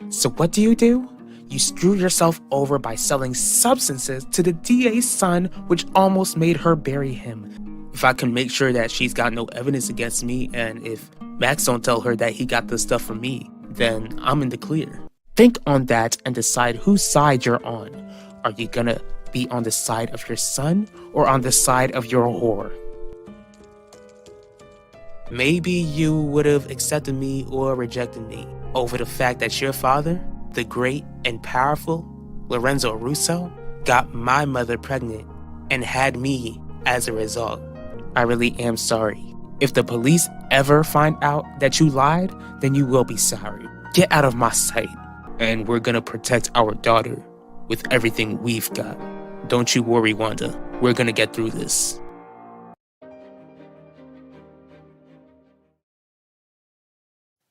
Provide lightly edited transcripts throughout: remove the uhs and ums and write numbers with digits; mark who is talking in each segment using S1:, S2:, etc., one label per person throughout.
S1: So what do? You screw yourself over by selling substances to the DA's son, which almost made her bury him. If I can make sure that she's got no evidence against me, and if Max don't tell her that he got the stuff from me, then I'm in the clear. Think on that and decide whose side you're on. Are you gonna be on the side of your son or on the side of your whore? Maybe you would have accepted me or rejected me over the fact that your father, the great and powerful Lorenzo Russo, got my mother pregnant and had me as a result. I really am sorry. If the police ever find out that you lied, then you will be sorry. Get out of my sight. And we're gonna protect our daughter with everything we've got. Don't you worry, Wanda. We're gonna get through this.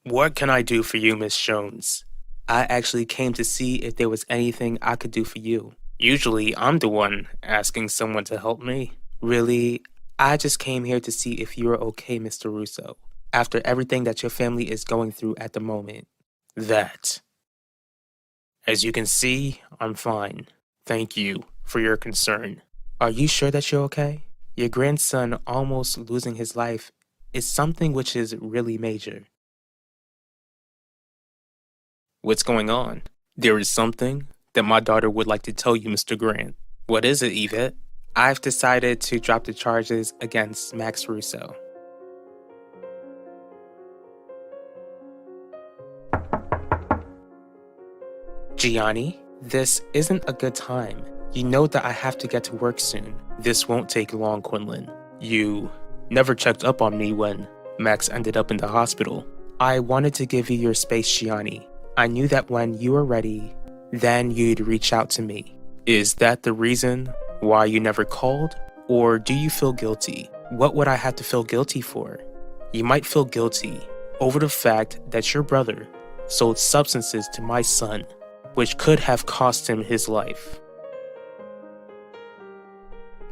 S1: What can I do for you, Miss Jones? I actually came to see if there was anything I could do for you. Usually, I'm the one asking someone to help me. Really, I just came here to see if you're okay, Mr. Russo, after everything that your family is going through at the moment. That. As you can see, I'm fine. Thank you for your concern. Are you sure that you're okay? Your grandson almost losing his life is something which is really major. What's going on? There is something that my daughter would like to tell you, Mr. Grant. What is it, Yvette? I've decided to drop the charges against Max Russo. Gianni, this isn't a good time. You know that I have to get to work soon. This won't take long, Quinlan. You never checked up on me when Max ended up in the hospital. I wanted to give you your space, Gianni. I knew that when you were ready, then you'd reach out to me. Is that the reason why you never called? Or do you feel guilty? What would I have to feel guilty for? You might feel guilty over the fact that your brother sold substances to my son, which could have cost him his life.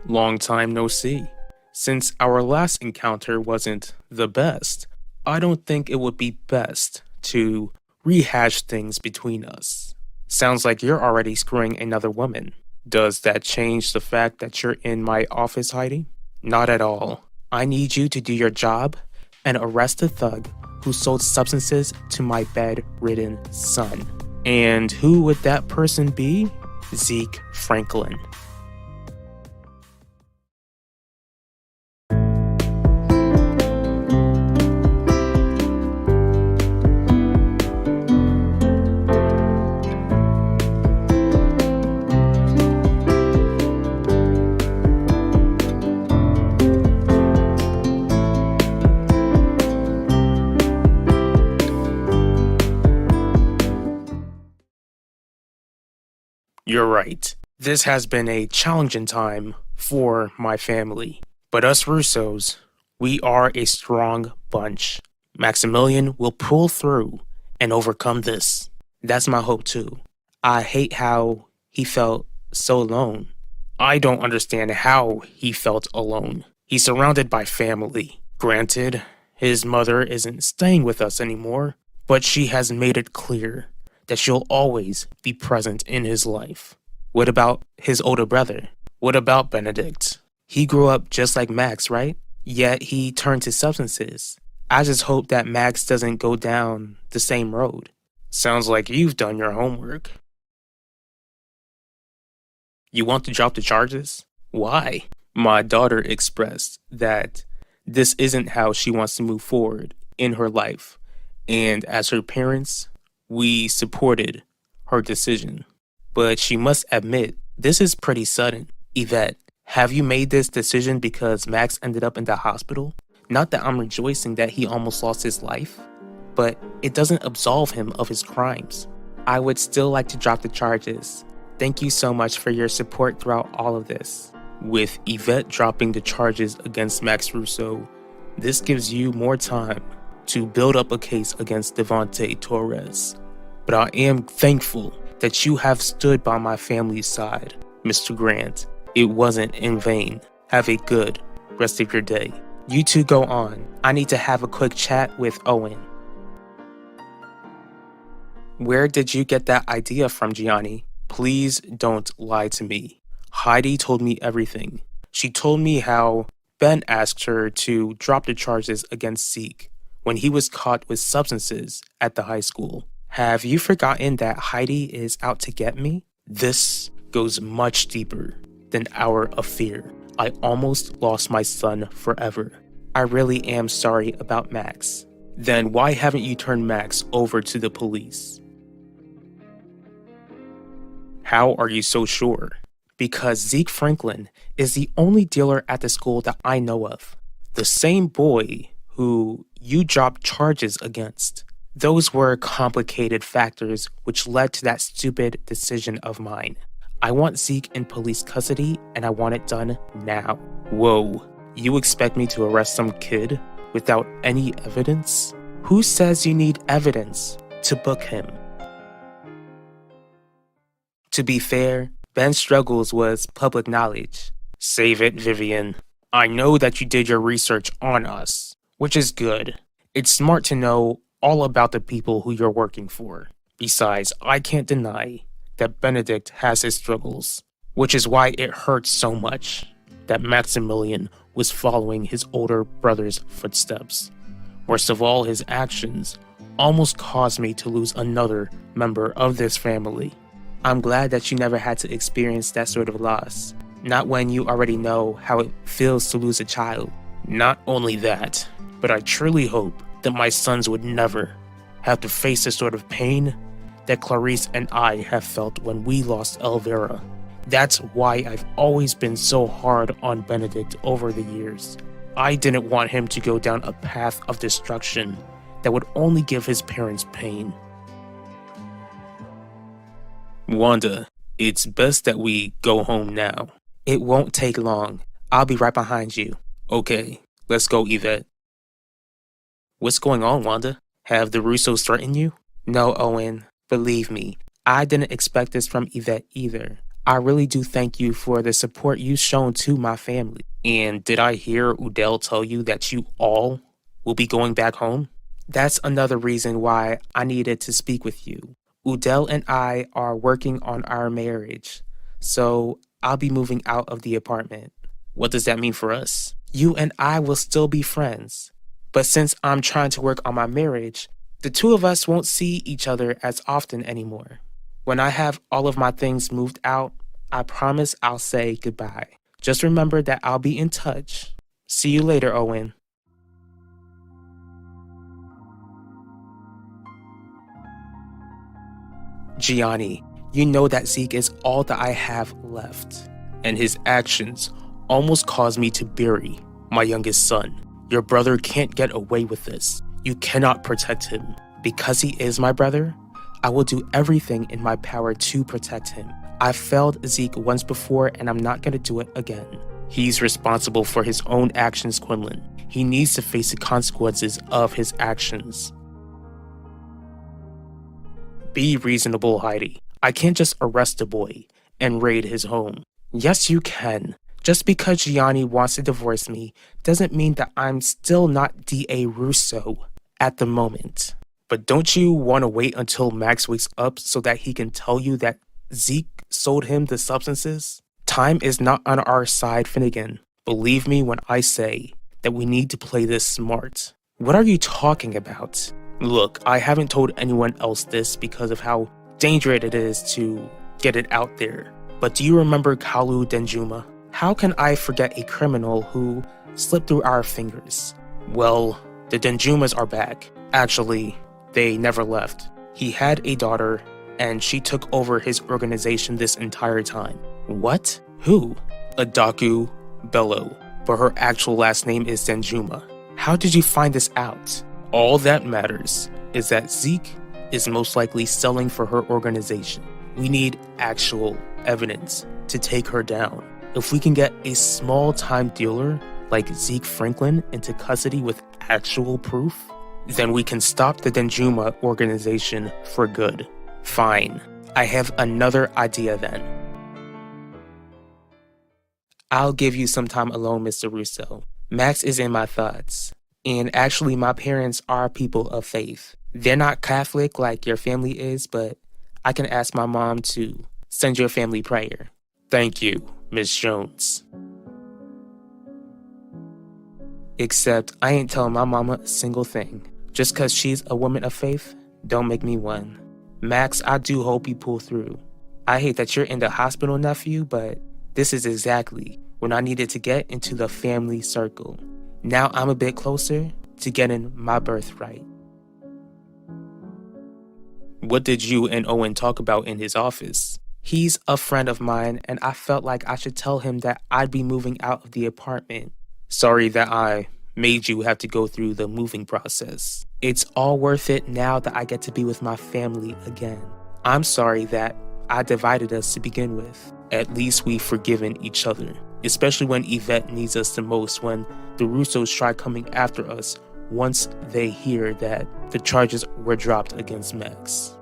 S1: Long time no see. Since our last encounter wasn't the best, I don't think it would be best to rehash things between us. Sounds like you're already screwing another woman. Does that change the fact that you're in my office hiding? Not at all. I need you to do your job and arrest the thug who sold substances to my bedridden son. And who would that person be? Zeke Franklin. You're right. This has been a challenging time for my family. But us Russos, we are a strong bunch. Maximilian will pull through and overcome this. That's my hope too. I hate how he felt so alone. I don't understand how he felt alone. He's surrounded by family. Granted, his mother isn't staying with us anymore, but she has made it clear that she'll always be present in his life. What about his older brother? What about Benedict? He grew up just like Max, right? Yet he turned to substances. I just hope that Max doesn't go down the same road. Sounds like you've done your homework. You want to drop the charges? Why? My daughter expressed that this isn't how she wants to move forward in her life. And as her parents, we supported her decision. But she must admit, this is pretty sudden. Yvette, have you made this decision because Max ended up in the hospital? Not that I'm rejoicing that he almost lost his life, but it doesn't absolve him of his crimes. I would still like to drop the charges. Thank you so much for your support throughout all of this. With Yvette dropping the charges against Max Russo, this gives you more time to build up a case against Devontae Torres. But I am thankful that you have stood by my family's side, Mr. Grant. It wasn't in vain. Have a good rest of your day. You two go on. I need to have a quick chat with Owen. Where did you get that idea from, Gianni? Please don't lie to me. Heidi told me everything. She told me how Ben asked her to drop the charges against Zeke when he was caught with substances at the high school. Have you forgotten that Heidi is out to get me? This goes much deeper than our affair. I almost lost my son forever. I really am sorry about Max. Then why haven't you turned Max over to the police? How are you so sure? Because Zeke Franklin is the only dealer at the school that I know of. The same boy who you dropped charges against. Those were complicated factors which led to that stupid decision of mine. I want Zeke in police custody and I want it done now. Whoa, you expect me to arrest some kid without any evidence? Who says you need evidence to book him? To be fair, Ben's struggles was public knowledge. Save it, Vivian. I know that you did your research on us, which is good. It's smart to know all about the people who you're working for. Besides, I can't deny that Benedict has his struggles, which is why it hurts so much that Maximilian was following his older brother's footsteps. Worst of all, his actions almost caused me to lose another member of this family. I'm glad that you never had to experience that sort of loss, not when you already know how it feels to lose a child. Not only that, but I truly hope that my sons would never have to face the sort of pain that Clarice and I have felt when we lost Elvira. That's why I've always been so hard on Benedict over the years. I didn't want him to go down a path of destruction that would only give his parents pain. Wanda, it's best that we go home now. It won't take long. I'll be right behind you. Okay, let's go, Yvette. What's going on, Wanda? Have the Russos threatened you? No, Owen. Believe me, I didn't expect this from Yvette either. I really do thank you for the support you've shown to my family. And did I hear Udell tell you that you all will be going back home? That's another reason why I needed to speak with you. Udell and I are working on our marriage, so I'll be moving out of the apartment. What does that mean for us? You and I will still be friends. But since I'm trying to work on my marriage, the two of us won't see each other as often anymore. When I have all of my things moved out, I promise I'll say goodbye. Just remember that I'll be in touch. See you later, Owen. Gianni, you know that Zeke is all that I have left, and his actions almost caused me to bury my youngest son. Your brother can't get away with this. You cannot protect him. Because he is my brother, I will do everything in my power to protect him. I've failed Zeke once before and I'm not going to do it again. He's responsible for his own actions, Quinlan. He needs to face the consequences of his actions. Be reasonable, Heidi. I can't just arrest a boy and raid his home. Yes, you can. Just because Gianni wants to divorce me doesn't mean that I'm still not D.A. Russo at the moment. But don't you want to wait until Max wakes up so that he can tell you that Zeke sold him the substances? Time is not on our side, Finnegan. Believe me when I say that we need to play this smart. What are you talking about? Look, I haven't told anyone else this because of how dangerous it is to get it out there. But do you remember Kalu Denjuma? How can I forget a criminal who slipped through our fingers? Well, the Denjumas are back. Actually, they never left. He had a daughter, and she took over his organization this entire time. What? Who? Adaku Bello, but her actual last name is Denjuma. How did you find this out? All that matters is that Zeke is most likely selling for her organization. We need actual evidence to take her down. If we can get a small-time dealer like Zeke Franklin into custody with actual proof, then we can stop the Denjuma organization for good. Fine. I have another idea then. I'll give you some time alone, Mr. Russo. Max is in my thoughts. And actually, my parents are people of faith. They're not Catholic like your family is, but I can ask my mom to send your family prayer. Thank you, Miss Jones. Except I ain't telling my mama a single thing. Just 'cause she's a woman of faith, don't make me one. Max, I do hope you pull through. I hate that you're in the hospital, nephew, but this is exactly when I needed to get into the family circle. Now I'm a bit closer to getting my birthright. What did you and Owen talk about in his office? He's a friend of mine, and I felt like I should tell him that I'd be moving out of the apartment. Sorry that I made you have to go through the moving process. It's all worth it now that I get to be with my family again. I'm sorry that I divided us to begin with. At least we've forgiven each other, especially when Yvette needs us the most, when the Russos try coming after us once they hear that the charges were dropped against Max.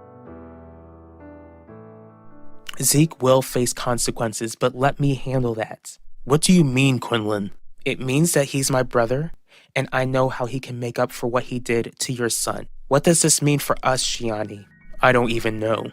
S1: Zeke will face consequences, but let me handle that. What do you mean, Quinlan? It means that he's my brother, and I know how he can make up for what he did to your son. What does this mean for us, Shiani? I don't even know.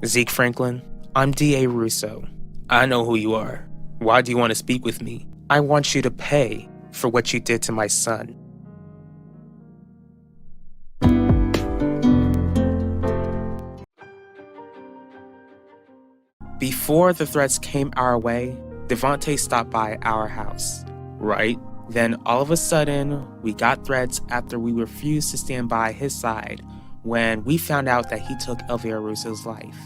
S1: Zeke Franklin, I'm D.A. Russo. I know who you are. Why do you want to speak with me? I want you to pay for what you did to my son. Before the threats came our way, Devontae stopped by our house. Right? Then all of a sudden, we got threats after we refused to stand by his side when we found out that he took Elvira Russo's life.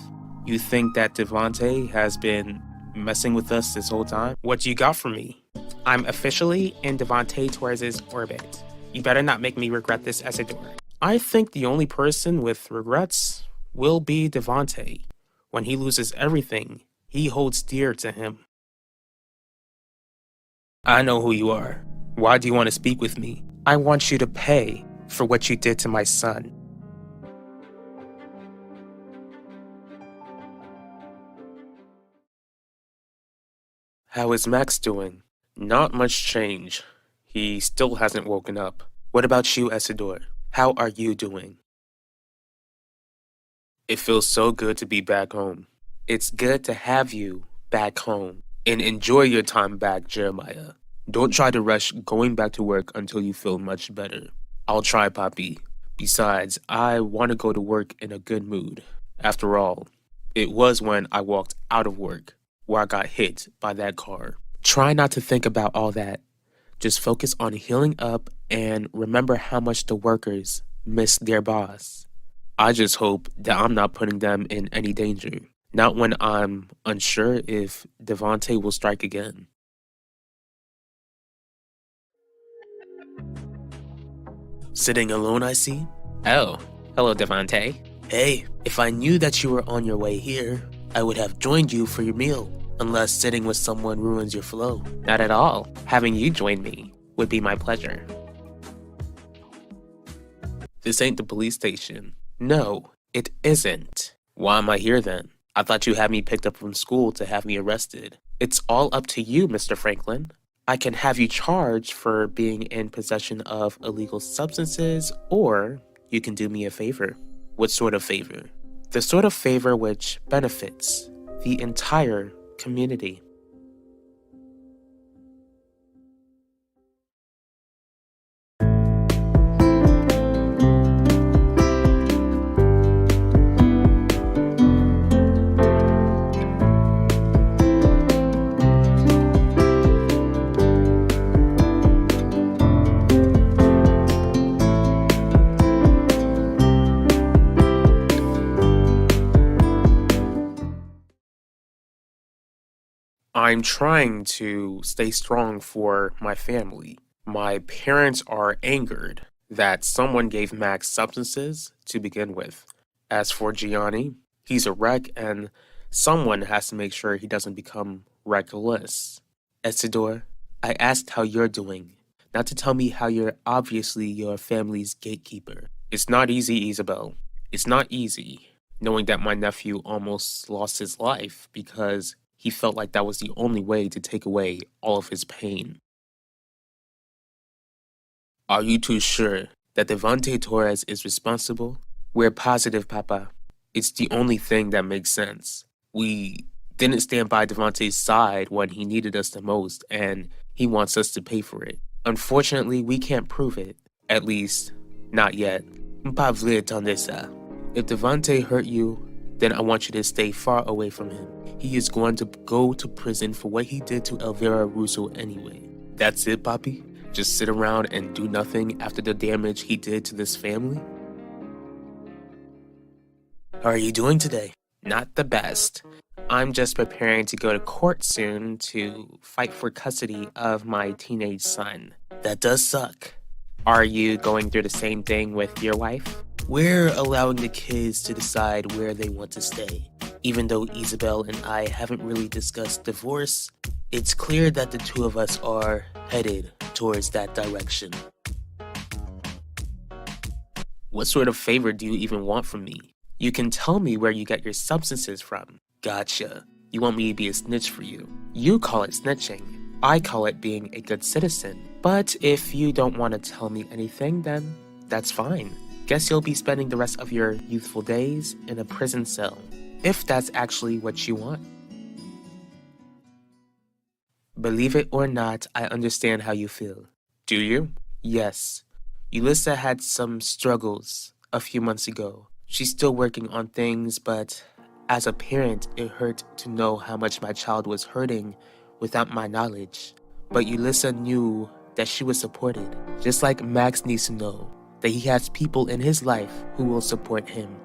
S1: You think that Devontae has been messing with us this whole time? What do you got for me? I'm officially in Devontae Torres' orbit. You better not make me regret this, Isidore. I think the only person with regrets will be Devontae. When he loses everything he holds dear to him. I know who you are. Why do you want to speak with me? I want you to pay for what you did to my son. How is Max doing? Not much change. He still hasn't woken up. What about you, Isidore? How are you doing? It feels so good to be back home. It's good to have you back home. And enjoy your time back, Jeremiah. Don't try to rush going back to work until you feel much better. I'll try, Poppy. Besides, I want to go to work in a good mood. After all, it was when I walked out of work where I got hit by that car. Try not to think about all that. Just focus on healing up and remember how much the workers miss their boss. I just hope that I'm not putting them in any danger. Not when I'm unsure if Devontae will strike again. Sitting alone, I see? Oh, hello, Devontae. Hey, if I knew that you were on your way here, I would have joined you for your meal. Unless sitting with someone ruins your flow. Not at all. Having you join me would be my pleasure. This ain't the police station. No, it isn't. Why am I here then? I thought you had me picked up from school to have me arrested. It's all up to you, Mr. Franklin. I can have you charged for being in possession of illegal substances, or you can do me a favor. What sort of favor? The sort of favor which benefits the entire community. I'm trying to stay strong for my family. My parents are angered that someone gave Max substances to begin with. As for Gianni, he's a wreck and someone has to make sure he doesn't become reckless. Isidore, I asked how you're doing, not to tell me how you're obviously your family's gatekeeper. It's not easy, Isabel. It's not easy. knowing that my nephew almost lost his life because he felt like that was the only way to take away all of his pain. Are you too sure that Devontae Torres is responsible? We're positive, Papa. It's the only thing that makes sense. We didn't stand by Devontae's side when he needed us the most, and he wants us to pay for it. Unfortunately, we can't prove it. At least, not yet. Pas vrai attendre ça. If Devontae hurt you, then I want you to stay far away from him. He is going to go to prison for what he did to Elvira Russo anyway. That's it, Papi? Just sit around and do nothing after the damage he did to this family? How are you doing today? Not the best. I'm just preparing to go to court soon to fight for custody of my teenage son. That does suck. Are you going through the same thing with your wife? We're allowing the kids to decide where they want to stay. Even though Isabel and I haven't really discussed divorce, it's clear that the two of us are headed towards that direction. What sort of favor do you even want from me? You can tell me where you get your substances from. Gotcha. You want me to be a snitch for you. You call it snitching. I call it being a good citizen. But if you don't want to tell me anything, then that's fine. Guess you'll be spending the rest of your youthful days in a prison cell, if that's actually what you want. Believe it or not, I understand how you feel. Do you? Yes. Yulissa had some struggles a few months ago. She's still working on things, but as a parent, it hurt to know how much my child was hurting without my knowledge. But Yulissa knew that she was supported, just like Max needs to know that he has people in his life who will support him.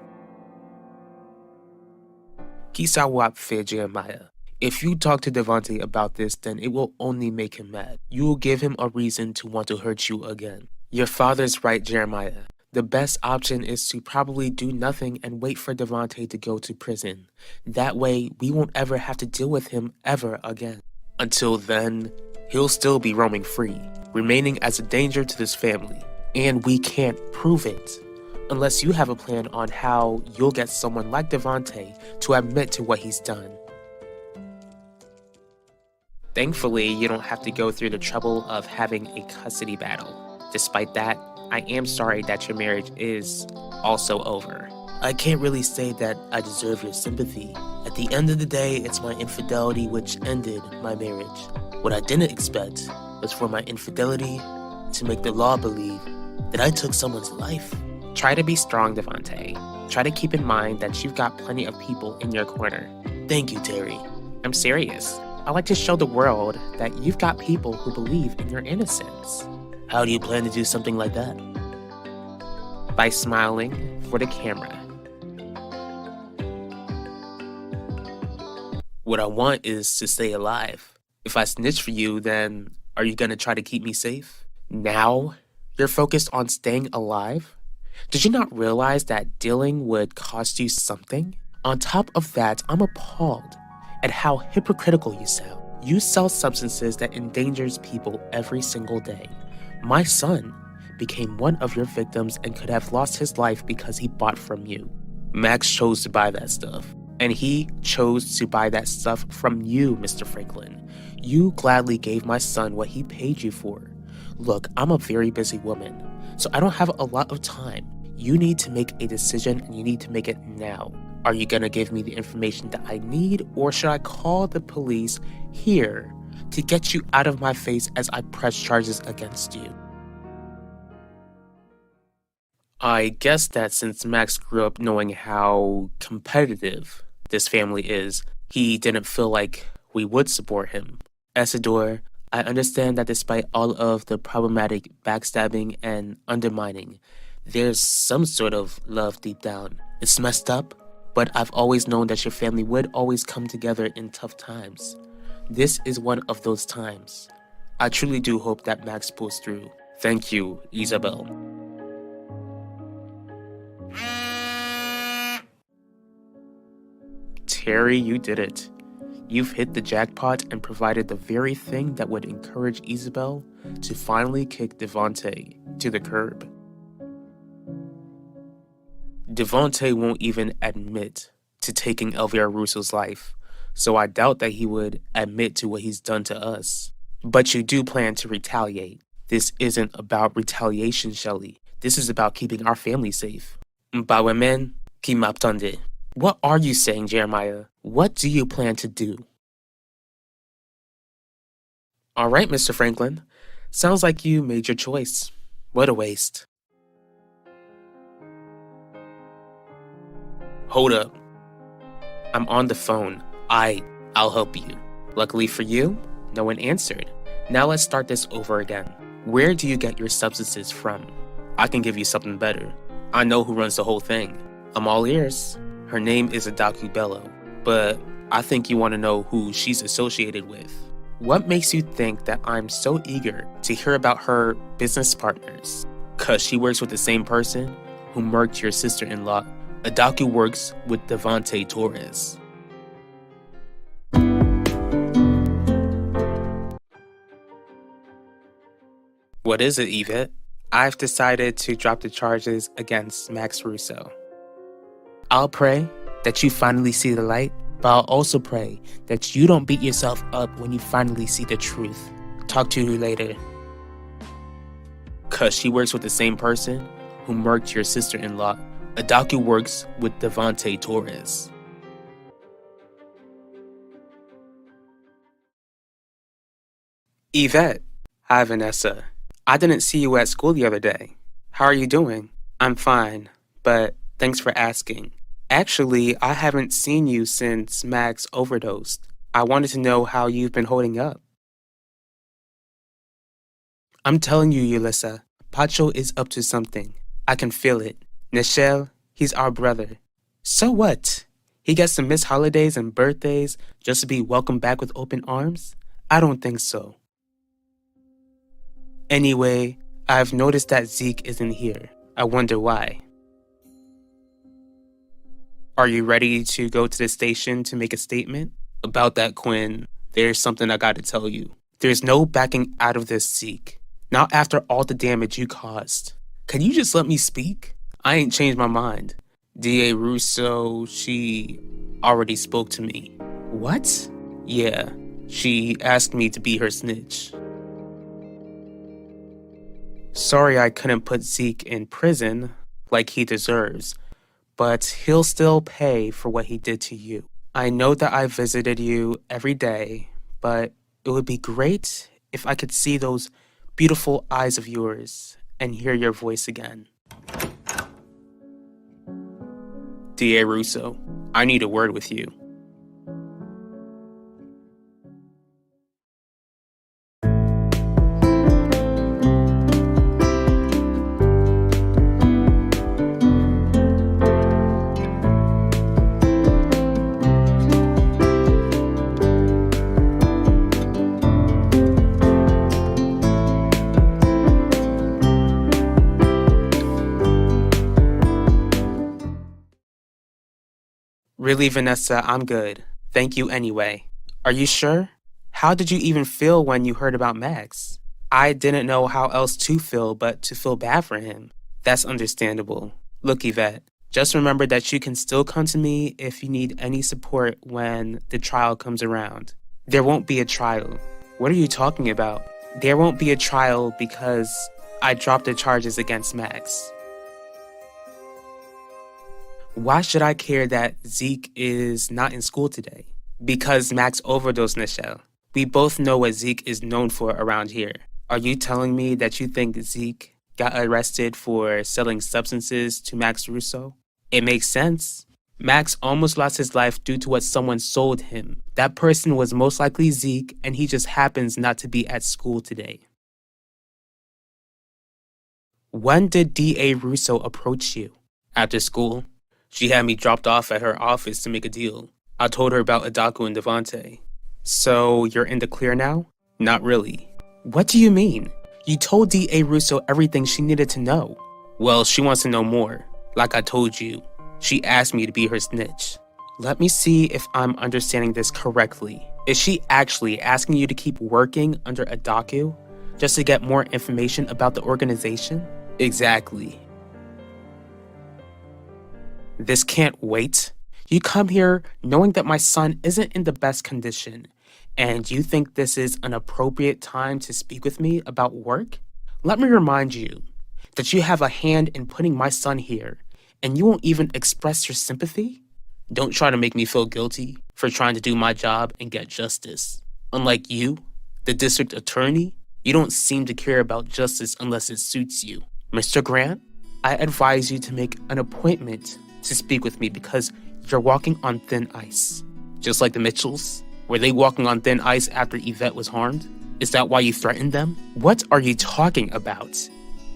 S1: Kisawap Fe Jeremiah. If you talk to Devontae about this, then it will only make him mad. You will give him a reason to want to hurt you again. Your father's right, Jeremiah. The best option is to probably do nothing and wait for Devontae to go to prison. That way, we won't ever have to deal with him ever again. Until then, he'll still be roaming free, remaining as a danger to this family. And we can't prove it, unless you have a plan on how you'll get someone like Devontae to admit to what he's done. Thankfully, you don't have to go through the trouble of having a custody battle. Despite that, I am sorry that your marriage is also over. I can't really say that I deserve your sympathy. At the end of the day, it's my infidelity which ended my marriage. What I didn't expect was for my infidelity to make the law believe that I took someone's life. Try to be strong, Devontae. Try to keep in mind that you've got plenty of people in your corner. Thank you, Terry. I'm serious. I like to show the world that you've got people who believe in your innocence. How do you plan to do something like that? By smiling for the camera. What I want is to stay alive. If I snitch for you, then are you gonna try to keep me safe? Now, you're focused on staying alive? Did you not realize that dealing would cost you something? On top of that, I'm appalled at how hypocritical you sound. You sell substances that endangers people every single day. My son became one of your victims and could have lost his life because he bought from you. Max chose to buy that stuff. And he chose to buy that stuff from you, Mr. Franklin. You gladly gave my son what he paid you for. Look, I'm a very busy woman, so I don't have a lot of time. You need to make a decision and you need to make it now. Are you gonna give me the information that I need, or should I call the police here to get you out of my face as I press charges against you? I guess that since Max grew up knowing how competitive this family is, he didn't feel like we would support him. Isidore, I understand that despite all of the problematic backstabbing and undermining, there's some sort of love deep down. It's messed up, but I've always known that your family would always come together in tough times. This is one of those times. I truly do hope that Max pulls through. Thank you, Isabel. Terry, you did it. You've hit the jackpot and provided the very thing that would encourage Isabel to finally kick Devontae to the curb. Devontae won't even admit to taking Elvira Russo's life, so I doubt that he would admit to what he's done to us. But you do plan to retaliate. This isn't about retaliation, Shelly. This is about keeping our family safe. Mbawemen, Kimaptonde. What are you saying, Jeremiah? What do you plan to do? All right, Mr. Franklin. Sounds like you made your choice. What a waste. Hold up. I'm on the phone. I'll help you. Luckily for you, no one answered. Now let's start this over again. Where do you get your substances from? I can give you something better. I know who runs the whole thing. I'm all ears. Her name is Adaku Bello, but I think you want to know who she's associated with. What makes you think that I'm so eager to hear about her business partners? 'Cause she works with the same person who murked your sister-in-law. Adaku works with Devontae Torres. What is it, Yvette? I've decided to drop the charges against Max Russo. I'll pray that you finally see the light, but I'll also pray that you don't beat yourself up when you finally see the truth. Talk to you later. 'Cause she works with the same person who murked your sister-in-law. Adaku works with Devontae Torres. Yvette. Hi, Vanessa. I didn't see you at school the other day. How are you doing? I'm fine, but thanks for asking. Actually, I haven't seen you since Max overdosed. I wanted to know how you've been holding up. I'm telling you, Yulissa, Pacho is up to something. I can feel it. Nichelle, he's our brother. So what? He gets to miss holidays and birthdays just to be welcomed back with open arms? I don't think so. Anyway, I've noticed that Zeke isn't here. I wonder why. Are you ready to go to the station to make a statement? About that, Quinn, there's something I gotta tell you. There's no backing out of this, Zeke. Not after all the damage you caused. Can you just let me speak? I ain't changed my mind. D.A. Russo, she already spoke to me. What? Yeah, she asked me to be her snitch. Sorry I couldn't put Zeke in prison like he deserves, but he'll still pay for what he did to you. I know that I visited you every day, but it would be great if I could see those beautiful eyes of yours and hear your voice again. D.A. Russo, I need a word with you. Really, Vanessa, I'm good. Thank you anyway. Are you sure? How did you even feel when you heard about Max? I didn't know how else to feel but to feel bad for him. That's understandable. Look, Yvette, just remember that you can still come to me if you need any support when the trial comes around. There won't be a trial. What are you talking about? There won't be a trial because I dropped the charges against Max. Why should I care that Zeke is not in school today? Because Max overdosed Nichelle. We both know what Zeke is known for around here. Are you telling me that you think Zeke got arrested for selling substances to Max Russo? It makes sense. Max almost lost his life due to what someone sold him. That person was most likely Zeke, and he just happens not to be at school today. When did D.A. Russo approach you? After school. She had me dropped off at her office to make a deal. I told her about Adaku and Devontae. So you're in the clear now? Not really. What do you mean? You told D.A. Russo everything she needed to know. Well, she wants to know more. Like I told you, she asked me to be her snitch. Let me see if I'm understanding this correctly. Is she actually asking you to keep working under Adaku just to get more information about the organization? Exactly. This can't wait. You come here knowing that my son isn't in the best condition, and you think this is an appropriate time to speak with me about work? Let me remind you that you have a hand in putting my son here, and you won't even express your sympathy? Don't try to make me feel guilty for trying to do my job and get justice. Unlike you, the district attorney, you don't seem to care about justice unless it suits you. Mr. Grant, I advise you to make an appointment to speak with me because you're walking on thin ice. Just like the Mitchells. Were they walking on thin ice after Yvette was harmed? Is that why you threatened them? What are you talking about?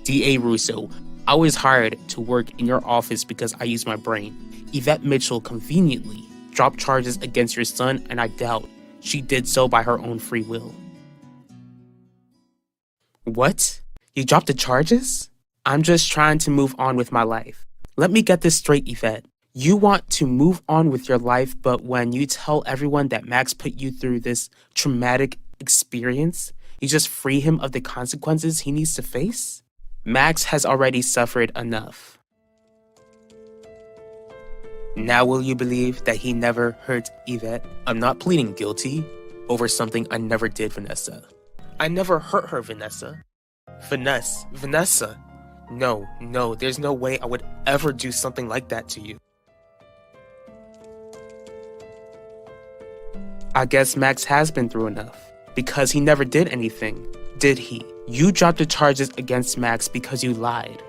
S1: D.A. Russo, I was hired to work in your office because I use my brain. Yvette Mitchell conveniently dropped charges against your son, and I doubt she did so by her own free will. What? You dropped the charges? I'm just trying to move on with my life. Let me get this straight, Yvette. You want to move on with your life, but when you tell everyone that Max put you through this traumatic experience, you just free him of the consequences he needs to face? Max has already suffered enough. Now will you believe that he never hurt Yvette? I'm not pleading guilty over something I never did, Vanessa. I never hurt her, Vanessa. Vanessa. No, there's no way I would ever do something like that to you. I guess Max has been through enough, because he never did anything, did he? You dropped the charges against Max because you lied.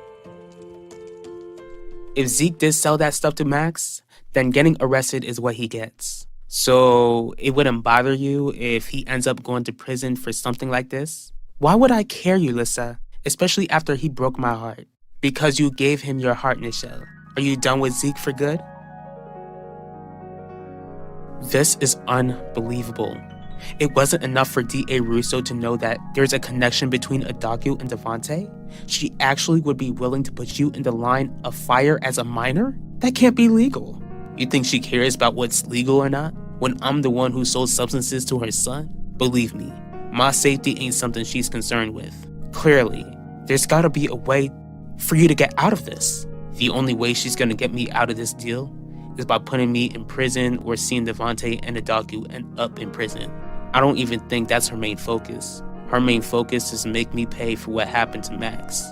S1: If Zeke did sell that stuff to Max, then getting arrested is what he gets. So it wouldn't bother you if he ends up going to prison for something like this? Why would I care, Ulissa? Especially after he broke my heart. Because you gave him your heart, Nichelle. Are you done with Zeke for good? This is unbelievable. It wasn't enough for D.A. Russo to know that there's a connection between Adaku and Devante? She actually would be willing to put you in the line of fire as a minor? That can't be legal. You think she cares about what's legal or not? When I'm the one who sold substances to her son? Believe me, my safety ain't something she's concerned with. Clearly, there's gotta be a way for you to get out of this. The only way she's gonna get me out of this deal is by putting me in prison or seeing Devante and Adaku end up in prison. I don't even think that's her main focus. Her main focus is to make me pay for what happened to Max.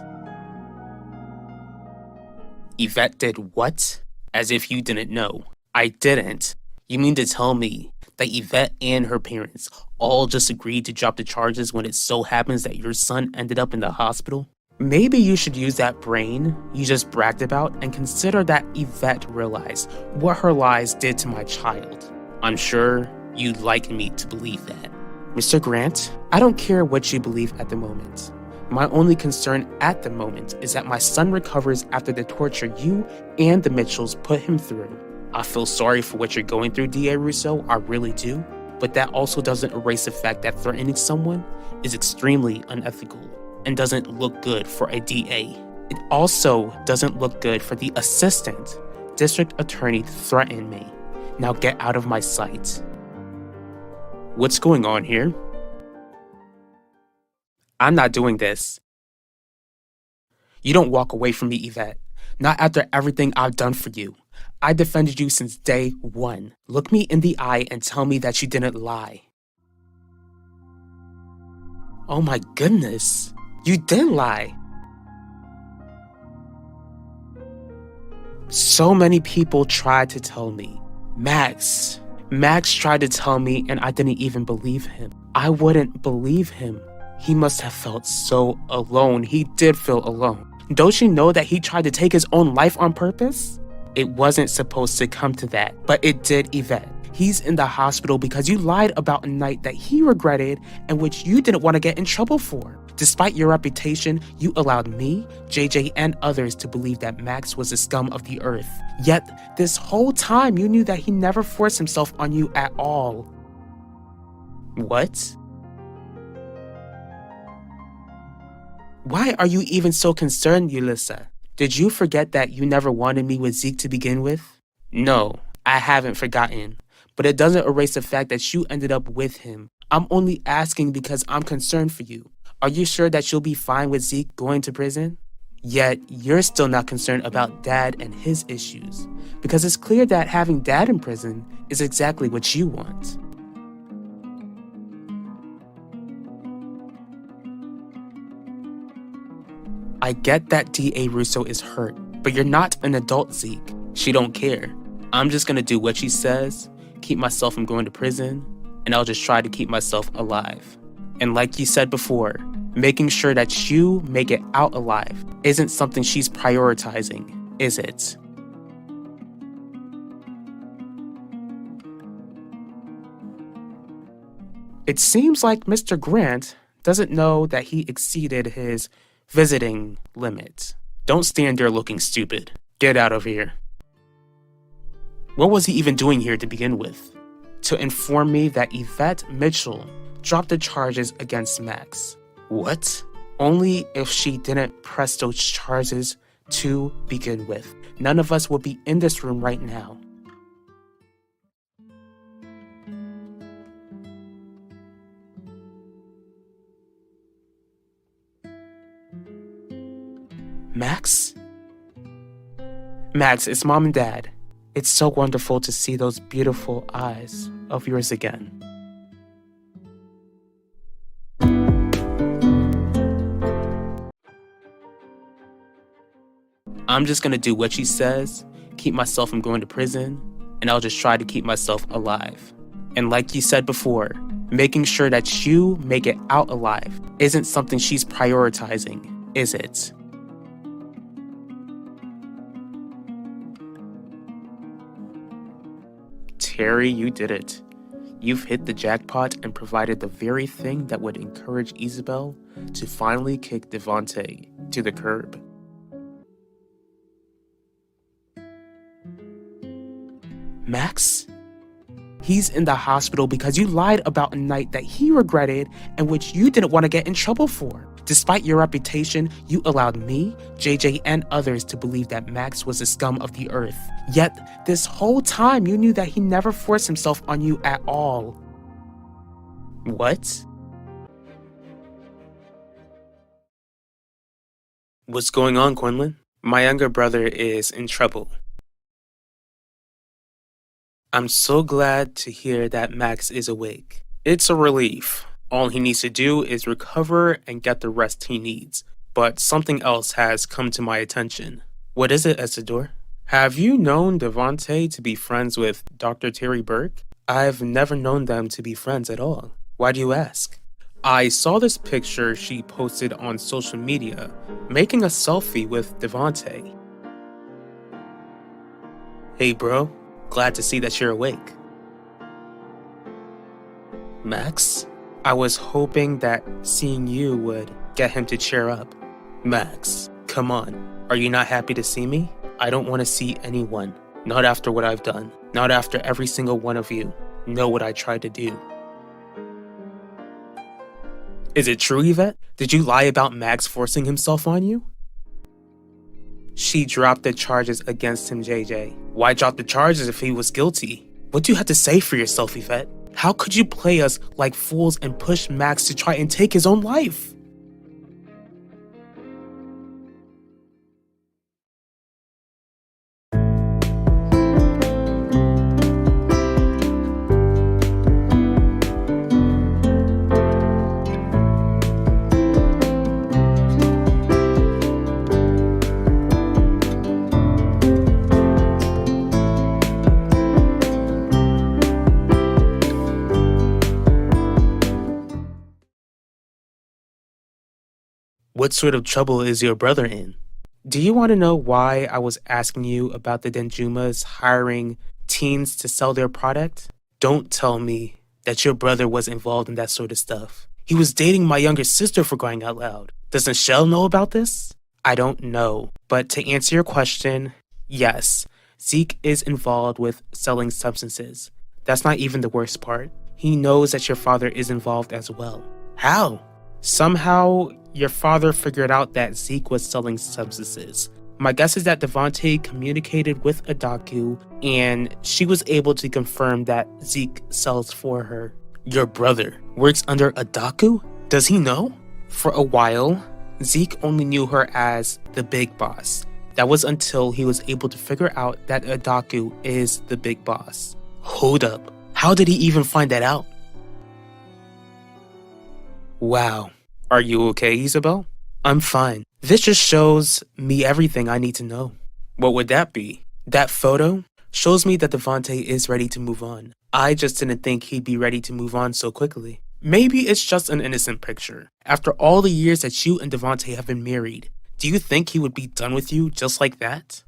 S1: Yvette did what? As if you didn't know. I didn't. You mean to tell me that Yvette and her parents all just agreed to drop the charges when it so happens that your son ended up in the hospital? Maybe you should use that brain you just bragged about and consider that Yvette realized what her lies did to my child. I'm sure you'd like me to believe that. Mr. Grant, I don't care what you believe at the moment. My only concern at the moment is that my son recovers after the torture you and the Mitchells put him through. I feel sorry for what you're going through, D.A. Russo, I really do, but that also doesn't erase the fact that threatening someone is extremely unethical and doesn't look good for a DA. It also doesn't look good for the assistant district attorney to threaten me. Now get out of my sight. What's going on here? I'm not doing this. You don't walk away from me, Yvette. Not after everything I've done for you. I defended you since day one. Look me in the eye and tell me that you didn't lie. Oh my goodness. You did lie. So many people tried to tell me. Max tried to tell me and I didn't even believe him. I wouldn't believe him. He must have felt so alone. He did feel alone. Don't you know that he tried to take his own life on purpose? It wasn't supposed to come to that, but it did, Yvette. He's in the hospital because you lied about a night that he regretted and which you didn't want to get in trouble for. Despite your reputation, you allowed me, JJ, and others to believe that Max was the scum of the earth. Yet, this whole time you knew that he never forced himself on you at all. What? Why are you even so concerned, Ulissa? Did you forget that you never wanted me with Zeke to begin with? No, I haven't forgotten. But it doesn't erase the fact that you ended up with him. I'm only asking because I'm concerned for you. Are you sure that you'll be fine with Zeke going to prison? Yet, you're still not concerned about Dad and his issues, because it's clear that having Dad in prison is exactly what you want. I get that D.A. Russo is hurt, but you're not an adult, Zeke. She don't care. I'm just gonna do what she says, keep myself from going to prison, and I'll just try to keep myself alive. And like you said before, making sure that you make it out alive isn't something she's prioritizing, is it? It seems like Mr. Grant doesn't know that he exceeded his visiting limit. Don't stand there looking stupid. Get out of here. What was he even doing here to begin with? To inform me that Yvette Mitchell dropped the charges against Max. What? Only if she didn't press those charges to begin with. None of us would be in this room right now. Max? Max, it's Mom and Dad. It's so wonderful to see those beautiful eyes of yours again. I'm just gonna do what she says, keep myself from going to prison, and I'll just try to keep myself alive. And like you said before, making sure that you make it out alive isn't something she's prioritizing, is it? Terry, you did it. You've hit the jackpot and provided the very thing that would encourage Isabel to finally kick Devontae to the curb. Max? He's in the hospital because you lied about a night that he regretted and which you didn't want to get in trouble for. Despite your reputation, you allowed me, JJ, and others to believe that Max was the scum of the earth. Yet, this whole time you knew that he never forced himself on you at all. What? What's going on, Quinlan? My younger brother is in trouble. I'm so glad to hear that Max is awake. It's a relief. All he needs to do is recover and get the rest he needs. But something else has come to my attention. What is it, Isidore? Have you known Devontae to be friends with Dr. Terry Burke? I've never known them to be friends at all. Why do you ask? I saw this picture she posted on social media, making a selfie with Devontae. Hey bro, glad to see that you're awake. Max? I was hoping that seeing you would get him to cheer up. Max, come on. Are you not happy to see me? I don't want to see anyone. Not after what I've done. Not after every single one of you know what I tried to do. Is it true, Yvette? Did you lie about Max forcing himself on you? She dropped the charges against him, JJ. Why drop the charges if he was guilty? What do you have to say for yourself, Yvette? How could you play us like fools and push Max to try and take his own life? What sort of trouble is your brother in? Do you want to know why I was asking you about the Denjumas hiring teens to sell their product? Don't tell me that your brother was involved in that sort of stuff. He was dating my younger sister, for crying out loud. Does Michelle know about this? I don't know. But to answer your question, yes, Zeke is involved with selling substances. That's not even the worst part. He knows that your father is involved as well. How? Somehow, your father figured out that Zeke was selling substances. My guess is that Devontae communicated with Adaku, and she was able to confirm that Zeke sells for her. Your brother works under Adaku? Does he know? For a while, Zeke only knew her as the big boss. That was until he was able to figure out that Adaku is the big boss. Hold up, how did he even find that out? Wow. Are you okay, Isabel? I'm fine. This just shows me everything I need to know. What would that be? That photo shows me that Devante is ready to move on. I just didn't think he'd be ready to move on so quickly. Maybe it's just an innocent picture. After all the years that you and Devante have been married, do you think he would be done with you just like that?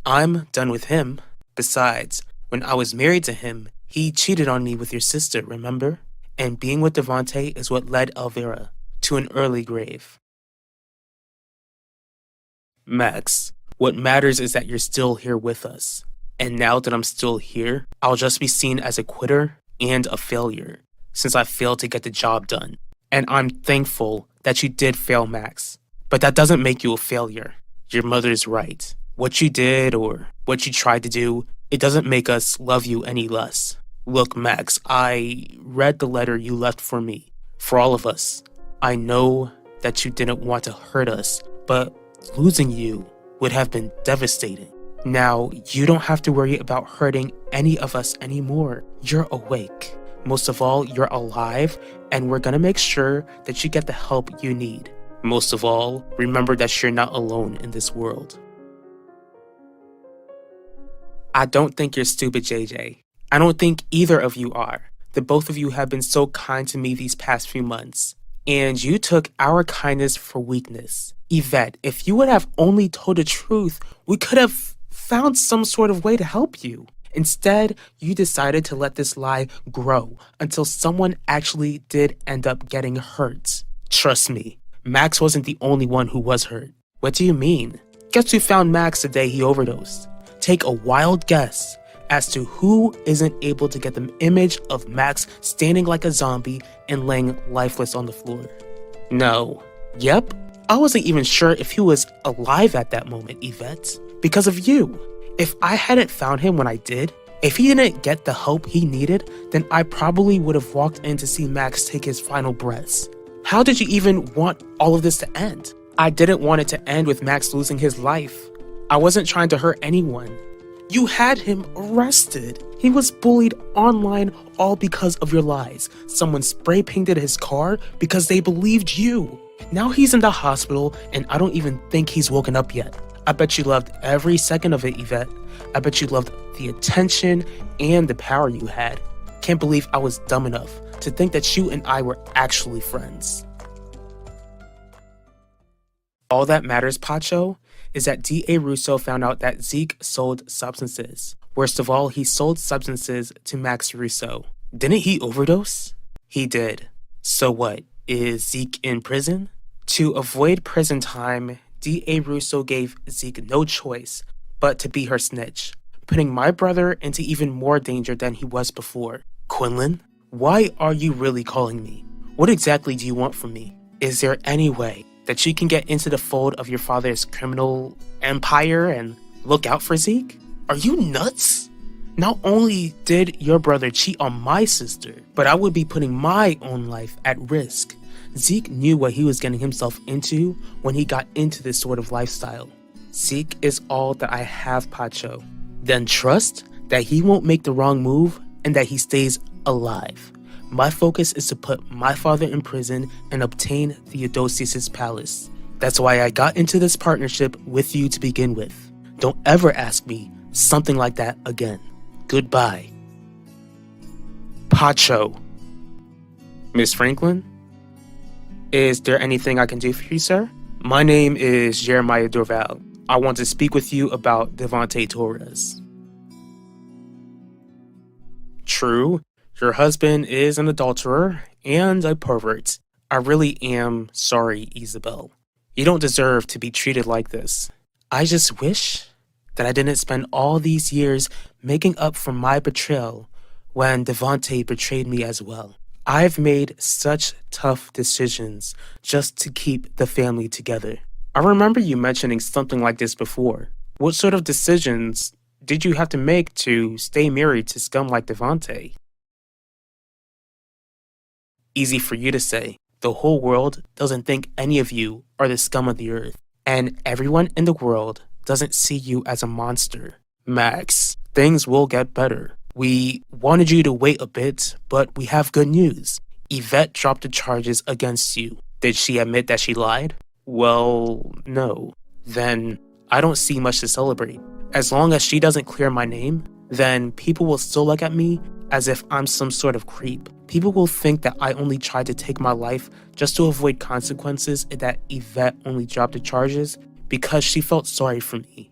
S1: I'm done with him. Besides, when I was married to him, he cheated on me with your sister, remember? And being with Devante is what led Elvira to an early grave. Max, what matters is that you're still here with us. And now that I'm still here, I'll just be seen as a quitter and a failure, since I failed to get the job done. And I'm thankful that you did fail, Max. But that doesn't make you a failure. Your mother's right. What you did or what you tried to do, it doesn't make us love you any less. Look, Max, I read the letter you left for me, for all of us. I know that you didn't want to hurt us, but losing you would have been devastating. Now, you don't have to worry about hurting any of us anymore. You're awake. Most of all, you're alive, and we're gonna make sure that you get the help you need. Most of all, remember that you're not alone in this world. I don't think you're stupid, JJ. I don't think either of you are. The both of you have been so kind to me these past few months. And you took our kindness for weakness. Yvette, if you would have only told the truth, we could have found some sort of way to help you. Instead, you decided to let this lie grow until someone actually did end up getting hurt. Trust me, Max wasn't the only one who was hurt. What do you mean? Guess who found Max the day he overdosed? Take a wild guess as to who isn't able to get the image of Max standing like a zombie and laying lifeless on the floor. No. Yep. I wasn't even sure if he was alive at that moment, Yvette. Because of you. If I hadn't found him when I did, if he didn't get the help he needed, then I probably would have walked in to see Max take his final breaths. How did you even want all of this to end? I didn't want it to end with Max losing his life. I wasn't trying to hurt anyone. You had him arrested. He was bullied online all because of your lies. Someone spray painted his car because they believed you. Now he's in the hospital and I don't even think he's woken up yet. I bet you loved every second of it, Yvette. I bet you loved the attention and the power you had. Can't believe I was dumb enough to think that you and I were actually friends. All that matters, Pacho, is that D.A. Russo found out that Zeke sold substances. Worst of all, he sold substances to Max Russo. Didn't he overdose? He did. So what? Is Zeke in prison? To avoid prison time, D.A. Russo gave Zeke no choice but to be her snitch, putting my brother into even more danger than he was before. Quinlan, why are you really calling me? What exactly do you want from me? Is there any way that you can get into the fold of your father's criminal empire and look out for Zeke? Are you nuts? Not only did your brother cheat on my sister, but I would be putting my own life at risk. Zeke knew what he was getting himself into when he got into this sort of lifestyle. Zeke is all that I have, Pacho. Then trust that he won't make the wrong move and that he stays alive. My focus is to put my father in prison and obtain Theodosius' palace. That's why I got into this partnership with you to begin with. Don't ever ask me something like that again. Goodbye. Pacho. Miss Franklin? Is there anything I can do for you, sir? My name is Jeremiah Dorval. I want to speak with you about Devante Torres. True. Your husband is an adulterer and a pervert. I really am sorry, Isabel. You don't deserve to be treated like this. I just wish that I didn't spend all these years making up for my betrayal when Devante betrayed me as well. I've made such tough decisions just to keep the family together. I remember you mentioning something like this before. What sort of decisions did you have to make to stay married to scum like Devante? Easy for you to say, The whole world doesn't think any of you are the scum of the earth, and everyone in the world doesn't see you as a monster. Max, things will get better. We wanted you to wait a bit, but we have good news. Yvette dropped the charges against you. Did she admit that she lied? Well, no. Then I don't see much to celebrate. As long as she doesn't clear my name, then people will still look at me as if I'm some sort of creep. People will think that I only tried to take my life just to avoid consequences and that Yvette only dropped the charges because she felt sorry for me.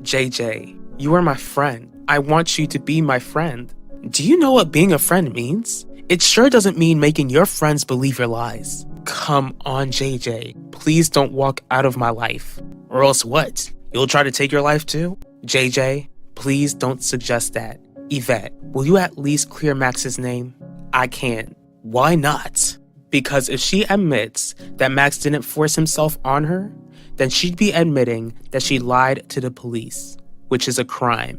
S1: JJ, you are my friend. I want you to be my friend. Do you know what being a friend means? It sure doesn't mean making your friends believe your lies. Come on, JJ. Please don't walk out of my life. Or else what? You'll try to take your life too? JJ, please don't suggest that. Yvette, will you at least clear Max's name? I can't. Why not? Because if she admits that Max didn't force himself on her, then she'd be admitting that she lied to the police, which is a crime.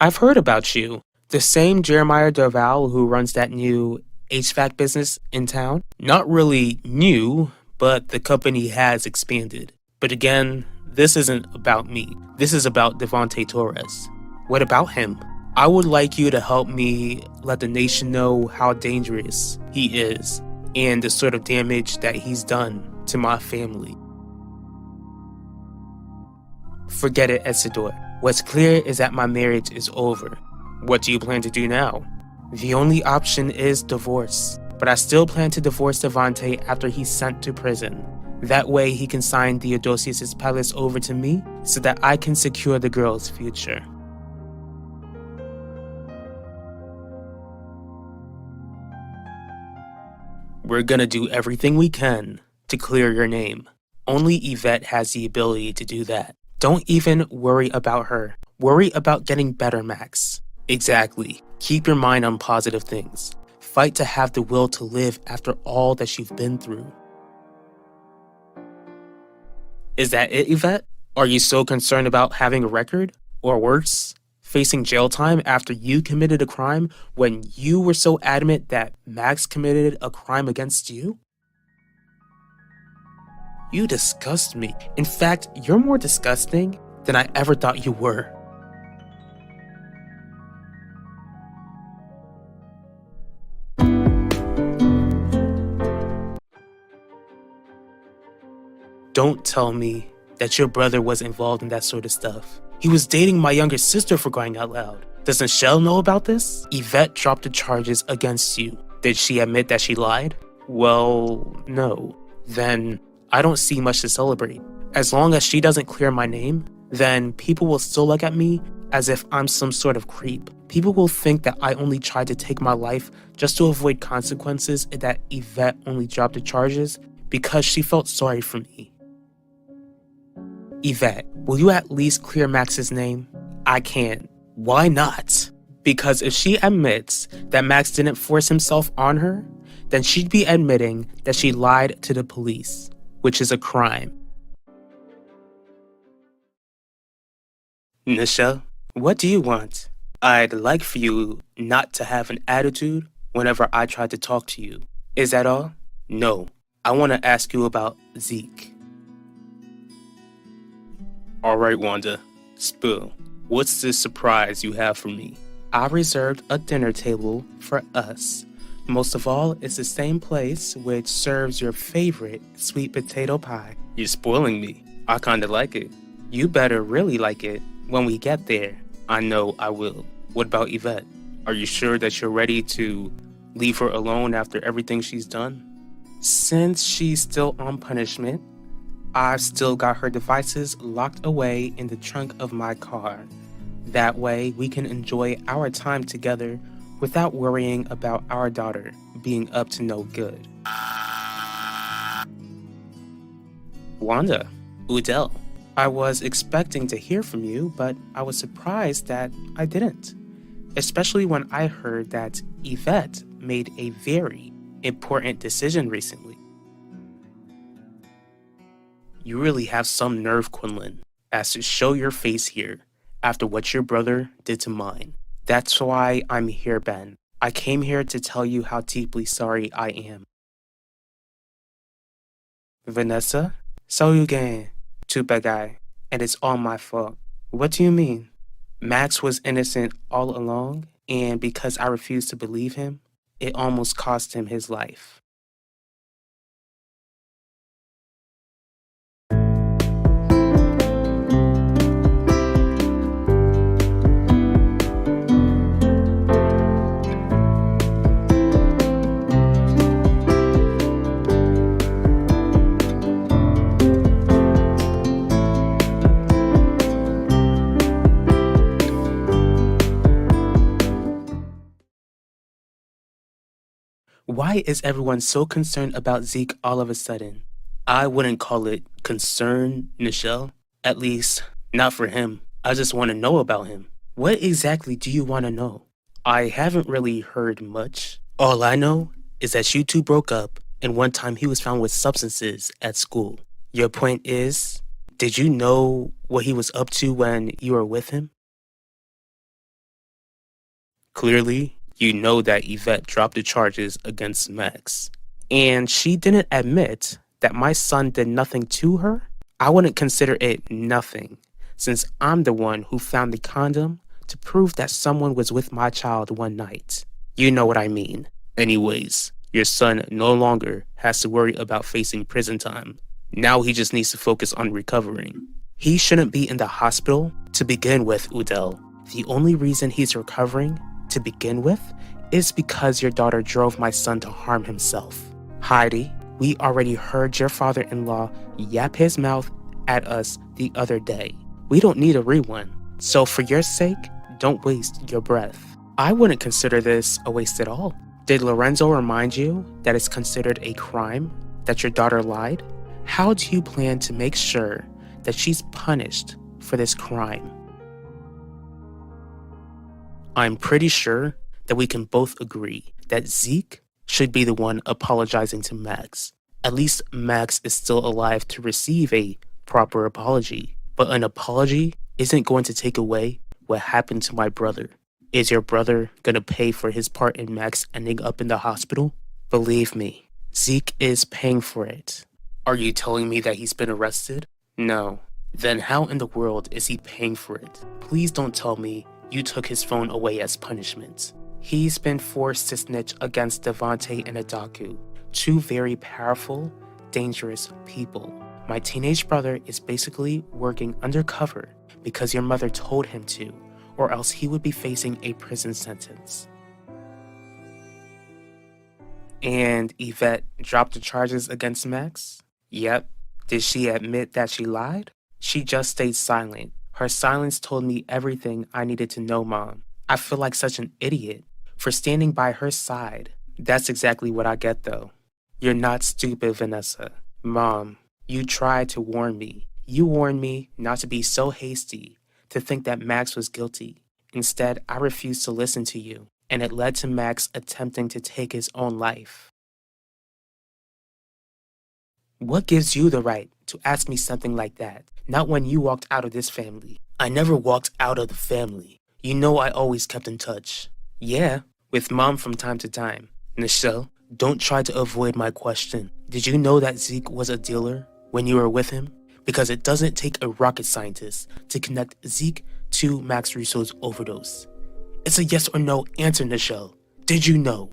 S1: I've heard about you. The same Jeremiah Dorval who runs that new HVAC business in town? Not really new, but the company has expanded. But again, this isn't about me. This is about Devontae Torres. What about him? I would like you to help me let the nation know how dangerous he is and the sort of damage that he's done to my family. Forget it, Isidore. What's clear is that my marriage is over. What do you plan to do now? The only option is divorce, but I still plan to divorce Devontae after he's sent to prison. That way he can sign Theodosius' palace over to me so that I can secure the girl's future. We're gonna do everything we can to clear your name. Only Yvette has the ability to do that. Don't even worry about her. Worry about getting better, Max. Exactly. Keep your mind on positive things. Fight to have the will to live after all that you've been through. Is that it, Yvette? Are you so concerned about having a record? Or worse, facing jail time after you committed a crime when you were so adamant that Max committed a crime against you? You disgust me. In fact, you're more disgusting than I ever thought you were. Don't tell me that your brother was involved in that sort of stuff. He was dating my younger sister, for crying out loud. Does Michelle know about this? Yvette dropped the charges against you. Did she admit that she lied? Well, no. Then I don't see much to celebrate. As long as she doesn't clear my name, then people will still look at me as if I'm some sort of creep. People will think that I only tried to take my life just to avoid consequences and that Yvette only dropped the charges because she felt sorry for me. Yvette, will you at least clear Max's name? I can't. Why not? Because if she admits that Max didn't force himself on her, then she'd be admitting that she lied to the police, which is a crime. Nisha, what do you want? I'd like for you not to have an attitude whenever I try to talk to you. Is that all? No. I want to ask you about Zeke. All right, Wanda. Spill. What's this surprise you have for me? I reserved a dinner table for us. Most of all, it's the same place which serves your favorite sweet potato pie. You're spoiling me. I kinda like it. You better really like it when we get there. I know I will. What about Yvette? Are you sure that you're ready to leave her alone after everything she's done? Since she's still on punishment, I've still got her devices locked away in the trunk of my car. That way, we can enjoy our time together without worrying about our daughter being up to no good. Wanda, Udell, I was expecting to hear from you, but I was surprised that I didn't. Especially when I heard that Yvette made a very important decision recently. You really have some nerve, Quinlan, as to show your face here after what your brother did to mine. That's why I'm here, Ben. I came here to tell you how deeply sorry I am. Vanessa? Soyugen. Tupagai. And it's all my fault. What do you mean? Max was innocent all along, and because I refused to believe him, it almost cost him his life. Why is everyone so concerned about Zeke all of a sudden? I wouldn't call it concern, Nichelle. At least, not for him. I just want to know about him. What exactly do you want to know? I haven't really heard much. All I know is that you two broke up, and one time he was found with substances at school. Your point is, did you know what he was up to when you were with him? Clearly, you know that Yvette dropped the charges against Max. And she didn't admit that my son did nothing to her? I wouldn't consider it nothing, since I'm the one who found the condom to prove that someone was with my child one night. You know what I mean. Anyways, your son no longer has to worry about facing prison time. Now he just needs to focus on recovering. He shouldn't be in the hospital to begin with, Udell. The only reason he's recovering to begin with is because your daughter drove my son to harm himself. Heidi, we already heard your father-in-law yap his mouth at us the other day. We don't need a rewind. So for your sake, don't waste your breath. I wouldn't consider this a waste at all. Did Lorenzo remind you that it's considered a crime that your daughter lied? How do you plan to make sure that she's punished for this crime? I'm pretty sure that we can both agree that Zeke should be the one apologizing to Max. At least Max is still alive to receive a proper apology. But an apology isn't going to take away what happened to my brother. Is your brother gonna pay for his part in Max ending up in the hospital? Believe me, Zeke is paying for it. Are you telling me that he's been arrested? No. Then how in the world is he paying for it? Please don't tell me you took his phone away as punishment. He's been forced to snitch against Devante and Adaku, two very powerful, dangerous people. My teenage brother is basically working undercover because your mother told him to, or else he would be facing a prison sentence. And Yvette dropped the charges against Max? Yep. Did she admit that she lied? She just stayed silent. Her silence told me everything I needed to know, Mom. I feel like such an idiot for standing by her side. That's exactly what I get, though. You're not stupid, Vanessa. Mom, you tried to warn me. You warned me not to be so hasty, to think that Max was guilty. Instead, I refused to listen to you, and it led to Max attempting to take his own life. What gives you the right to ask me something like that? Not when you walked out of this family. I never walked out of the family. You know I always kept in touch. Yeah, with Mom from time to time. Nichelle, don't try to avoid my question. Did you know that Zeke was a dealer when you were with him? Because it doesn't take a rocket scientist to connect Zeke to Max Russo's overdose. It's a yes or no answer, Nichelle. Did you know?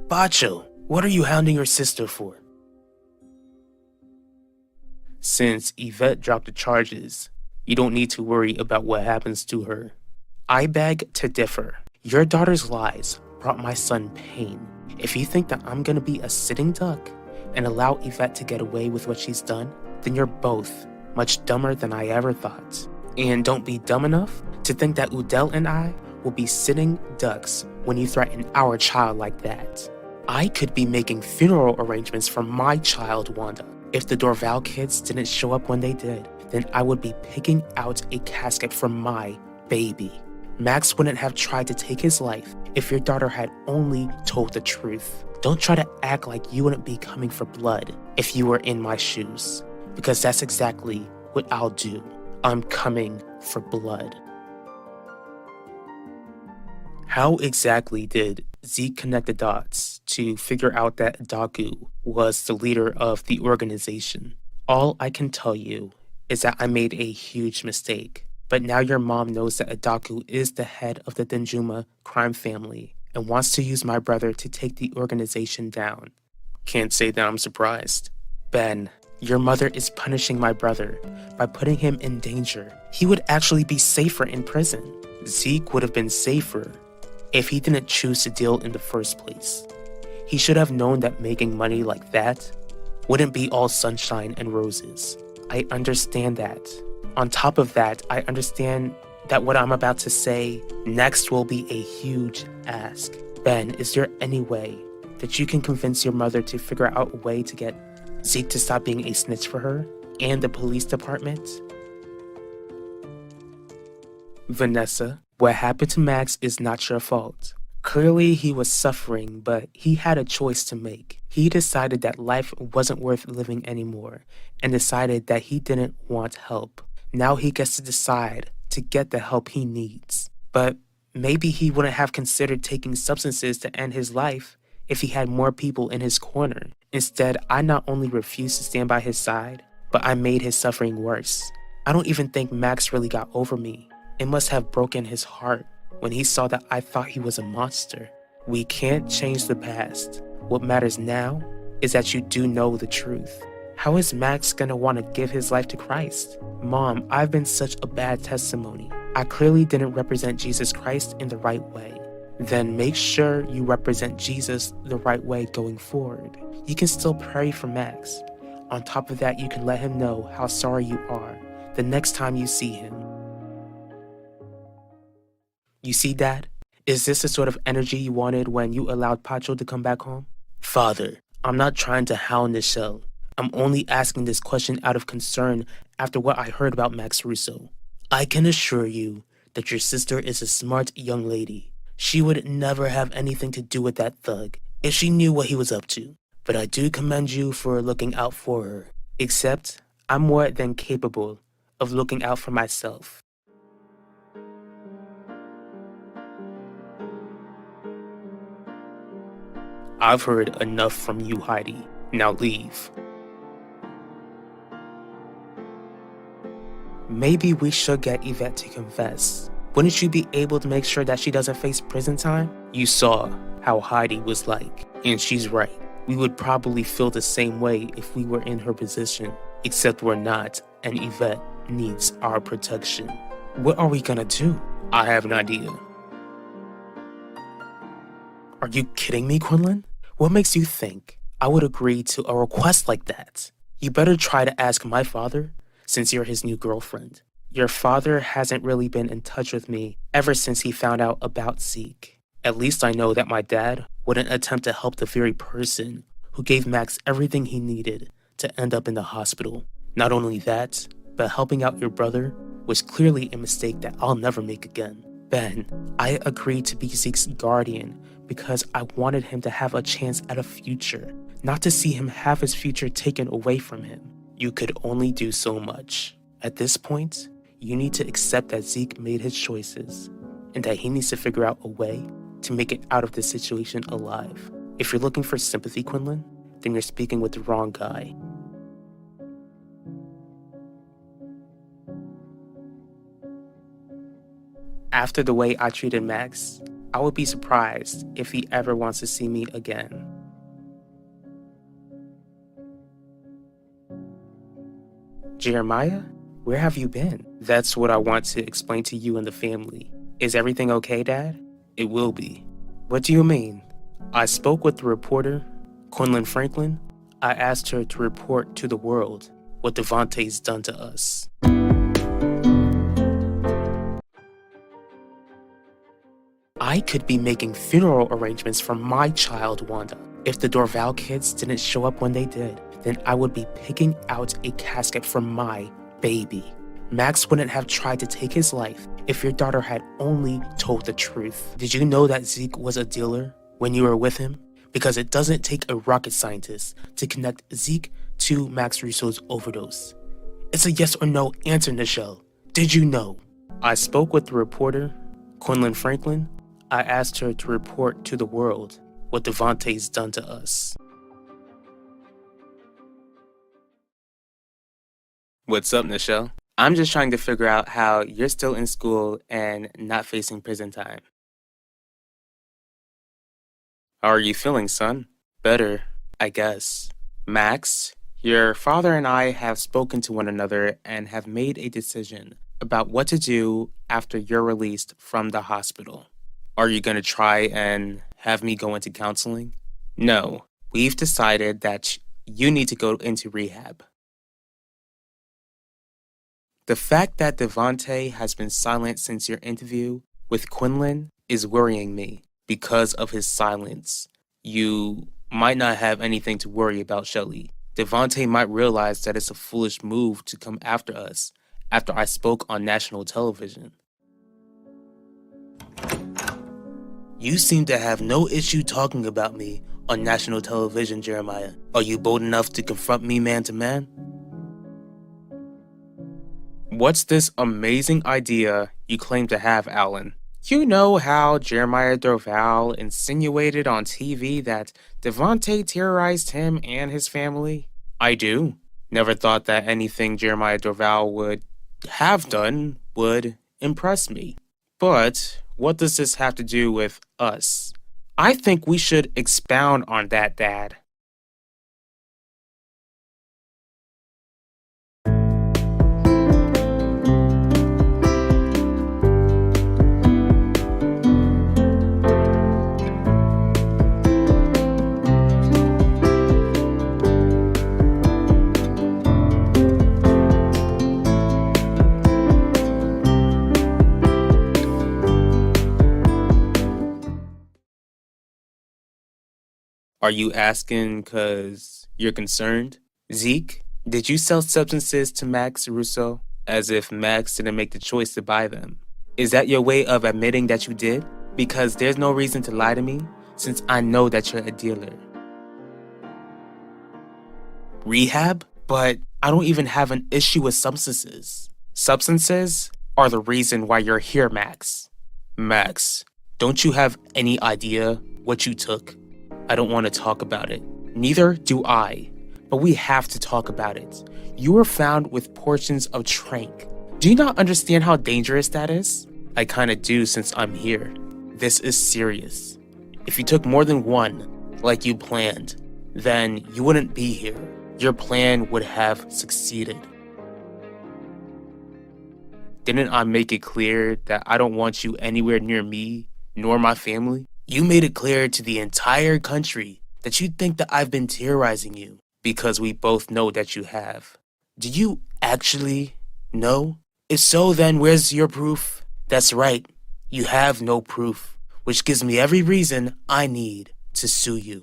S1: Bacho, what are you hounding your sister for? Since Yvette dropped the charges, you don't need to worry about what happens to her. I beg to differ. Your daughter's lies brought my son pain. If you think that I'm gonna be a sitting duck and allow Yvette to get away with what she's done, then you're both much dumber than I ever thought. And don't be dumb enough to think that Udell and I will be sitting ducks when you threaten our child like that. I could be making funeral arrangements for my child, Wanda. If the Dorval kids didn't show up when they did, then I would be picking out a casket for my baby. Max wouldn't have tried to take his life if your daughter had only told the truth. Don't try to act like you wouldn't be coming for blood if you were in my shoes, because that's exactly what I'll do. I'm coming for blood. How exactly did Zeke connect the dots to figure out that Adaku was the leader of the organization? All I can tell you is that I made a huge mistake. But now your mom knows that Adaku is the head of the Denjuma crime family and wants to use my brother to take the organization down. Can't say that I'm surprised. Ben, your mother is punishing my brother by putting him in danger. He would actually be safer in prison. Zeke would have been safer if he didn't choose to deal in the first place. He should have known that making money like that wouldn't be all sunshine and roses. I understand that. On top of that, I understand that what I'm about to say next will be a huge ask. Ben, is there any way that you can convince your mother to figure out a way to get Zeke to stop being a snitch for her and the police department? Vanessa, what happened to Max is not your fault. Clearly he was suffering, but he had a choice to make. He decided that life wasn't worth living anymore and decided that he didn't want help. Now he gets to decide to get the help he needs. But maybe he wouldn't have considered taking substances to end his life if he had more people in his corner. Instead, I not only refused to stand by his side, but I made his suffering worse. I don't even think Max really got over me. It must have broken his heart when he saw that I thought he was a monster. We can't change the past. What matters now is that you do know the truth. How is Max gonna want to give his life to Christ? Mom, I've been such a bad testimony. I clearly didn't represent Jesus Christ in the right way. Then make sure you represent Jesus the right way going forward. You can still pray for Max. On top of that, you can let him know how sorry you are the next time you see him. You see, Dad? Is this the sort of energy you wanted when you allowed Pacho to come back home? Father, I'm not trying to hound Nichelle. I'm only asking this question out of concern after what I heard about Max Russo. I can assure you that your sister is a smart young lady. She would never have anything to do with that thug if she knew what he was up to. But I do commend you for looking out for her. Except, I'm more than capable of looking out for myself. I've heard enough from you, Heidi. Now leave. Maybe we should get Yvette to confess. Wouldn't you be able to make sure that she doesn't face prison time? You saw how Heidi was like, and she's right. We would probably feel the same way if we were in her position, except we're not, and Yvette needs our protection. What are we gonna do? I have an idea. Are you kidding me, Quinlan? What makes you think I would agree to a request like that? You better try to ask my father, since you're his new girlfriend. Your father hasn't really been in touch with me ever since he found out about Zeke. At least I know that my dad wouldn't attempt to help the very person who gave Max everything he needed to end up in the hospital. Not only that, but helping out your brother was clearly a mistake that I'll never make again. Ben, I agreed to be Zeke's guardian because I wanted him to have a chance at a future, not to see him have his future taken away from him. You could only do so much. At this point, you need to accept that Zeke made his choices and that he needs to figure out a way to make it out of this situation alive. If you're looking for sympathy, Quinlan, then you're speaking with the wrong guy. After the way I treated Max, I would be surprised if he ever wants to see me again. Jeremiah, where have you been? That's what I want to explain to you and the family. Is everything okay, Dad? It will be. What do you mean? I spoke with the reporter, Quinlan Franklin. I asked her to report to the world what Devontae's done to us. I could be making funeral arrangements for my child, Wanda. If the Dorval kids didn't show up when they did, then I would be picking out a casket for my baby. Max wouldn't have tried to take his life if your daughter had only told the truth. Did you know that Zeke was a dealer when you were with him? Because it doesn't take a rocket scientist to connect Zeke to Max Russo's overdose. It's a yes or no answer, Nichelle. Did you know? I spoke with the reporter, Quinlan Franklin. I asked her to report to the world what Devontae's done to us. What's up, Nichelle? I'm just trying to figure out how you're still in school and not facing prison time. How are you feeling, son? Better, I guess. Max, your father and I have spoken to one another and have made a decision about what to do after you're released from the hospital. Are you going to try and have me go into counseling? No, we've decided that you need to go into rehab. The fact that Devontae has been silent since your interview with Quinlan is worrying me because of his silence. You might not have anything to worry about, Shelly. Devontae might realize that it's a foolish move to come after us after I spoke on national television. You seem to have no issue talking about me on national television, Jeremiah. Are you bold enough to confront me man to man? What's this amazing idea you claim to have, Alan? You know how Jeremiah Dorval insinuated on TV that Devontae terrorized him and his family? I do. Never thought that anything Jeremiah Dorval would have done would impress me. But what does this have to do with us? I think we should expound on that, Dad. Are you asking because you're concerned? Zeke, did you sell substances to Max Russo as if Max didn't make the choice to buy them? Is that your way of admitting that you did? Because there's no reason to lie to me since I know that you're a dealer. Rehab? But I don't even have an issue with substances. Substances are the reason why you're here, Max. Max, don't you have any idea what you took? I don't want to talk about it. Neither do I. But we have to talk about it. You were found with portions of trank. Do you not understand how dangerous that is? I kinda do since I'm here. This is serious. If you took more than one, like you planned, then you wouldn't be here. Your plan would have succeeded. Didn't I make it clear that I don't want you anywhere near me, nor my family? You made it clear to the entire country that you think that I've been terrorizing you, because we both know that you have. Do you actually know? If so, then where's your proof? That's right, you have no proof, which gives me every reason I need to sue you.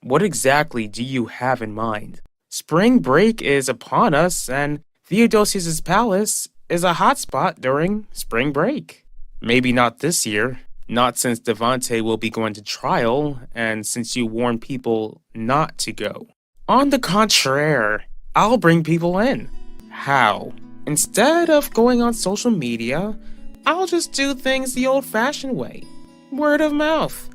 S1: What exactly do you have in mind? Spring break is upon us, and Theodosius's palace is a hotspot during spring break. Maybe not this year, not since Devontae will be going to trial, and since you warn people not to go. On the contrary, I'll bring people in. How? Instead of going on social media, I'll just do things the old-fashioned way. Word of mouth.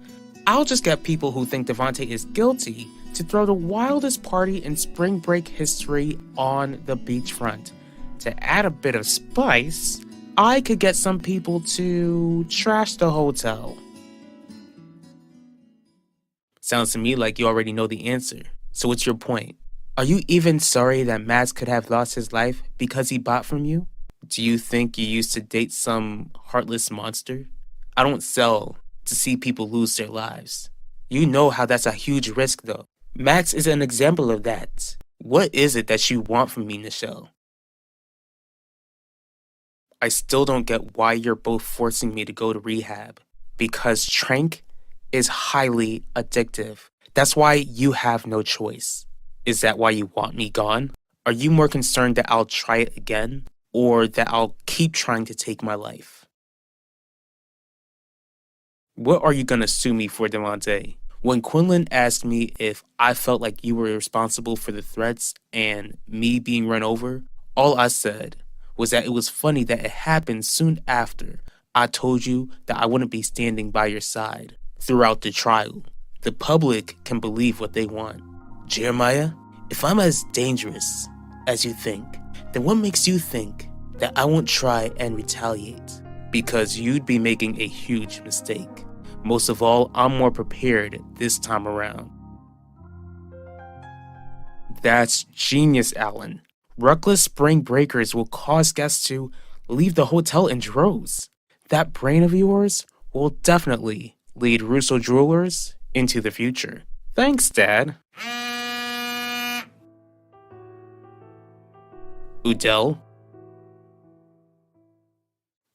S1: I'll just get people who think Devontae is guilty to throw the wildest party in spring break history on the beachfront. To add a bit of spice, I could get some people to trash the hotel. Sounds to me like you already know the answer. So what's your point? Are you even sorry that Max could have lost his life because he bought from you? Do you think you used to date some heartless monster? I don't sell to see people lose their lives. You know how that's a huge risk though. Max is an example of that. What is it that you want from me, Nichelle? I still don't get why you're both forcing me to go to rehab. Because trank is highly addictive. That's why you have no choice. Is that why you want me gone? Are you more concerned that I'll try it again? Or that I'll keep trying to take my life? What are you gonna sue me for, Devontae? When Quinlan asked me if I felt like you were responsible for the threats and me being run over, all I said was that it was funny that it happened soon after I told you that I wouldn't be standing by your side throughout the trial. The public can believe what they want. Jeremiah, if I'm as dangerous as you think, then what makes you think that I won't try and retaliate? Because you'd be making a huge mistake. Most of all, I'm more prepared this time around. That's genius, Alan. Reckless spring breakers will cause guests to leave the hotel in droves. That brain of yours will definitely lead Russo Jewelers into the future. Thanks, Dad. Udell?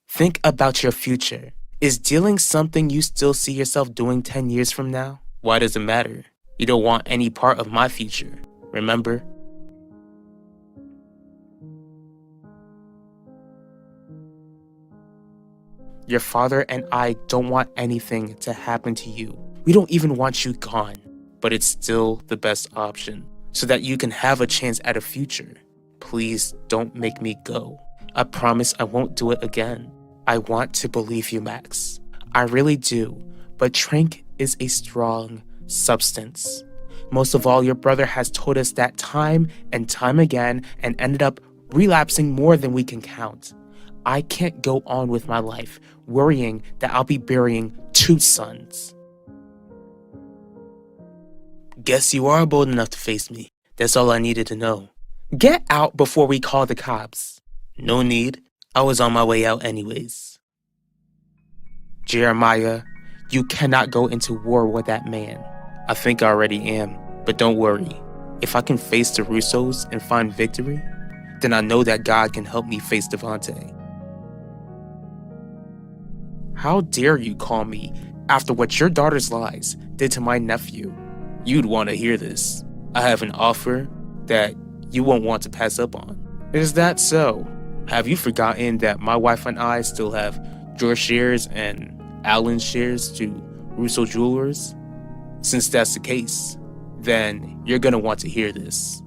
S1: Think about your future. Is dealing something you still see yourself doing 10 years from now? Why does it matter? You don't want any part of my future, remember? Your father and I don't want anything to happen to you. We don't even want you gone. But it's still the best option, so that you can have a chance at a future. Please don't make me go. I promise I won't do it again. I want to believe you, Max. I really do, but Trank is a strong substance. Most of all, your brother has told us that time and time again and ended up relapsing more than we can count. I can't go on with my life worrying that I'll be burying 2 sons. Guess you are bold enough to face me. That's all I needed to know. Get out before we call the cops. No need. I was on my way out anyways. Jeremiah, you cannot go into war with that man. I think I already am, but don't worry. If I can face the Russos and find victory, then I know that God can help me face Devante. How dare you call me after what your daughter's lies did to my nephew? You'd want to hear this. I have an offer that you won't want to pass up on. Is that so? Have you forgotten that my wife and I still have your shares and Alan's shares to Russo Jewelers? Since that's the case, then you're gonna want to hear this.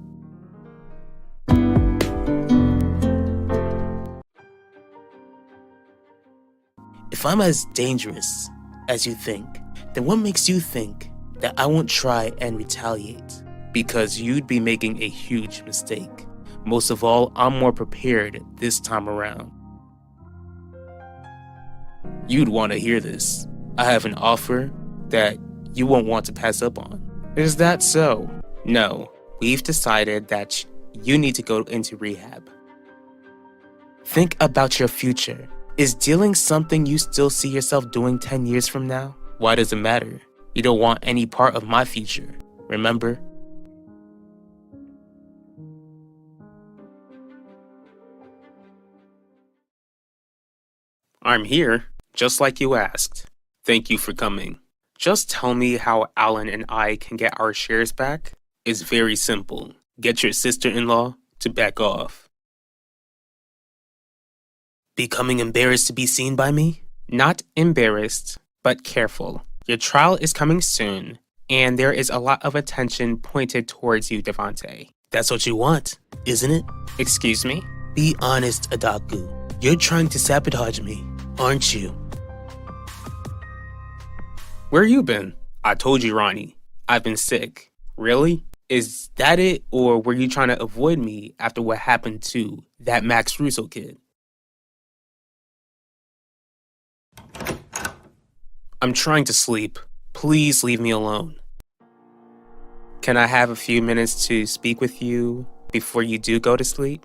S1: If I'm as dangerous as you think, then what makes you think that I won't try and retaliate? Because you'd be making a huge mistake. Most of all, I'm more prepared this time around. You'd want to hear this. I have an offer that you won't want to pass up on. Is that so? No, we've decided that you need to go into rehab. Think about your future. Is dealing something you still see yourself doing 10 years from now? Why does it matter? You don't want any part of my future, remember? I'm here, just like you asked. Thank you for coming. Just tell me how Alan and I can get our shares back. It's very simple. Get your sister-in-law to back off. Becoming embarrassed to be seen by me? Not embarrassed, but careful. Your trial is coming soon, and there is a lot of attention pointed towards you, Devante. That's what you want, isn't it? Excuse me? Be honest, Adaku. You're trying to sabotage me, aren't you? Where you been? I told you, Ronnie. I've been sick. Really? Is that it, or were you trying to avoid me after what happened to that Max Russo kid? I'm trying to sleep. Please leave me alone. Can I have a few minutes to speak with you before you do go to sleep?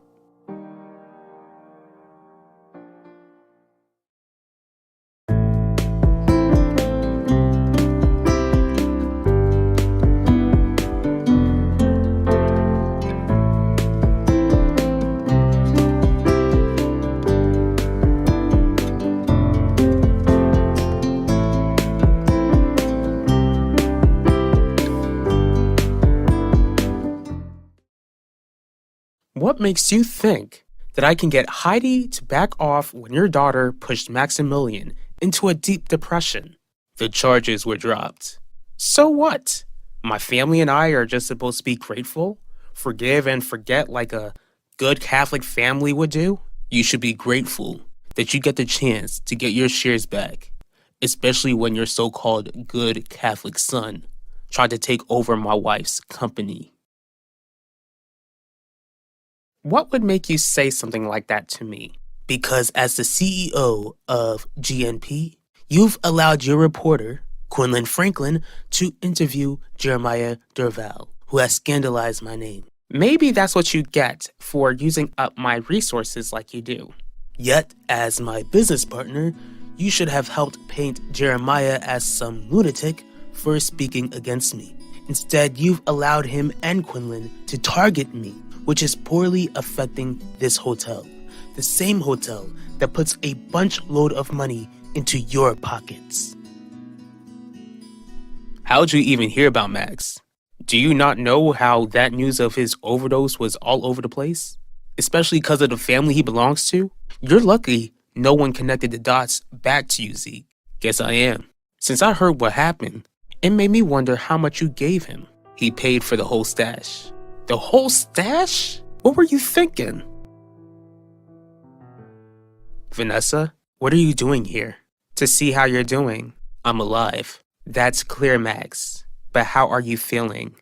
S1: What makes you think that I can get Heidi to back off when your daughter pushed Maximilian into a deep depression? The charges were dropped. So what? My family and I are just supposed to be grateful, forgive and forget like a good Catholic family would do? You should be grateful that you get the chance to get your shares back, especially when your so-called good Catholic son tried to take over my wife's company. What would make you say something like that to me? Because as the CEO of GNP, you've allowed your reporter, Quinlan Franklin, to interview Jeremiah Derval, who has scandalized my name. Maybe that's what you get for using up my resources like you do. Yet, as my business partner, you should have helped paint Jeremiah as some lunatic for speaking against me. Instead, you've allowed him and Quinlan to target me, which is poorly affecting this hotel. The same hotel that puts a bunch load of money into your pockets. How'd you even hear about Max? Do you not know how that news of his overdose was all over the place? Especially because of the family he belongs to? You're lucky no one connected the dots back to you, Zeke. Guess I am. Since I heard what happened, it made me wonder how much you gave him. He paid for the whole stash. The whole stash? What were you thinking? Vanessa, what are you doing here? To see how you're doing. I'm alive. That's clear, Max. But how are you feeling?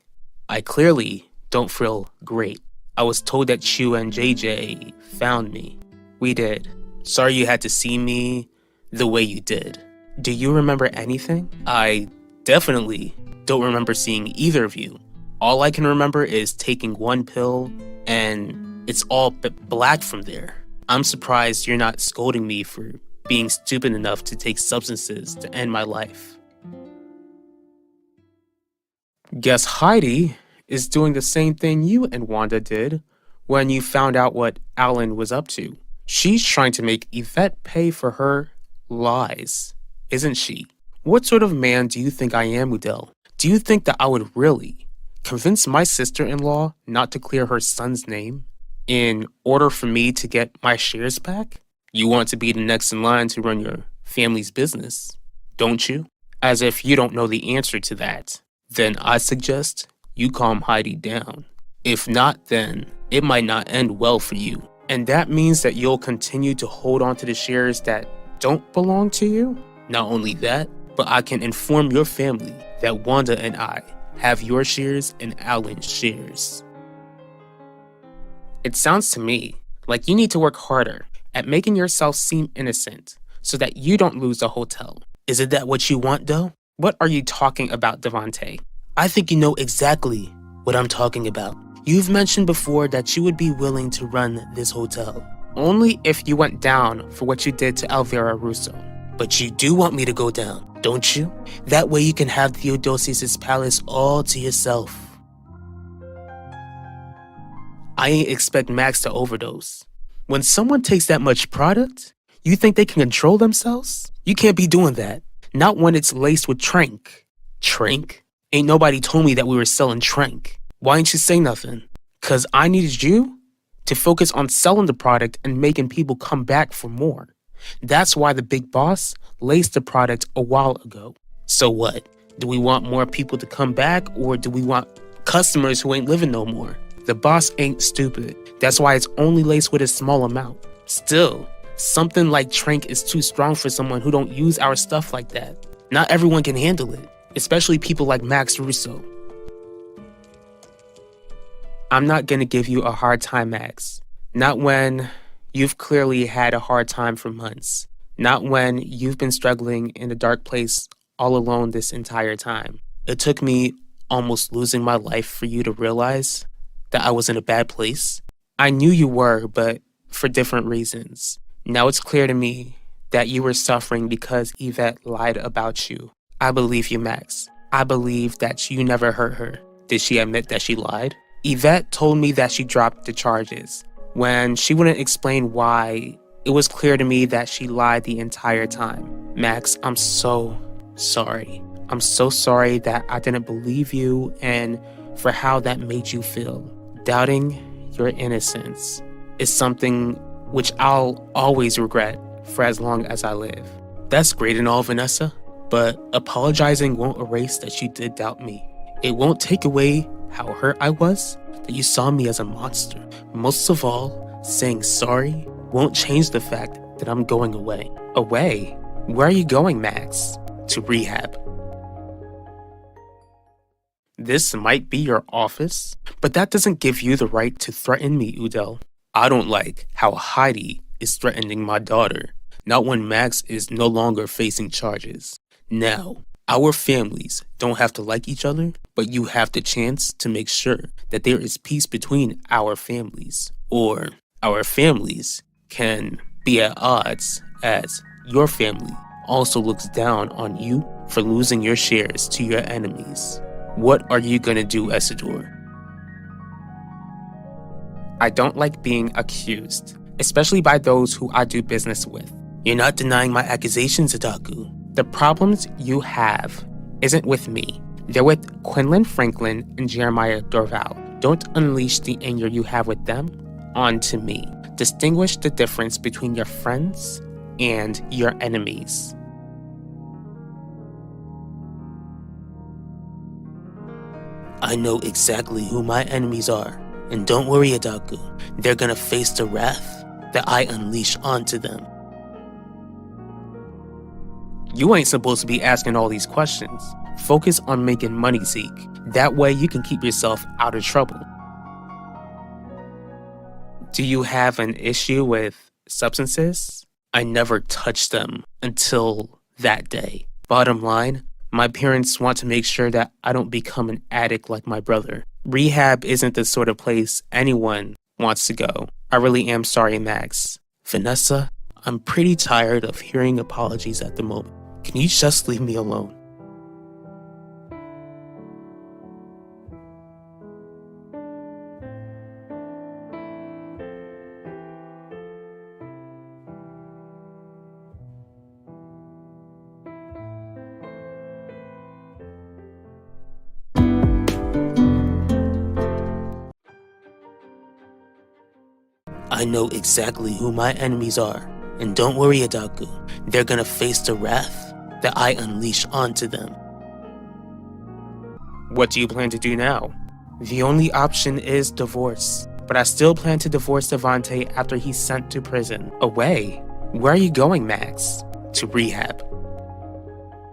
S1: I clearly don't feel great. I was told that you and JJ found me. We did. Sorry you had to see me the way you did. Do you remember anything? I definitely don't remember seeing either of you. All I can remember is taking one pill and it's all black from there. I'm surprised you're not scolding me for being stupid enough to take substances to end my life. Guess Heidi is doing the same thing you and Wanda did when you found out what Alan was up to. She's trying to make Yvette pay for her lies, isn't she? What sort of man do you think I am, Udell? Do you think that I would really convince my sister-in-law not to clear her son's name in order for me to get my shares back? You want to be the next in line to run your family's business, don't you? As if you don't know the answer to that. Then I suggest you calm Heidi down. If not, then it might not end well for you. And that means that you'll continue to hold on to the shares that don't belong to you? Not only that, but I can inform your family that Wanda and I have your shares and Alan's shares. It sounds to me like you need to work harder at making yourself seem innocent so that you don't lose the hotel. Isn't that what you want, though? What are you talking about, Devante? I think you know exactly what I'm talking about. You've mentioned before that you would be willing to run this hotel. Only if you went down for what you did to Elvira Russo. But you do want me to go down, don't you? That way you can have Theodosius' palace all to yourself. I ain't expect Max to overdose. When someone takes that much product, you think they can control themselves? You can't be doing that. Not when it's laced with trank. Trank? Ain't nobody told me that we were selling trank. Why ain't you say nothing? 'Cause I needed you to focus on selling the product and making people come back for more. That's why the big boss laced the product a while ago. So what? Do we want more people to come back, or do we want customers who ain't living no more? The boss ain't stupid. That's why it's only laced with a small amount. Still, something like trank is too strong for someone who don't use our stuff like that. Not everyone can handle it, especially people like Max Russo. I'm not gonna give you a hard time, Max. Not when you've clearly had a hard time for months. Not when you've been struggling in a dark place all alone this entire time. It took me almost losing my life for you to realize that I was in a bad place. I knew you were, but for different reasons. Now it's clear to me that you were suffering because Yvette lied about you. I believe you, Max. I believe that you never hurt her. Did she admit that she lied? Yvette told me that she dropped the charges. When she wouldn't explain why, it was clear to me that she lied the entire time. Max, I'm so sorry. I'm so sorry that I didn't believe you and for how that made you feel. Doubting your innocence is something which I'll always regret for as long as I live. That's great and all, Vanessa, but apologizing won't erase that you did doubt me. It won't take away how hurt I was, that you saw me as a monster. Most of all, saying sorry won't change the fact that I'm going away. Away? Where are you going, Max? To rehab. This might be your office, but that doesn't give you the right to threaten me, Udell. I don't like how Heidi is threatening my daughter, not when Max is no longer facing charges. Now, our families don't have to like each other, but you have the chance to make sure that there is peace between our families, or our families can be at odds as your family also looks down on you for losing your shares to your enemies. What are you gonna do, Isidore? I don't like being accused, especially by those who I do business with. You're not denying my accusations, Adaku. The problems you have isn't with me. They're with Quinlan Franklin and Jeremiah Dorval. Don't unleash the anger you have with them onto me. Distinguish the difference between your friends and your enemies. I know exactly who my enemies are, and don't worry, Adaku. They're gonna face the wrath that I unleash onto them. You ain't supposed to be asking all these questions. Focus on making money, Zeke. That way you can keep yourself out of trouble. Do you have an issue with substances? I never touched them until that day. Bottom line, my parents want to make sure that I don't become an addict like my brother. Rehab isn't the sort of place anyone wants to go. I really am sorry, Max. Vanessa, I'm pretty tired of hearing apologies at the moment. Can you just leave me alone? I know exactly who my enemies are, and don't worry, Adaku. They're gonna face the wrath that I unleash onto them. What do you plan to do now? The only option is divorce, but I still plan to divorce Devante after he's sent to prison. Away? Where are you going, Max? To rehab.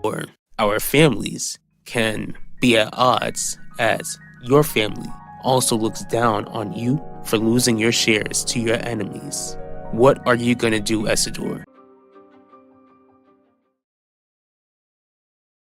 S1: Or our families can be at odds as your family also looks down on you for losing your shares to your enemies. What are you gonna do, Isidore?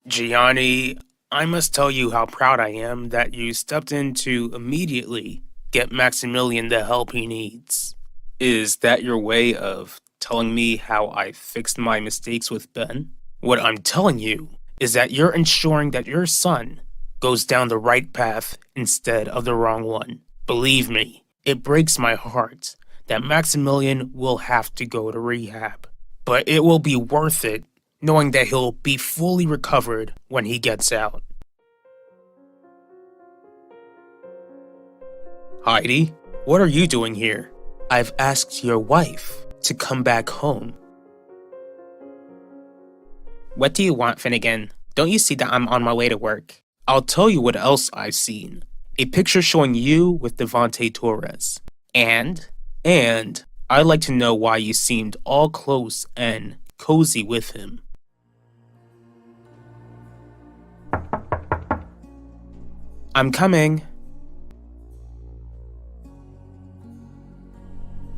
S1: Gianni, I must tell you how proud I am that you stepped in to immediately get Maximilian the help he needs. Is that your way of telling me how I fixed my mistakes with Ben? What I'm telling you is that you're ensuring that your son goes down the right path instead of the wrong one. Believe me, it breaks my heart that Maximilian will have to go to rehab, but it will be worth it knowing that he'll be fully recovered when he gets out. Heidi, what are you doing here? I've asked your wife to come back home. What do you want, Finnegan? Don't you see that I'm on my way to work? I'll tell you what else I've seen. A picture showing you with Devante Torres. And I'd like to know why you seemed all close and cozy with him. I'm coming.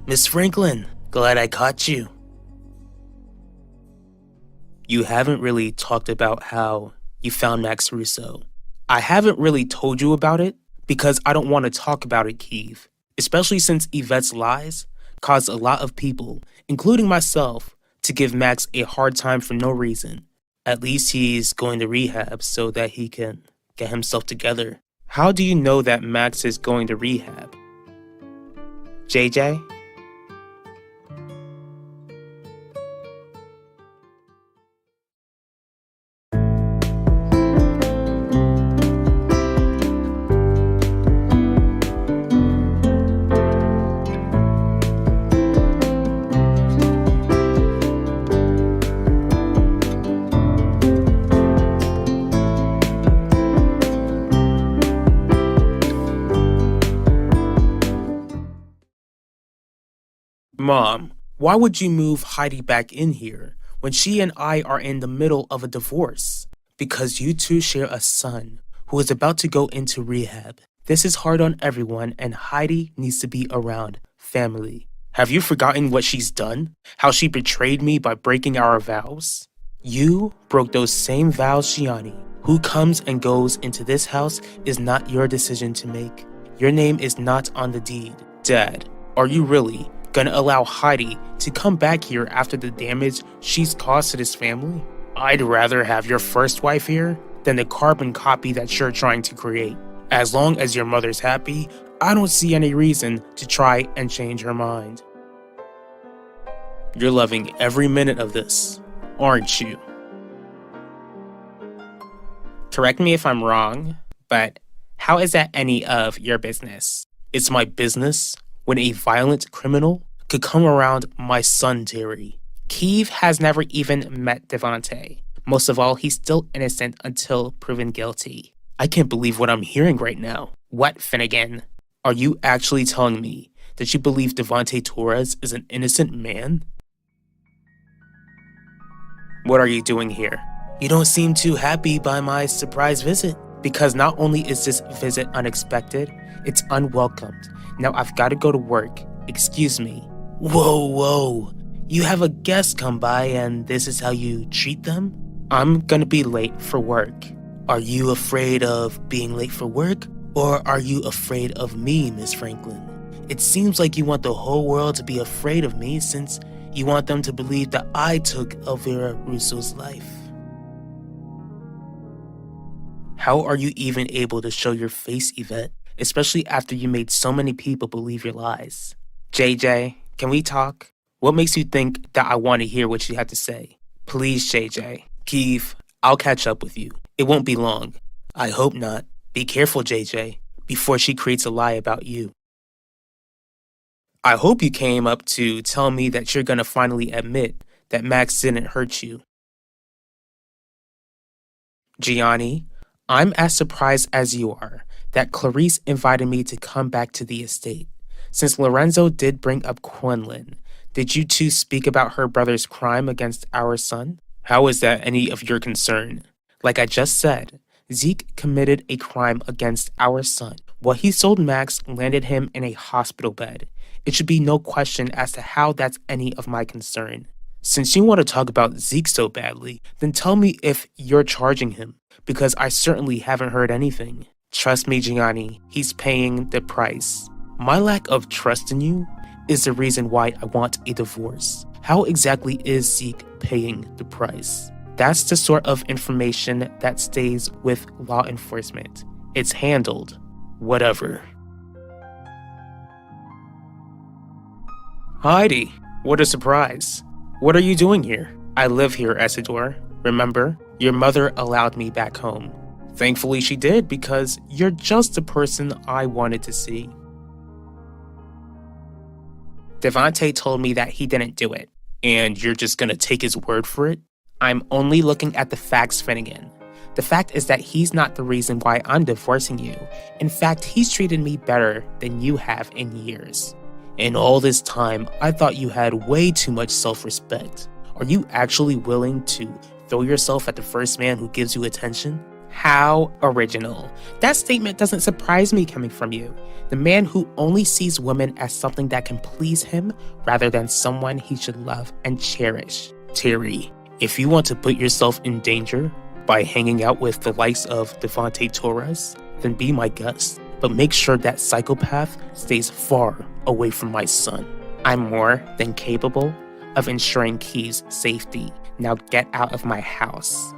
S1: Miss Franklin, glad I caught you. You haven't really talked about how you found Max Russo. I haven't really told you about it because I don't want to talk about it, Keith. Especially since Yvette's lies caused a lot of people, including myself, to give Max a hard time for no reason. At least he's going to rehab so that he can get himself together. How do you know that Max is going to rehab? JJ? Mom, Why would you move Heidi back in here when she and I are in the middle of a divorce? Because you two share a son who is about to go into rehab. This is hard on everyone, and Heidi needs to be around family. Have you forgotten what she's done? How she betrayed me by breaking our vows? You broke those same vows, Gianni. Who comes and goes into this house is not your decision to make. Your name is not on the deed. Dad, are you really gonna allow Heidi to come back here after the damage she's caused to this family? I'd rather have your first wife here than the carbon copy that you're trying to create. As long as your mother's happy, I don't see any reason to try and change her mind. You're loving every minute of this, aren't you? Correct me if I'm wrong, but how is that any of your business? It's my business when a violent criminal could come around my son, Terry. Keeve has never even met Devante. Most of all, he's still innocent until proven guilty. I can't believe what I'm hearing right now. What, Finnegan? Are you actually telling me that you believe Devante Torres is an innocent man? What are you doing here? You don't seem too happy by my surprise visit. Because not only is this visit unexpected, it's unwelcomed. Now I've got to go to work. Excuse me. Whoa. You have a guest come by and this is how you treat them? I'm gonna be late for work. Are you afraid of being late for work? Or are you afraid of me, Miss Franklin? It seems like you want the whole world to be afraid of me since you want them to believe that I took Elvira Russo's life. How are you even able to show your face, Yvette? Especially after you made so many people believe your lies. JJ, can we talk? What makes you think that I want to hear what you have to say? Please, JJ. Keeve, I'll catch up with you. It won't be long. I hope not. Be careful, JJ, before she creates a lie about you. I hope you came up to tell me that you're gonna finally admit that Max didn't hurt you. Gianni, I'm as surprised as you are that Clarice invited me to come back to the estate. Since Lorenzo did bring up Quinlan, did you two speak about her brother's crime against our son? How is that any of your concern? Like I just said, Zeke committed a crime against our son. What he sold Max landed him in a hospital bed. It should be no question as to how that's any of my concern. Since you want to talk about Zeke so badly, then tell me if you're charging him, because I certainly haven't heard anything. Trust me, Gianni, he's paying the price. My lack of trust in you is the reason why I want a divorce. How exactly is Zeke paying the price? That's the sort of information that stays with law enforcement. It's handled. Whatever. Heidi, what a surprise. What are you doing here? I live here, Essidor. Remember, your mother allowed me back home. Thankfully she did, because you're just the person I wanted to see. Devante told me that he didn't do it, and you're just gonna take his word for it? I'm only looking at the facts, Finnegan. The fact is that he's not the reason why I'm divorcing you. In fact, he's treated me better than you have in years. In all this time, I thought you had way too much self-respect. Are you actually willing to throw yourself at the first man who gives you attention? How original. That statement doesn't surprise me coming from you. The man who only sees women as something that can please him rather than someone he should love and cherish. Terry, if you want to put yourself in danger by hanging out with the likes of Devante Torres, then be my guest. But make sure that psychopath stays far away from my son. I'm more than capable of ensuring Key's safety. Now get out of my house.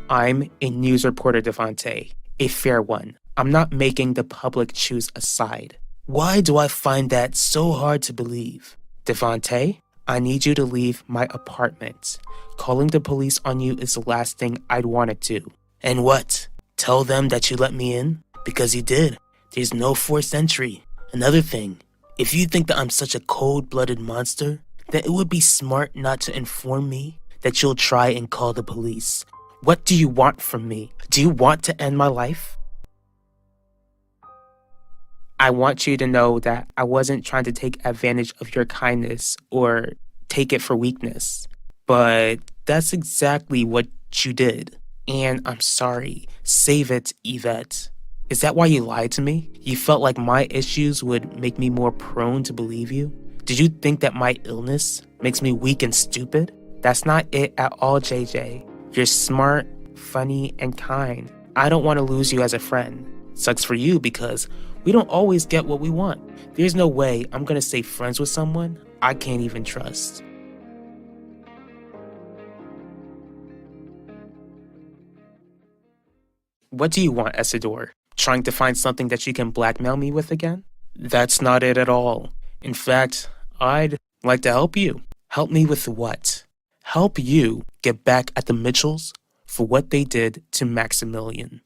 S1: I'm a news reporter, Devante, a fair one. I'm not making the public choose a side. Why do I find that so hard to believe? Devante, I need you to leave my apartment. Calling the police on you is the last thing I'd want to do. And what? Tell them that you let me in? Because you did. There's no forced entry. Another thing, if you think that I'm such a cold-blooded monster, then it would be smart not to inform me that you'll try and call the police. What do you want from me? Do you want to end my life? I want you to know that I wasn't trying to take advantage of your kindness or take it for weakness. But that's exactly what you did. And I'm sorry. Save it, Yvette. Is that why you lied to me? You felt like my issues would make me more prone to believe you? Did you think that my illness makes me weak and stupid? That's not it at all, JJ. You're smart, funny, and kind. I don't want to lose you as a friend. Sucks for you because we don't always get what we want. There's no way I'm gonna stay friends with someone I can't even trust. What do you want, Essador? Trying to find something that you can blackmail me with again? That's not it at all. In fact, I'd like to help you. Help me with what? Help you get back at the Mitchells for what they did to Maximilian.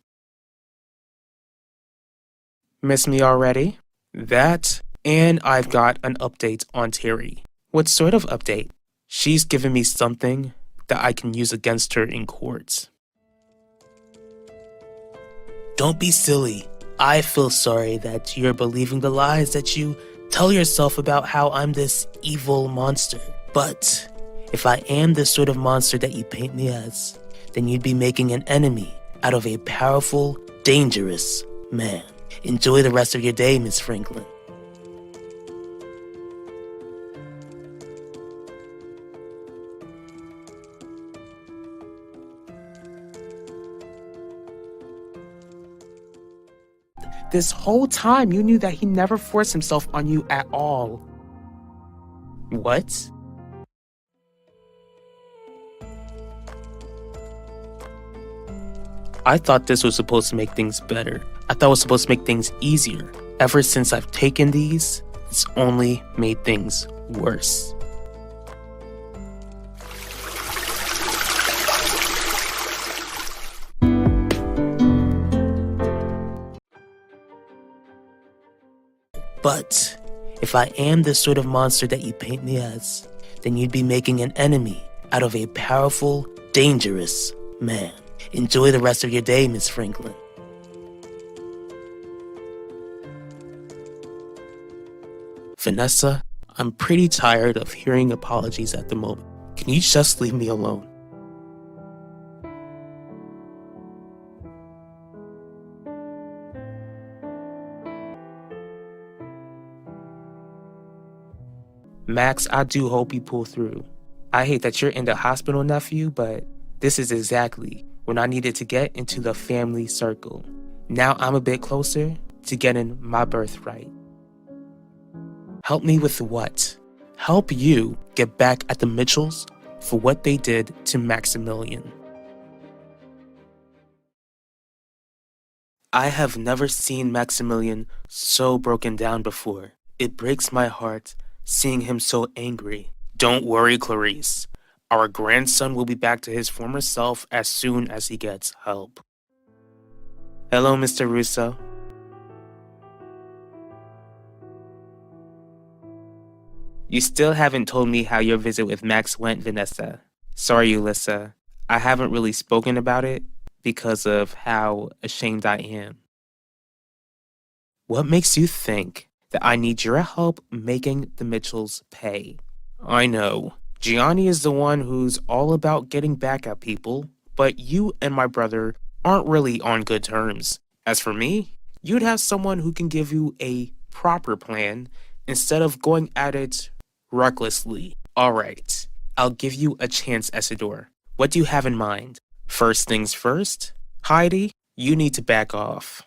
S1: Miss me already? That, and I've got an update on Terry. What sort of update? She's given me something that I can use against her in court. Don't be silly. I feel sorry that you're believing the lies that you tell yourself about how I'm this evil monster. But if I am the sort of monster that you paint me as, then you'd be making an enemy out of a powerful, dangerous man. Enjoy the rest of your day, Miss Franklin. This whole time you knew that he never forced himself on you at all. What? I thought this was supposed to make things better. I thought it was supposed to make things easier. Ever since I've taken these, it's only made things worse. But if I am the sort of monster that you paint me as, then you'd be making an enemy out of a powerful, dangerous man. Enjoy the rest of your day, Miss Franklin. Vanessa, I'm pretty tired of hearing apologies at the moment. Can you just leave me alone? Max, I do hope you pull through. I hate that you're in the hospital, nephew, but this is exactly when I needed to get into the family circle. Now I'm a bit closer to getting my birthright. Help me with what? Help you get back at the Mitchells for what they did to Maximilian. I have never seen Maximilian so broken down before. It breaks my heart seeing him so angry. Don't worry, Clarice. Our grandson will be back to his former self as soon as he gets help. Hello, Mr. Russo. You still haven't told me how your visit with Max went, Vanessa. Sorry, Ulyssa. I haven't really spoken about it because of how ashamed I am. What makes you think that I need your help making the Mitchells pay? I know, Gianni is the one who's all about getting back at people, but you and my brother aren't really on good terms. As for me, you'd have someone who can give you a proper plan instead of going at it recklessly. Alright, I'll give you a chance, Essador. What do you have in mind? First things first, Heidi, you need to back off.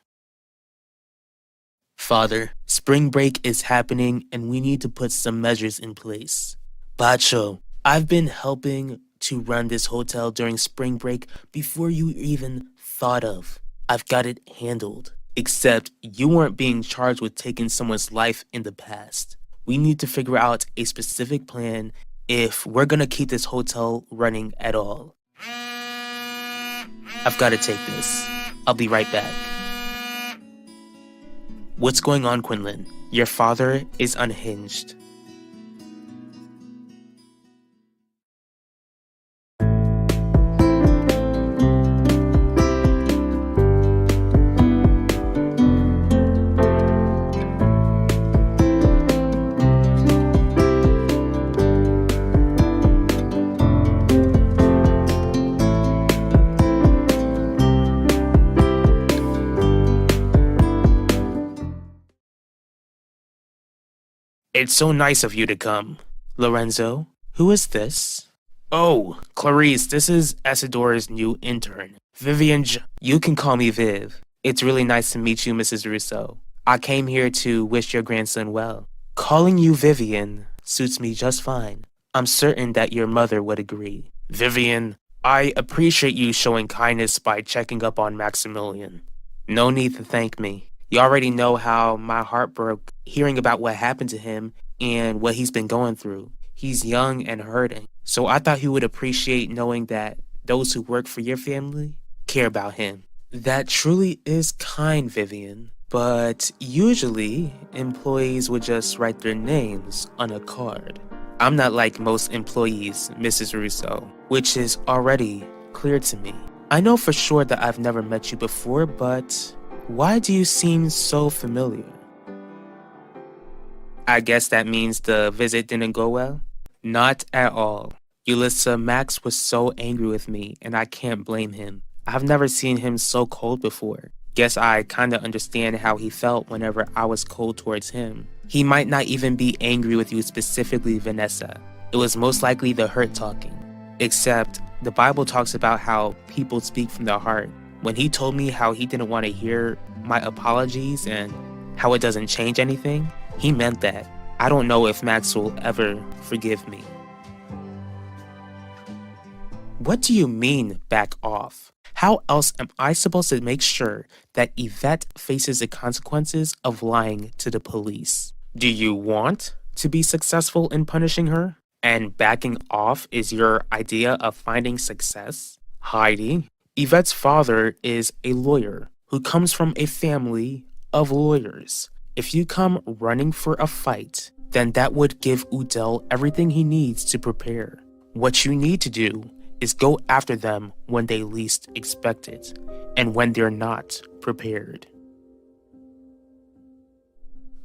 S1: Father, spring break is happening and we need to put some measures in place. Bacho, I've been helping to run this hotel during spring break before you even thought of. I've got it handled. Except you weren't being charged with taking someone's life in the past. We need to figure out a specific plan if we're gonna keep this hotel running at all. I've gotta take this. I'll be right back. What's going on, Quinlan? Your father is unhinged. It's so nice of you to come. Lorenzo, who is this? Oh, Clarice, this is Esidore's new intern. You can call me Viv. It's really nice to meet you, Mrs. Russo. I came here to wish your grandson well. Calling you Vivian suits me just fine. I'm certain that your mother would agree. Vivian, I appreciate you showing kindness by checking up on Maximilian. No need to thank me. You already know how my heart broke hearing about what happened to him and what he's been going through. He's young and hurting. So I thought he would appreciate knowing that those who work for your family care about him. That truly is kind, Vivian. But usually, employees would just write their names on a card. I'm not like most employees, Mrs. Russo, which is already clear to me. I know for sure that I've never met you before, but why do you seem so familiar? I guess that means the visit didn't go well? Not at all. Ulissa, Max was so angry with me, and I can't blame him. I've never seen him so cold before. Guess I kinda understand how he felt whenever I was cold towards him. He might not even be angry with you specifically, Vanessa. It was most likely the hurt talking. Except, the Bible talks about how people speak from their heart. When he told me how he didn't want to hear my apologies and how it doesn't change anything, he meant that. I don't know if Max will ever forgive me. What do you mean, back off? How else am I supposed to make sure that Yvette faces the consequences of lying to the police? Do you want to be successful in punishing her? And backing off is your idea of finding success? Heidi, Yvette's father is a lawyer who comes from a family of lawyers. If you come running for a fight, then that would give Udell everything he needs to prepare. What you need to do is go after them when they least expect it, and when they're not prepared.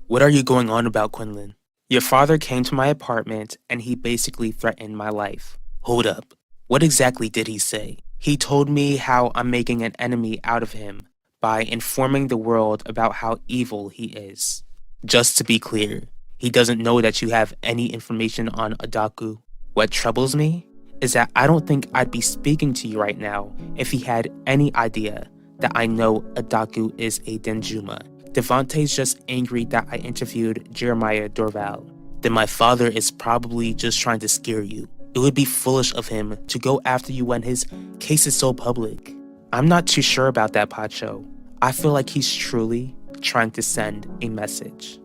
S1: What are you going on about, Quinlan? Your father came to my apartment and he basically threatened my life. Hold up. What exactly did he say? He told me how I'm making an enemy out of him by informing the world about how evil he is. Just to be clear, he doesn't know that you have any information on Adaku. What troubles me is that I don't think I'd be speaking to you right now if he had any idea that I know Adaku is a Denjuma. Devontae's just angry that I interviewed Jeremiah Dorval. Then my father is probably just trying to scare you. It would be foolish of him to go after you when his case is so public. I'm not too sure about that, Pacho. I feel like he's truly trying to send a message.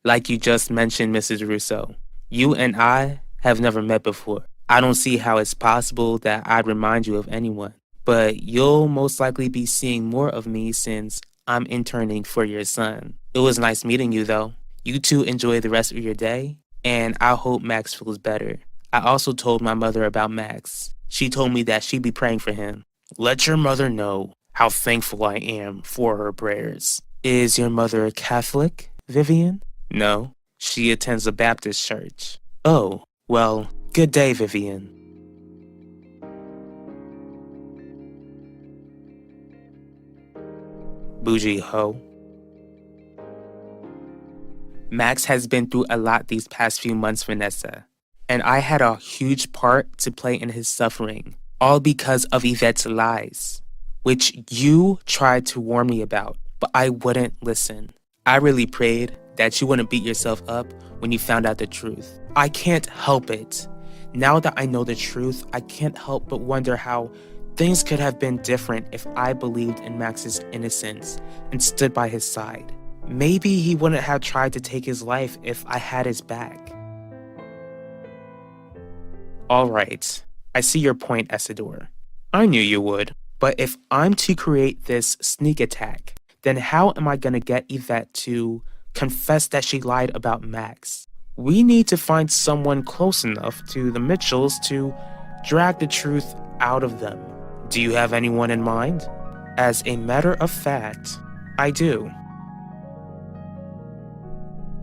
S1: Like you just mentioned, Mrs. Russo, you and I have never met before. I don't see how it's possible that I'd remind you of anyone, but you'll most likely be seeing more of me since I'm interning for your son. It was nice meeting you, though. You two enjoy the rest of your day, and I hope Max feels better. I also told my mother about Max. She told me that she'd be praying for him. Let your mother know how thankful I am for her prayers. Is your mother a Catholic, Vivian? No, she attends a Baptist church. Oh, well, good day, Vivian. Bougie hoe. Max has been through a lot these past few months, Vanessa, and I had a huge part to play in his suffering, all because of Yvette's lies, which you tried to warn me about, but I wouldn't listen. I really prayed that you wouldn't beat yourself up when you found out the truth. I can't help it. Now that I know the truth, I can't help but wonder how things could have been different if I believed in Max's innocence and stood by his side. Maybe he wouldn't have tried to take his life if I had his back. Alright, I see your point, Esador. I knew you would. But if I'm to create this sneak attack, then how am I gonna get Yvette to confess that she lied about Max? We need to find someone close enough to the Mitchells to drag the truth out of them. Do you have anyone in mind? As a matter of fact, I do.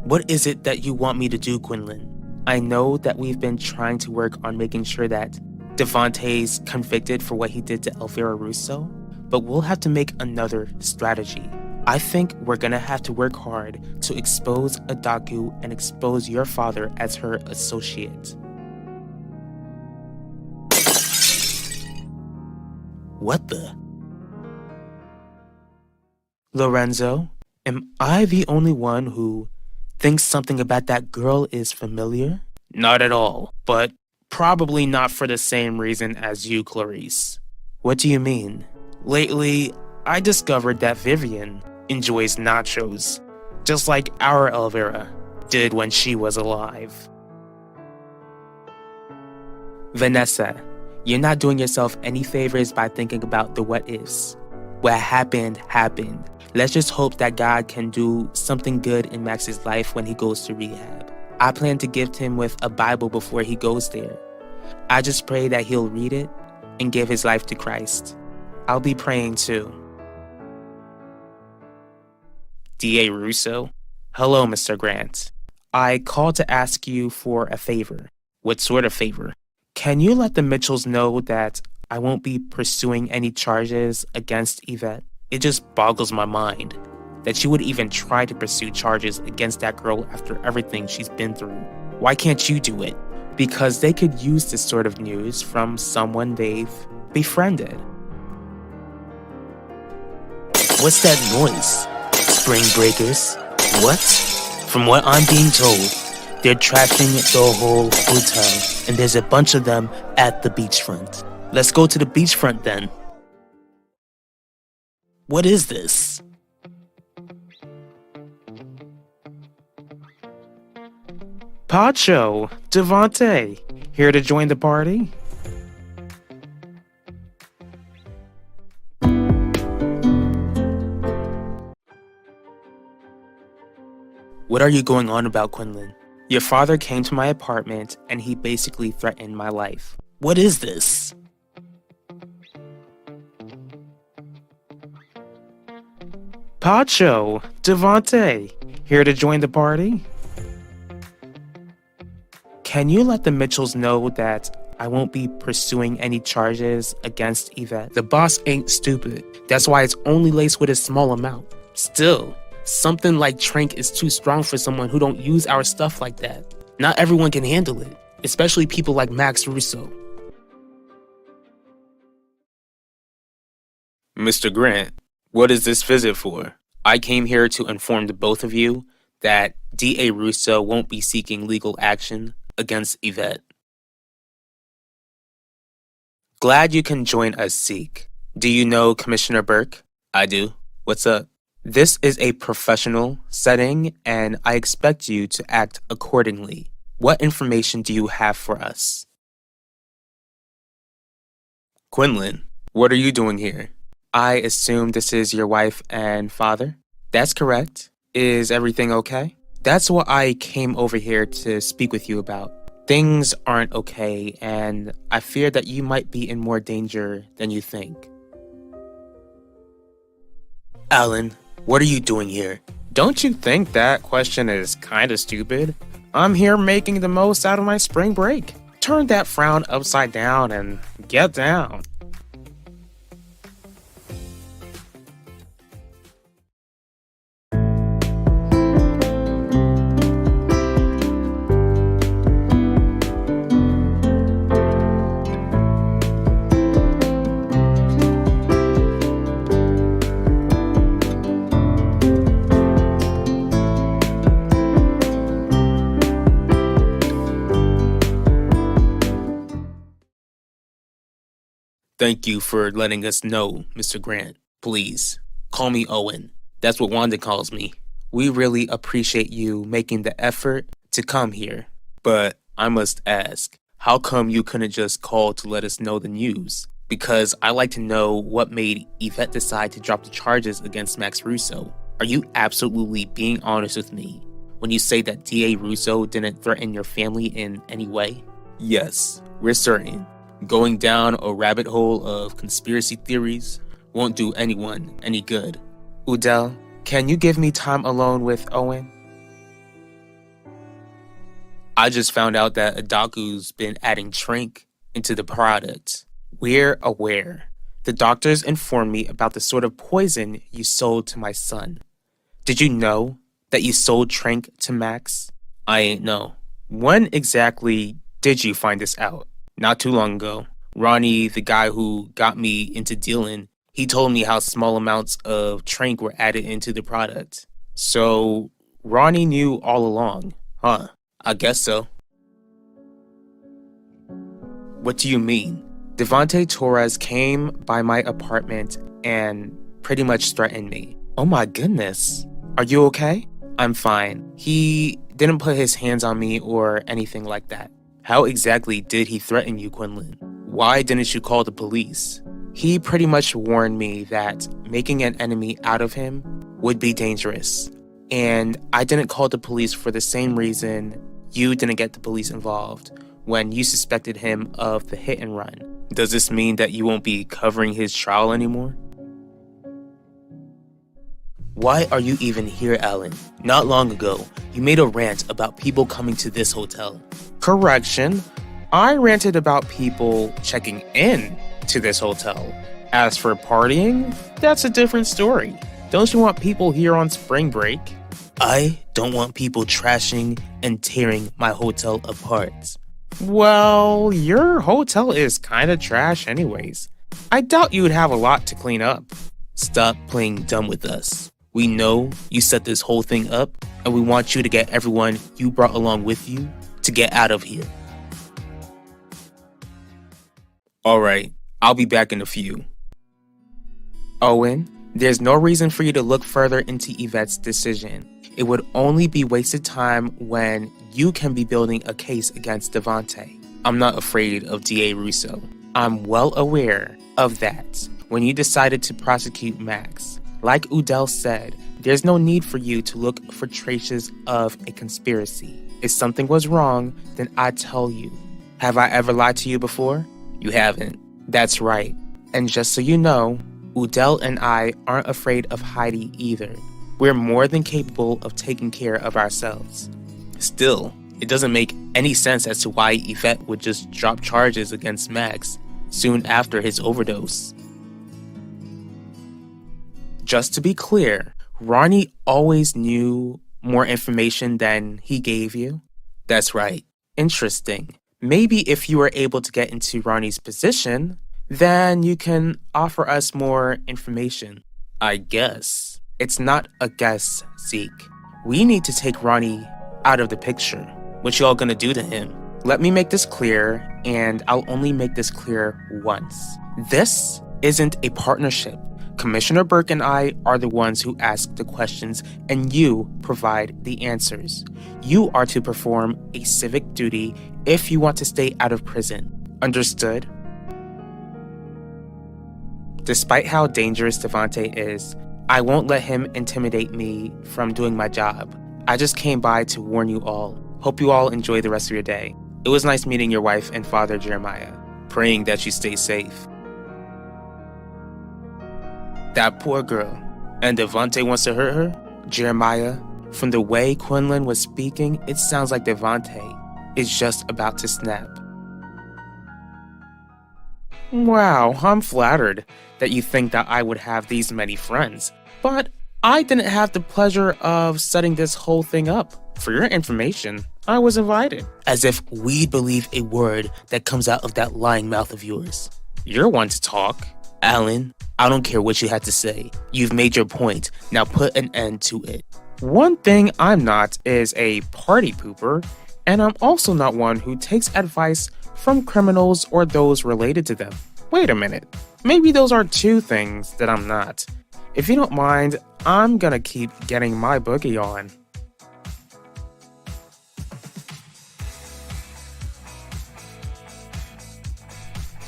S1: What is it that you want me to do, Quinlan? I know that we've been trying to work on making sure that Devontae's convicted for what he did to Elvira Russo, but we'll have to make another strategy. I think we're gonna have to work hard to expose Adaku and expose your father as her associate. What the? Lorenzo, am I the only one who thinks something about that girl is familiar? Not at all, but probably not for the same reason as you, Clarice. What do you mean? Lately, I discovered that Vivian enjoys nachos, just like our Elvira did when she was alive. Vanessa, you're not doing yourself any favors by thinking about the what ifs. What happened, happened. Let's just hope that God can do something good in Max's life when he goes to rehab. I plan to gift him with a Bible before he goes there. I just pray that he'll read it and give his life to Christ. I'll be praying too. D.A. Russo? Hello, Mr. Grant. I called to ask you for a favor. What sort of favor? Can you let the Mitchells know that I won't be pursuing any charges against Yvette? It just boggles my mind that she would even try to pursue charges against that girl after everything she's been through. Why can't you do it? Because they could use this sort of news from someone they've befriended. What's that noise? Spring breakers? What? From what I'm being told, they're trashing the whole hotel, and there's a bunch of them at the beachfront. Let's go to the beachfront then. What is this? Pacho, Devontae, here to join the party? What are you going on about, Quinlan? Your father came to my apartment and he basically threatened my life. What is this? Pacho, Devontae, here to join the party? Can you let the Mitchells know that I won't be pursuing any charges against Yvette? The boss ain't stupid. That's why it's only laced with a small amount. Still, something like Trank is too strong for someone who don't use our stuff like that. Not everyone can handle it, especially people like Max Russo. Mr. Grant, what is this visit for? I came here to inform the both of you that D.A. Russo won't be seeking legal action against Yvette. Glad you can join us, Seek. Do you know Commissioner Burke? I do. What's up? This is a professional setting, and I expect you to act accordingly. What information do you have for us? Quinlan, what are you doing here? I assume this is your wife and father? That's correct. Is everything okay? That's what I came over here to speak with you about. Things aren't okay, and I fear that you might be in more danger than you think. Alan, what are you doing here? Don't you think that question is kinda stupid? I'm here making the most out of my spring break. Turn that frown upside down and get down. Thank you for letting us know, Mr. Grant. Please, call me Owen. That's what Wanda calls me. We really appreciate you making the effort to come here. But I must ask, how come you couldn't just call to let us know the news? Because I like to know what made Yvette decide to drop the charges against Max Russo. Are you absolutely being honest with me when you say that D.A. Russo didn't threaten your family in any way? Yes, we're certain. Going down a rabbit hole of conspiracy theories won't do anyone any good. Udell, can you give me time alone with Owen? I just found out that Adaku's been adding Trank into the product. We're aware. The doctors informed me about the sort of poison you sold to my son. Did you know that you sold Trank to Max? I ain't know. When exactly did you find this out? Not too long ago. Ronnie, the guy who got me into dealing, he told me how small amounts of Trank were added into the product. So, Ronnie knew all along, huh? I guess so. What do you mean? Devontae Torres came by my apartment and pretty much threatened me. Oh my goodness. Are you okay? I'm fine. He didn't put his hands on me or anything like that. How exactly did he threaten you, Quinlan? Why didn't you call the police? He pretty much warned me that making an enemy out of him would be dangerous. And I didn't call the police for the same reason you didn't get the police involved when you suspected him of the hit and run. Does this mean that you won't be covering his trial anymore? Why are you even here, Alan? Not long ago, you made a rant about people coming to this hotel. Correction, I ranted about people checking in to this hotel. As for partying, that's a different story. Don't you want people here on spring break? I don't want people trashing and tearing my hotel apart. Well, your hotel is kinda trash anyways. I doubt you'd have a lot to clean up. Stop playing dumb with us. We know you set this whole thing up, and we want you to get everyone you brought along with you to get out of here. Alright, I'll be back in a few. Owen, there's no reason for you to look further into Yvette's decision. It would only be wasted time when you can be building a case against Devontae. I'm not afraid of DA Russo. I'm well aware of that. When you decided to prosecute Max, like Udell said, there's no need for you to look for traces of a conspiracy. If something was wrong, then I'd tell you. Have I ever lied to you before? You haven't. That's right. And just so you know, Udell and I aren't afraid of Heidi either. We're more than capable of taking care of ourselves. Still, it doesn't make any sense as to why Yvette would just drop charges against Max soon after his overdose. Just to be clear, Ronnie always knew more information than he gave you? That's right. Interesting. Maybe if you were able to get into Ronnie's position, then you can offer us more information. I guess. It's not a guess, Zeke. We need to take Ronnie out of the picture. What y'all gonna do to him? Let me make this clear, and I'll only make this clear once. This isn't a partnership. Commissioner Burke and I are the ones who ask the questions, and you provide the answers. You are to perform a civic duty if you want to stay out of prison. Understood? Despite how dangerous Devontae is, I won't let him intimidate me from doing my job. I just came by to warn you all. Hope you all enjoy the rest of your day. It was nice meeting your wife and father, Jeremiah. Praying that you stay safe. That poor girl. And Devontae wants to hurt her? Jeremiah, from the way Quinlan was speaking, it sounds like Devontae is just about to snap. Wow, I'm flattered that you think that I would have these many friends. But I didn't have the pleasure of setting this whole thing up. For your information, I was invited. As if we'd believe a word that comes out of that lying mouth of yours. You're one to talk. Alan, I don't care what you had to say. You've made your point. Now put an end to it. One thing I'm not is a party pooper, and I'm also not one who takes advice from criminals or those related to them. Wait a minute. Maybe those are two things that I'm not. If you don't mind, I'm gonna keep getting my boogie on.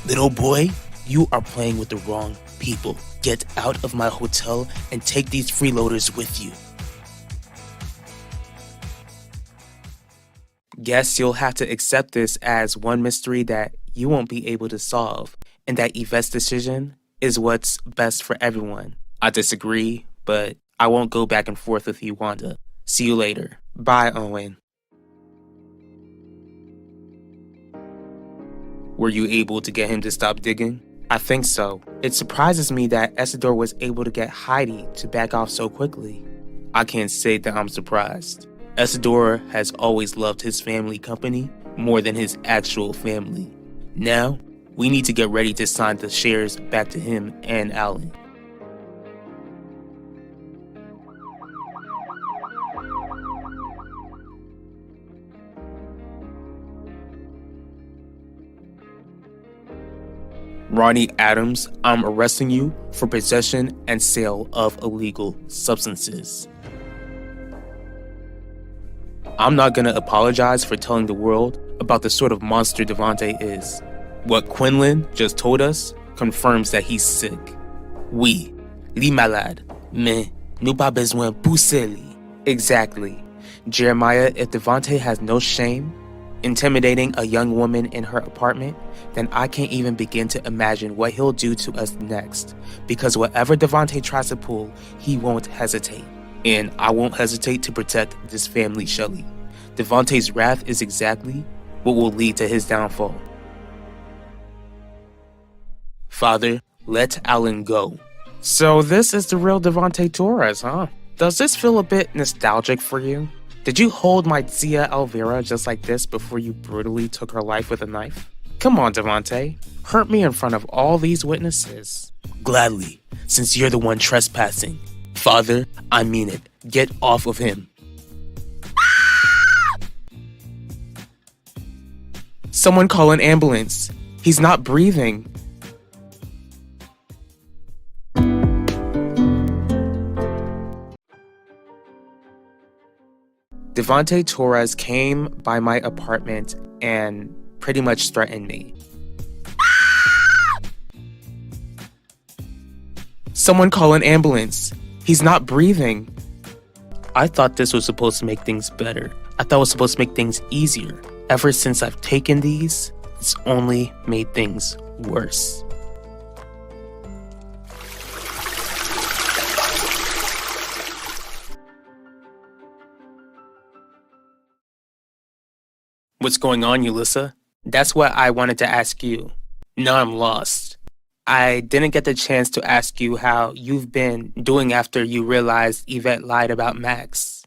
S1: Little boy, you are playing with the wrong people. Get out of my hotel and take these freeloaders with you. Guess you'll have to accept this as one mystery that you won't be able to solve, and that Yvette's decision is what's best for everyone. I disagree, but I won't go back and forth with you, Wanda. See you later. Bye, Owen. Were you able to get him to stop digging? I think so. It surprises me that Isidore was able to get Heidi to back off so quickly. I can't say that I'm surprised. Isidore has always loved his family company more than his actual family. Now, we need to get ready to sign the shares back to him and Alan. Ronnie Adams, I'm arresting you for possession and sale of illegal substances. I'm not gonna apologize for telling the world about the sort of monster Devante is. What Quinlan just told us confirms that he's sick. Oui, li malade, mais nous pas besoin pousser li. Exactly. Jeremiah, if Devante has no shame intimidating a young woman in her apartment, then I can't even begin to imagine what he'll do to us next. Because whatever Devante tries to pull, he won't hesitate. And I won't hesitate to protect this family, Shelly. Devante's wrath is exactly what will lead to his downfall. Father, let Alan go. So this is the real Devante Torres, huh? Does this feel a bit nostalgic for you? Did you hold my Tia Elvira just like this before you brutally took her life with a knife? Come on, Devante. Hurt me in front of all these witnesses. Gladly, since you're the one trespassing. Father, I mean it. Get off of him. Someone call an ambulance. He's not breathing. Devante Torres came by my apartment and pretty much threatened me. Someone call an ambulance. He's not breathing. I thought this was supposed to make things better. I thought it was supposed to make things easier. Ever since I've taken these, it's only made things worse. What's going on, Ulissa? That's what I wanted to ask you. Now I'm lost. I didn't get the chance to ask you how you've been doing after you realized Yvette lied about Max.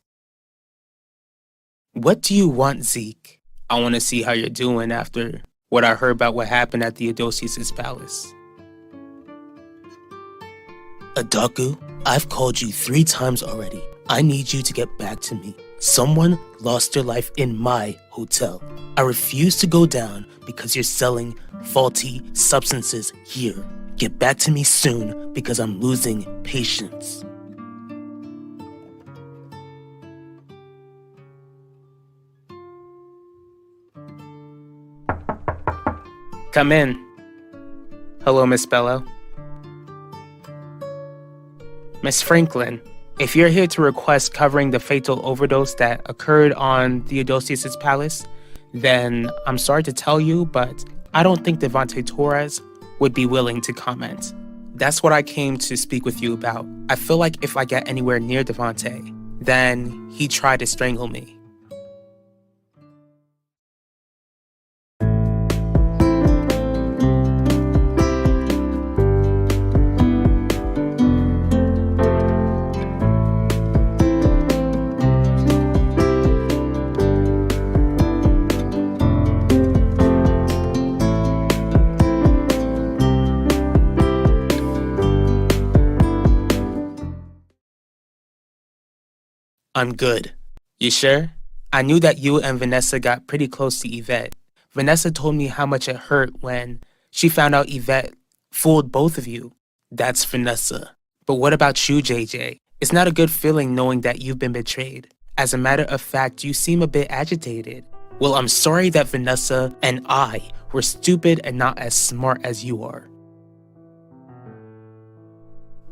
S1: What do you want, Zeke? I want to see how you're doing after what I heard about what happened at Theodosius' palace. Adaku, I've called you 3 times already. I need you to get back to me. Someone lost their life in my hotel. I refuse to go down because you're selling faulty substances here. Get back to me soon because I'm losing patience. Come in. Hello, Miss Bello. Miss Franklin, if you're here to request covering the fatal overdose that occurred on Theodosius' palace, then I'm sorry to tell you, but I don't think Devante Torres would be willing to comment. That's what I came to speak with you about. I feel like if I get anywhere near Devante, then he tried to strangle me. I'm good. You sure? I knew that you and Vanessa got pretty close to Yvette. Vanessa told me how much it hurt when she found out Yvette fooled both of you. That's Vanessa. But what about you, JJ? It's not a good feeling knowing that you've been betrayed. As a matter of fact, you seem a bit agitated. Well, I'm sorry that Vanessa and I were stupid and not as smart as you are.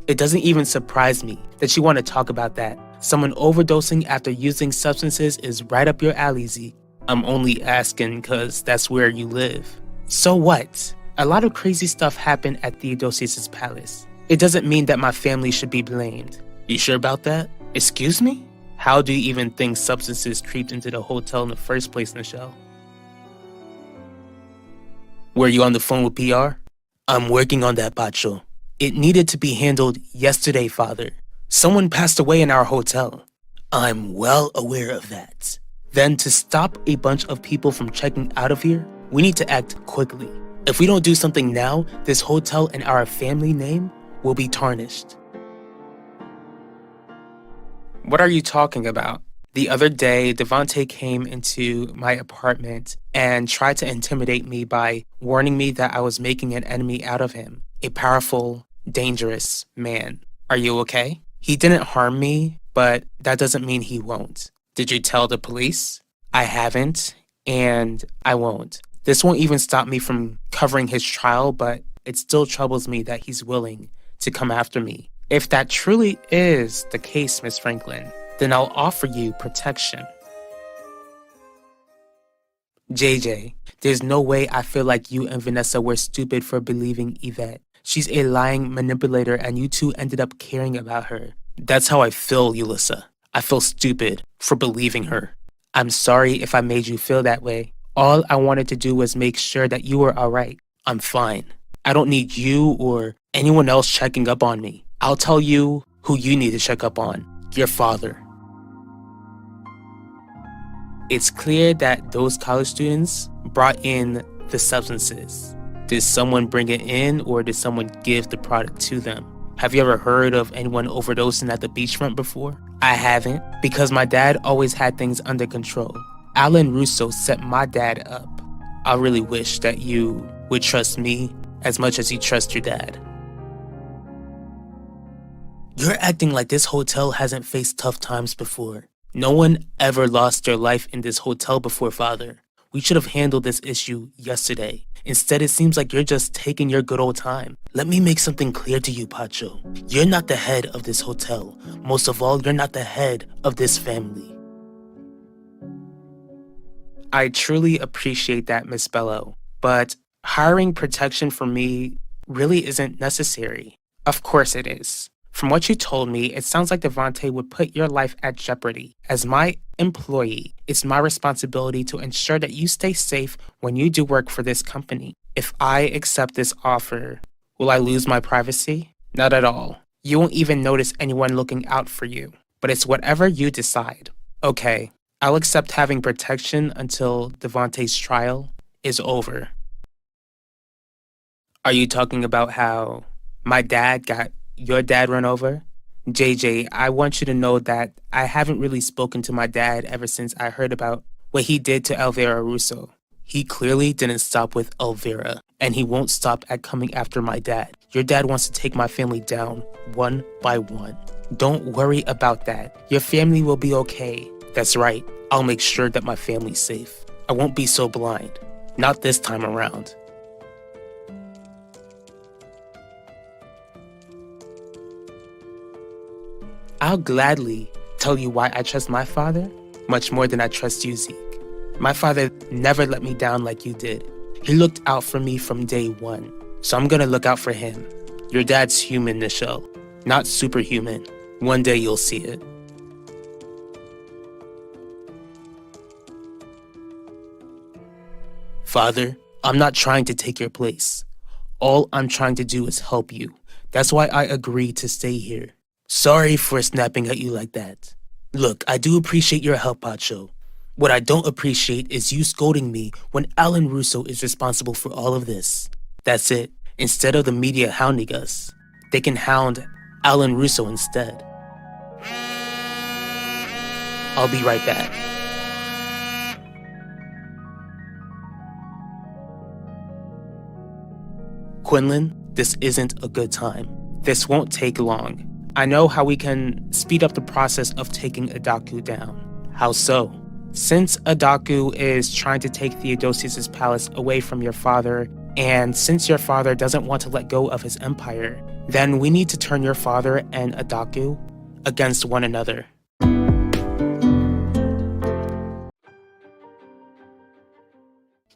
S1: It doesn't even surprise me that you want to talk about that. Someone overdosing after using substances is right up your alley, Zeke. I'm only asking because that's where you live. So what? A lot of crazy stuff happened at Theodosius' palace. It doesn't mean that my family should be blamed. You sure about that? Excuse me? How do you even think substances creeped into the hotel in the first place, Nichelle? Were you on the phone with PR? I'm working on that, Pacho. It needed to be handled yesterday, Father. Someone passed away in our hotel. I'm well aware of that. Then to stop a bunch of people from checking out of here, we need to act quickly. If we don't do something now, this hotel and our family name will be tarnished. What are you talking about? The other day, Devontae came into my apartment and tried to intimidate me by warning me that I was making an enemy out of him, a powerful, dangerous man. Are you okay? He didn't harm me, but that doesn't mean he won't. Did you tell the police? I haven't, and I won't. This won't even stop me from covering his trial, but it still troubles me that he's willing to come after me. If that truly is the case, Miss Franklin, then I'll offer you protection. JJ, there's no way I feel like you and Vanessa were stupid for believing Yvette. She's a lying manipulator and you two ended up caring about her. That's how I feel, Yulissa. I feel stupid for believing her. I'm sorry if I made you feel that way. All I wanted to do was make sure that you were alright. I'm fine. I don't need you or anyone else checking up on me. I'll tell you who you need to check up on. Your father. It's clear that those college students brought in the substances. Did someone bring it in or did someone give the product to them? Have you ever heard of anyone overdosing at the beachfront before? I haven't, because my dad always had things under control. Alan Russo set my dad up. I really wish that you would trust me as much as you trust your dad. You're acting like this hotel hasn't faced tough times before. No one ever lost their life in this hotel before, Father. We should have handled this issue yesterday. Instead, it seems like you're just taking your good old time. Let me make something clear to you, Pacho. You're not the head of this hotel. Most of all, you're not the head of this family. I truly appreciate that, Miss Bello, but hiring protection for me really isn't necessary. Of course it is. From what you told me, it sounds like Devontae would put your life at jeopardy. As my employee, it's my responsibility to ensure that you stay safe when you do work for this company. If I accept this offer, will I lose my privacy? Not at all. You won't even notice anyone looking out for you. But it's whatever you decide. Okay, I'll accept having protection until Devontae's trial is over. Are you talking about how my dad got your dad run over? JJ, I want you to know that I haven't really spoken to my dad ever since I heard about what he did to Elvira Russo. He clearly didn't stop with Elvira, and he won't stop at coming after my dad. Your dad wants to take my family down one by one. Don't worry about that. Your family will be okay. That's right. I'll make sure that my family's safe. I won't be so blind. Not this time around. I'll gladly tell you why I trust my father much more than I trust you, Zeke. My father never let me down like you did. He looked out for me from day one, so I'm gonna look out for him. Your dad's human, Nichelle, not superhuman. One day you'll see it. Father, I'm not trying to take your place. All I'm trying to do is help you. That's why I agreed to stay here. Sorry for snapping at you like that. Look, I do appreciate your help, Pacho. What I don't appreciate is you scolding me when Alan Russo is responsible for all of this. That's it. Instead of the media hounding us, they can hound Alan Russo instead. I'll be right back. Quinlan, this isn't a good time. This won't take long. I know how we can speed up the process of taking Adaku down. How so? Since Adaku is trying to take Theodosius' palace away from your father, and since your father doesn't want to let go of his empire, then we need to turn your father and Adaku against one another.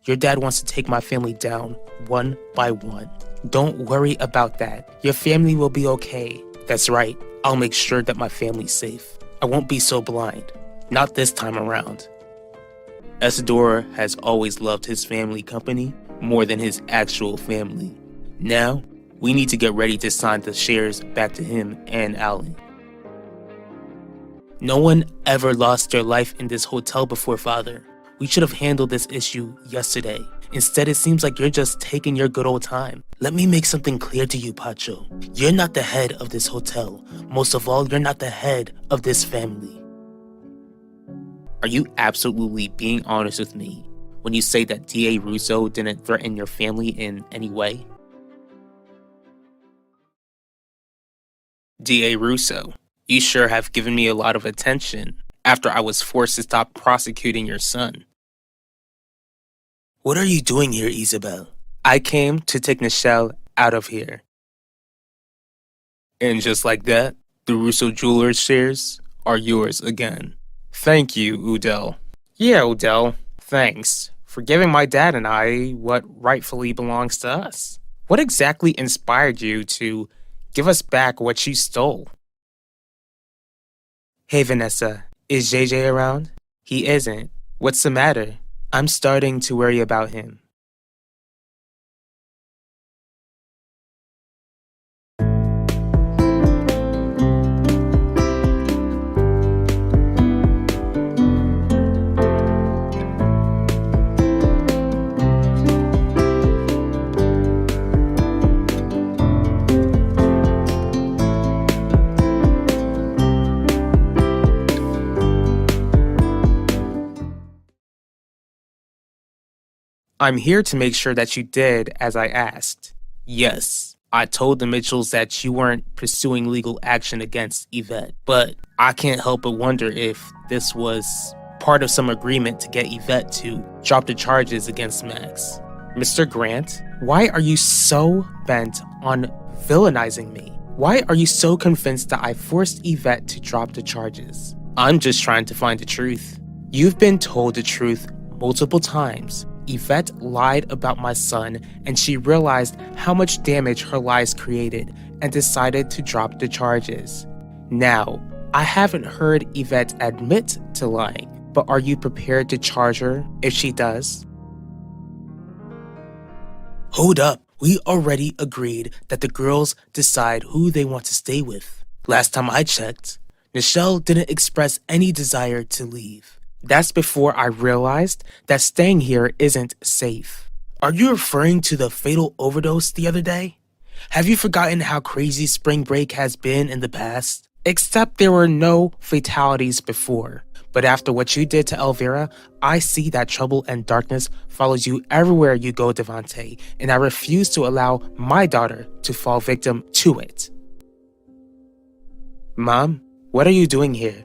S1: Your dad wants to take my family down one by one. Don't worry about that. Your family will be okay. That's right. I'll make sure that my family's safe. I won't be so blind. Not this time around. Isidore has always loved his family company more than his actual family. Now, we need to get ready to sign the shares back to him and Alan. No one ever lost their life in this hotel before, Father. We should have handled this issue yesterday. Instead, it seems like you're just taking your good old time. Let me make something clear to you, Pacho. You're not the head of this hotel. Most of all, you're not the head of this family. Are you absolutely being honest with me when you say that D.A. Russo didn't threaten your family in any way? D.A. Russo, you sure have given me a lot of attention after I was forced to stop prosecuting your son. What are you doing here, Isabel? I came to take Nichelle out of here. And just like that, the Russo Jewelers shares are yours again. Thank you, Udell. Yeah, Udell, thanks for giving my dad and I what rightfully belongs to us. What exactly inspired you to give us back what you stole? Hey, Vanessa, is JJ around? He isn't. What's the matter? I'm starting to worry about him. I'm here to make sure that you did as I asked. Yes, I told the Mitchells that you weren't pursuing legal action against Yvette, but I can't help but wonder if this was part of some agreement to get Yvette to drop the charges against Max. Mr. Grant, why are you so bent on villainizing me? Why are you so convinced that I forced Yvette to drop the charges? I'm just trying to find the truth. You've been told the truth multiple times. Yvette lied about my son, and she realized how much damage her lies created and decided to drop the charges. Now, I haven't heard Yvette admit to lying, but are you prepared to charge her if she does? Hold up, we already agreed that the girls decide who they want to stay with. Last time I checked, Nichelle didn't express any desire to leave. That's before I realized that staying here isn't safe. Are you referring to the fatal overdose the other day? Have you forgotten how crazy spring break has been in the past? Except there were no fatalities before. But after what you did to Elvira, I see that trouble and darkness follows you everywhere you go, Devante, and I refuse to allow my daughter to fall victim to it. Mom, what are you doing here?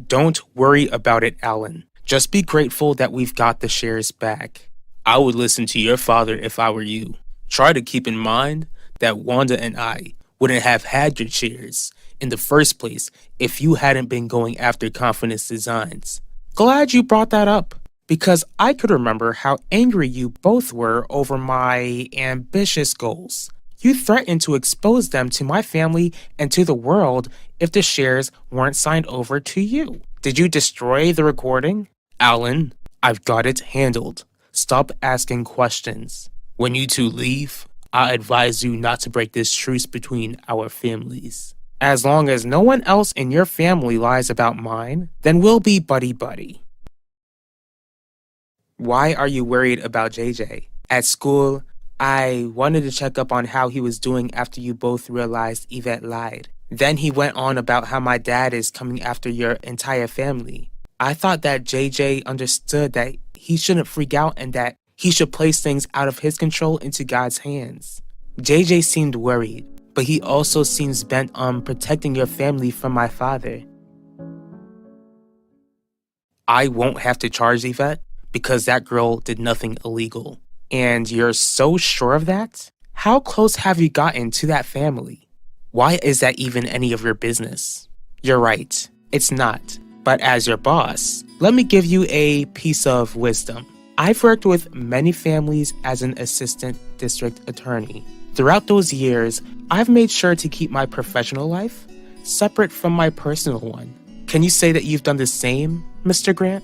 S1: Don't worry about it, Alan. Just be grateful that we've got the shares back. I would listen to your father if I were you. Try to keep in mind that Wanda and I wouldn't have had your shares in the first place if you hadn't been going after Confidence Designs. Glad you brought that up, because I could remember how angry you both were over my ambitious goals. You threatened to expose them to my family and to the world if the shares weren't signed over to you. Did you destroy the recording? Alan, I've got it handled. Stop asking questions. When you two leave, I advise you not to break this truce between our families. As long as no one else in your family lies about mine, then we'll be buddy-buddy. Why are you worried about JJ? At school, I wanted to check up on how he was doing after you both realized Yvette lied. Then he went on about how my dad is coming after your entire family. I thought that JJ understood that he shouldn't freak out and that he should place things out of his control into God's hands. JJ seemed worried, but he also seems bent on protecting your family from my father. I won't have to charge Yvette because that girl did nothing illegal. And you're so sure of that? How close have you gotten to that family? Why is that even any of your business? You're right, it's not. But as your boss, let me give you a piece of wisdom. I've worked with many families as an assistant district attorney. Throughout those years, I've made sure to keep my professional life separate from my personal one. Can you say that you've done the same, Mr. Grant?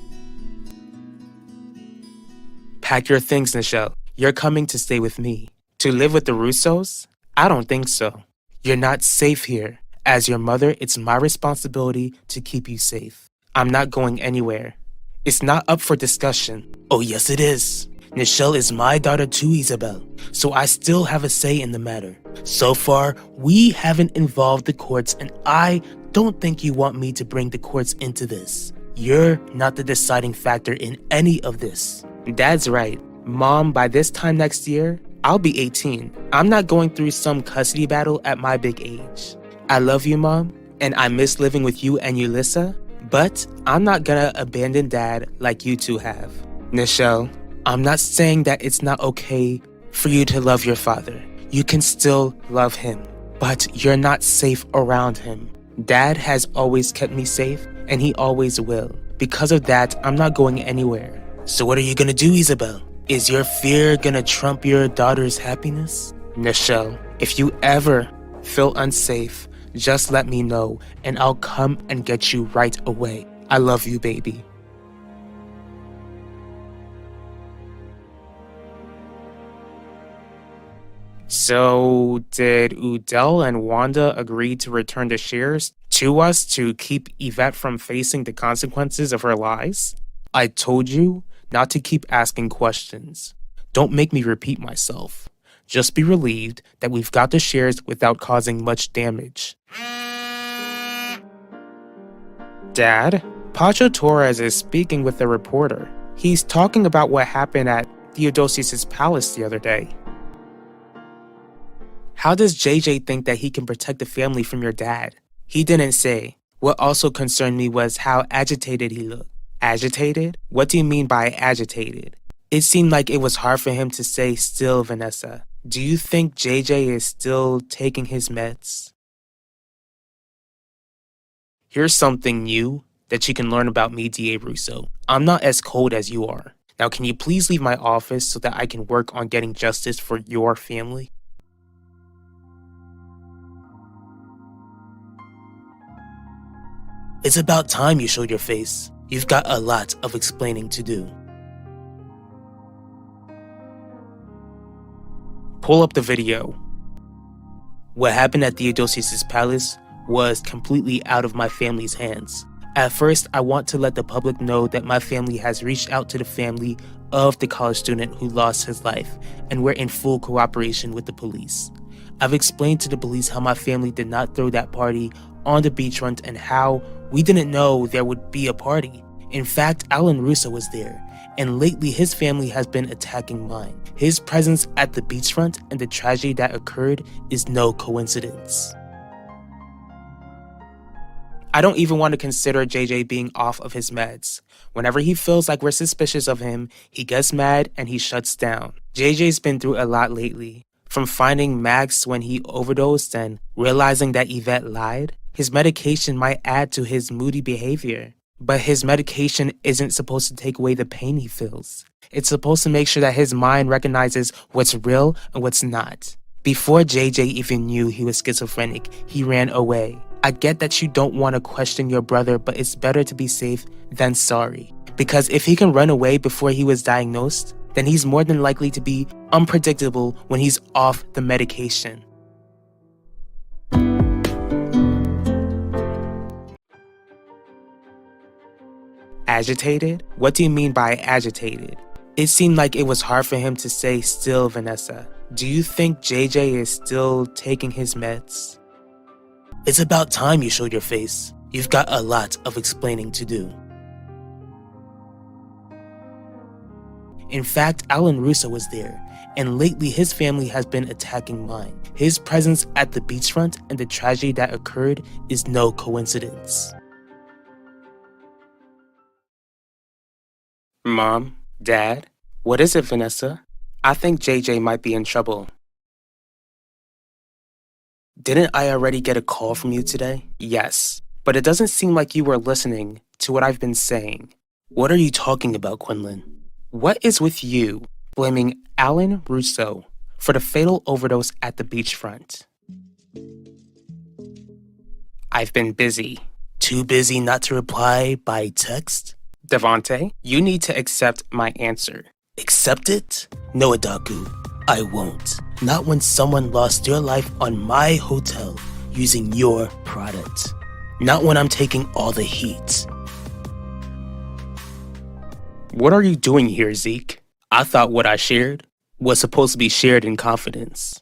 S1: Pack your things, Nichelle. You're coming to stay with me. To live with the Russos? I don't think so. You're not safe here. As your mother, it's my responsibility to keep you safe. I'm not going anywhere. It's not up for discussion. Oh, yes, it is. Nichelle is my daughter too, Isabel, so I still have a say in the matter. So far, we haven't involved the courts, and I don't think you want me to bring the courts into this. You're not the deciding factor in any of this. Dad's right. Mom, by this time next year, I'll be 18. I'm not going through some custody battle at my big age. I love you, Mom, and I miss living with you and Yulissa, but I'm not gonna abandon Dad like you two have. Nichelle, I'm not saying that it's not okay for you to love your father. You can still love him, but you're not safe around him. Dad has always kept me safe, and he always will. Because of that, I'm not going anywhere. So what are you gonna do, Isabel? Is your fear gonna trump your daughter's happiness? Nichelle, if you ever feel unsafe, just let me know, and I'll come and get you right away. I love you, baby. So, did Udell and Wanda agree to return the shares to us to keep Yvette from facing the consequences of her lies? I told you not to keep asking questions. Don't make me repeat myself. Just be relieved that we've got the shares without causing much damage. Dad, Pacho Torres is speaking with a reporter. He's talking about what happened at Theodosius' palace the other day. How does JJ think that he can protect the family from your dad? He didn't say. What also concerned me was how agitated he looked. Agitated? What do you mean by agitated? It seemed like it was hard for him to say still, Vanessa. Do you think JJ is still taking his meds? Here's something new that you can learn about me, D.A. Russo. I'm not as cold as you are. Now, can you please leave my office so that I can work on getting justice for your family? It's about time you showed your face. You've got a lot of explaining to do. Pull up the video. What happened at Theodosius' palace was completely out of my family's hands. At first, I want to let the public know that my family has reached out to the family of the college student who lost his life, and we're in full cooperation with the police. I've explained to the police how my family did not throw that party on the beachfront and how we didn't know there would be a party. In fact, Alan Russo was there, and lately his family has been attacking mine. His presence at the beachfront and the tragedy that occurred is no coincidence. I don't even want to consider JJ being off of his meds. Whenever he feels like we're suspicious of him, he gets mad and he shuts down. JJ's been through a lot lately. From finding Max when he overdosed and realizing that Yvette lied, his medication might add to his moody behavior. But his medication isn't supposed to take away the pain he feels. It's supposed to make sure that his mind recognizes what's real and what's not. Before JJ even knew he was schizophrenic, he ran away. I get that you don't want to question your brother, but it's better to be safe than sorry. Because if he can run away before he was diagnosed, then he's more than likely to be unpredictable when he's off the medication. Agitated? What do you mean by agitated? It seemed like it was hard for him to say still, Vanessa. Do you think JJ is still taking his meds? It's about time you showed your face. You've got a lot of explaining to do. In fact, Alan Russo was there, and lately his family has been attacking mine. His presence at the beachfront and the tragedy that occurred is no coincidence. Mom, Dad, what is it, Vanessa? I think JJ might be in trouble. Didn't I already get a call from you today? Yes, but it doesn't seem like you were listening to what I've been saying. What are you talking about, Quinlan? What is with you blaming Alan Russo for the fatal overdose at the beachfront? I've been busy. Too busy not to reply by text? Devontae, you need to accept my answer.
S2: Accept it? No, Adaku, I won't. Not when someone lost their life on my hotel using your product. Not when I'm taking all the heat.
S1: What are you doing here, Zeke? I thought what I shared was supposed to be shared in confidence.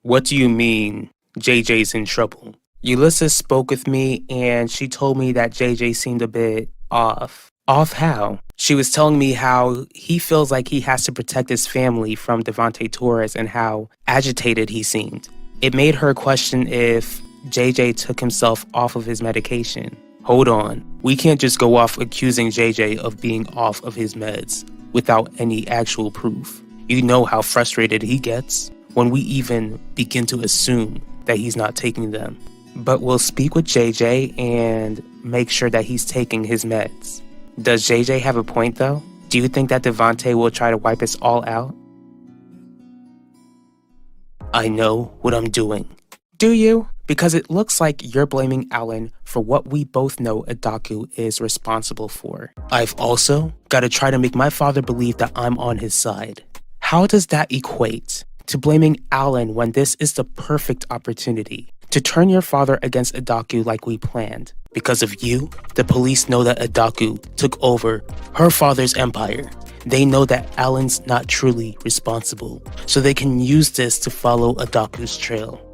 S1: What do you mean, JJ's in trouble? Ulysses spoke with me and she told me that JJ seemed a bit off. Off how? She was telling me how he feels like he has to protect his family from Devontae Torres and how agitated he seemed. It made her question if JJ took himself off of his medication. Hold on, we can't just go off accusing JJ of being off of his meds without any actual proof. You know how frustrated he gets when we even begin to assume that he's not taking them. But we'll speak with JJ and make sure that he's taking his meds. Does JJ have a point though? Do you think that Devontae will try to wipe us all out?
S2: I know what I'm doing.
S1: Do you? Because it looks like you're blaming Alan for what we both know Adaku is responsible for.
S2: I've also got to try to make my father believe that I'm on his side.
S1: How does that equate to blaming Alan when this is the perfect opportunity to turn your father against Adaku like we planned?
S2: Because of you, the police know that Adaku took over her father's empire. They know that Alan's not truly responsible, so they can use this to follow Adaku's trail.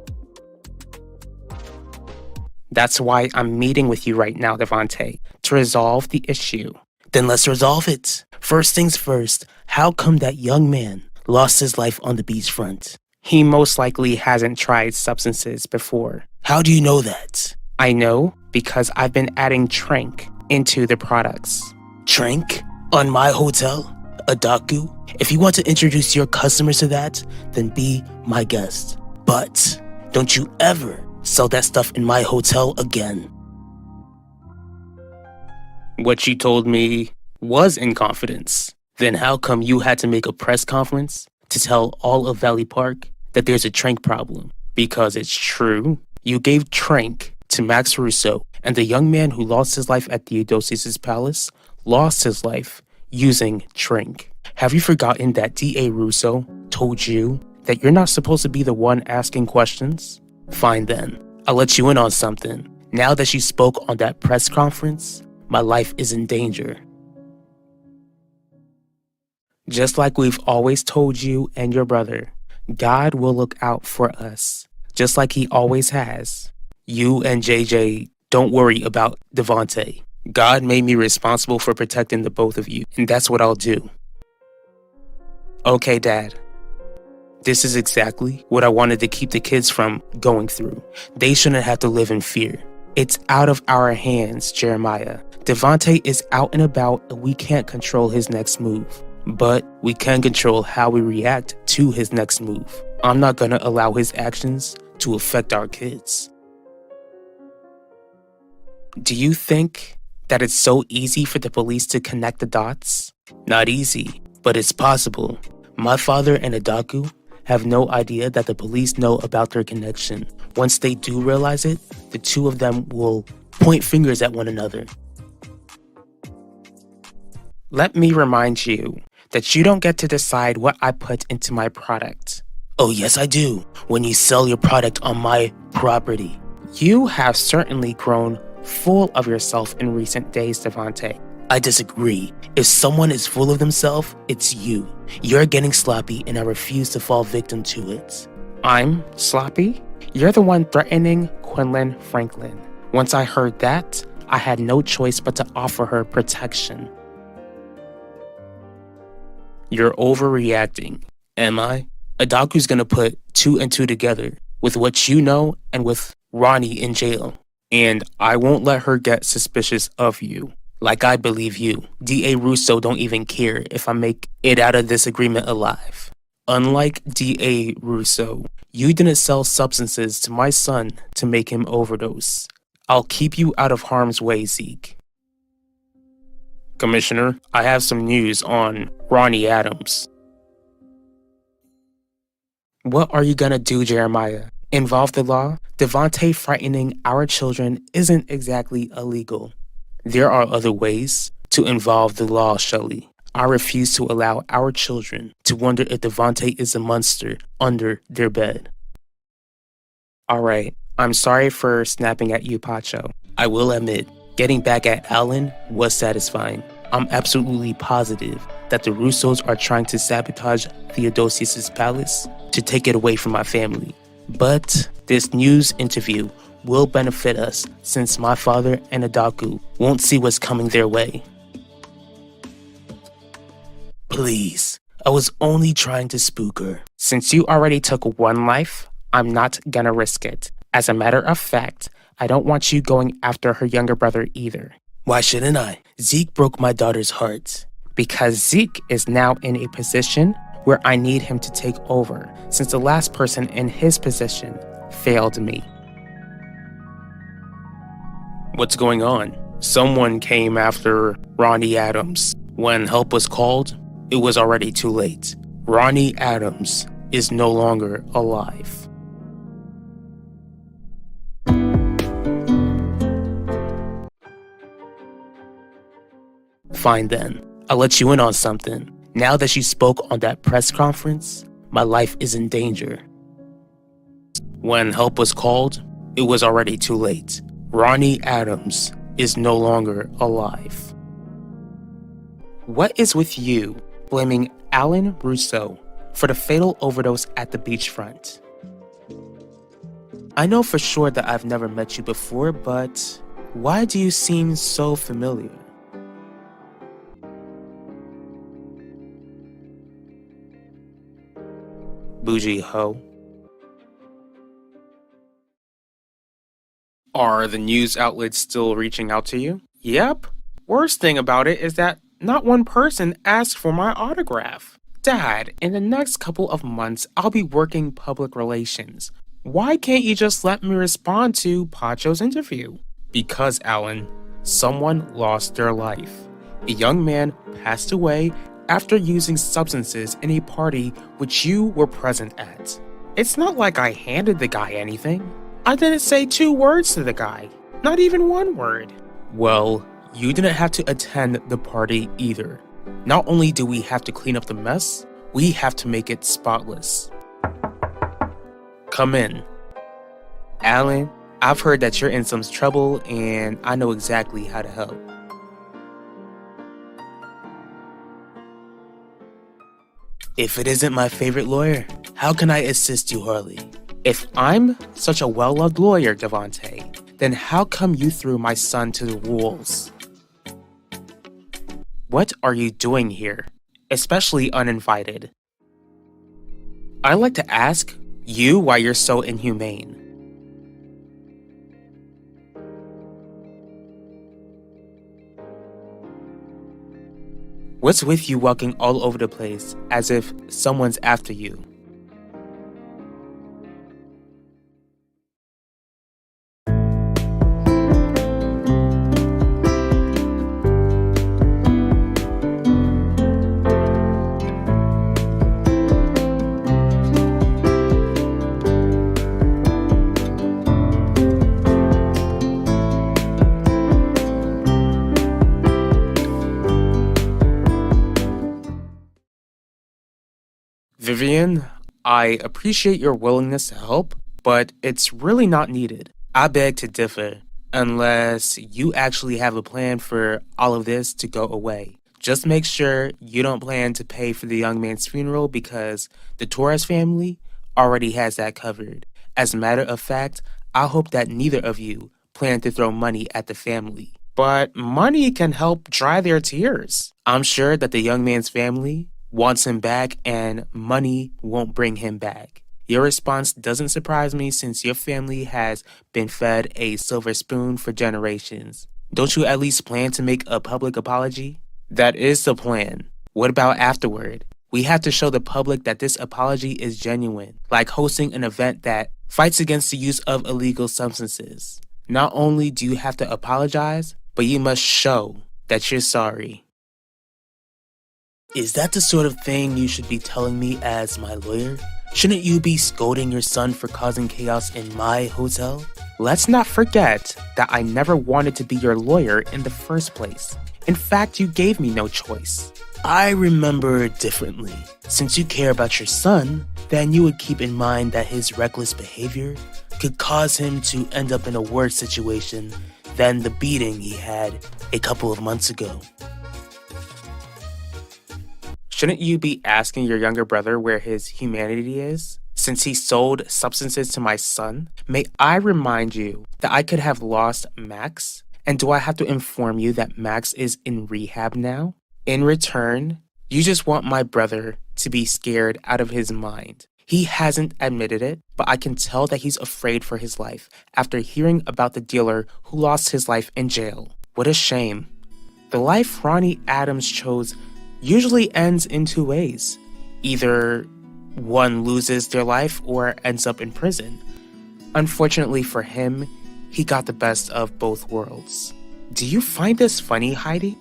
S1: That's why I'm meeting with you right now, Devontae, to resolve the issue.
S2: Then let's resolve it. First things first, how come that young man lost his life on the beachfront?
S1: He most likely hasn't tried substances before.
S2: How do you know that?
S1: I know because I've been adding Trank into the products.
S2: Trank? On my hotel? Adaku? If you want to introduce your customers to that, then be my guest. But don't you ever sell that stuff in my hotel again.
S1: What you told me was in confidence.
S2: Then how come you had to make a press conference to tell all of Valley Park that there's a Trank problem?
S1: Because it's true. You gave Trank to Max Russo, and the young man who lost his life at Theodosius' palace lost his life using Trank. Have you forgotten that D.A. Russo told you that you're not supposed to be the one asking questions?
S2: Fine then, I'll let you in on something. Now that she spoke on that press conference, my life is in danger.
S1: Just like we've always told you and your brother, God will look out for us, just like he always has.
S2: You and JJ, don't worry about Devontae.
S1: God made me responsible for protecting the both of you, and that's what I'll do. Okay, Dad. This is exactly what I wanted to keep the kids from going through. They shouldn't have to live in fear. It's out of our hands, Jeremiah. Devontae is out and about and we can't control his next move. But we can control how we react to his next move. I'm not gonna allow his actions to affect our kids. Do you think that it's so easy for the police to connect the dots?
S2: Not easy, but it's possible. My father and Adaku have no idea that the police know about their connection. Once they do realize it, the two of them will point fingers at one another.
S1: Let me remind you that you don't get to decide what I put into my product.
S2: Oh yes I do, when you sell your product on my property.
S1: You have certainly grown full of yourself in recent days, Devontae.
S2: I disagree. If someone is full of themselves, it's you. You're getting sloppy and I refuse to fall victim to it.
S1: I'm sloppy? You're the one threatening Quinlan Franklin. Once I heard that, I had no choice but to offer her protection.
S2: You're overreacting. Am I? Adaku's gonna put 2 and 2 together with what you know and with Ronnie in jail.
S1: And I won't let her get suspicious of you.
S2: Like I believe you. D.A. Russo don't even care if I make it out of this agreement alive. Unlike D.A. Russo, you didn't sell substances to my son to make him overdose. I'll keep you out of harm's way, Zeke. Commissioner, I have some news on Ronnie Adams. What are you gonna do, Jeremiah? Involve the law? Devontae frightening our children isn't exactly illegal. There are other ways to involve the law, Shelley. I refuse to allow our children to wonder if Devontae is a monster under their bed. Alright, I'm sorry for snapping at you, Pacho. I will admit, getting back at Alan was satisfying. I'm absolutely positive that the Russos are trying to sabotage Theodosius' palace to take it away from my family. But this news interview will benefit us since my father and Adaku won't see what's coming their way. Please, I was only trying to spook her. Since you already took one life, I'm not gonna risk it. As a matter of fact, I don't want you going after her younger brother either. Why shouldn't I? Zeke broke my daughter's heart. Because Zeke is now in a position where I need him to take over, since the last person in his position failed me. What's going on? Someone came after Ronnie Adams. When help was called, it was already too late. Ronnie Adams is no longer alive. Fine then, I'll let you in on something. Now that she spoke on that press conference, my life is in danger. When help was called, it was already too late. Ronnie Adams is no longer alive. What is with you blaming Alan Russo for the fatal overdose at the beachfront? I know for sure that I've never met you before, but why do you seem so familiar? Bougie hoe. Are the news outlets still reaching out to you? Yep. Worst thing about it is that not one person asked for my autograph. Dad, in the next couple of months, I'll be working public relations. Why can't you just let me respond to Pacho's interview? Because, Alan, someone lost their life. A young man passed away after using substances in a party which you were present at. It's not like I handed the guy anything. I didn't say 2 words to the guy. Not even 1 word. Well, you didn't have to attend the party either. Not only do we have to clean up the mess, we have to make it spotless. Come in. Alan, I've heard that you're in some trouble and I know exactly how to help. If it isn't my favorite lawyer, how can I assist you, Harley? If I'm such a well-loved lawyer, Devontae, then how come you threw my son to the wolves? What are you doing here? Especially uninvited. I like to ask you why you're so inhumane. What's with you walking all over the place as if someone's after you? Vivian, I appreciate your willingness to help, but it's really not needed. I beg to differ, unless you actually have a plan for all of this to go away. Just make sure you don't plan to pay for the young man's funeral because the Torres family already has that covered. As a matter of fact, I hope that neither of you plan to throw money at the family. But money can help dry their tears. I'm sure that the young man's family wants him back and money won't bring him back. Your response doesn't surprise me since your family has been fed a silver spoon for generations. Don't you at least plan to make a public apology? That is the plan. What about afterward? We have to show the public that this apology is genuine, like hosting an event that fights against the use of illegal substances. Not only do you have to apologize, but you must show that you're sorry. Is that the sort of thing you should be telling me as my lawyer? Shouldn't you be scolding your son for causing chaos in my hotel?
S1: Let's not forget that I never wanted to be your lawyer in the first place. In fact, you gave me no choice.
S2: I remember it differently. Since you care about your son, then you would keep in mind that his reckless behavior could cause him to end up in a worse situation than the beating he had a couple of months ago.
S1: Shouldn't you be asking your younger brother where his humanity is? Since he sold substances to my son, may I remind you that I could have lost Max? And do I have to inform you that Max is in rehab now? In return, you just want my brother to be scared out of his mind. He hasn't admitted it, but I can tell that he's afraid for his life after hearing about the dealer who lost his life in jail. What a shame. The life Ronnie Adams chose usually ends in two ways. Either one loses their life or ends up in prison. Unfortunately for him, he got the best of both worlds. Do you find this funny, Heidi?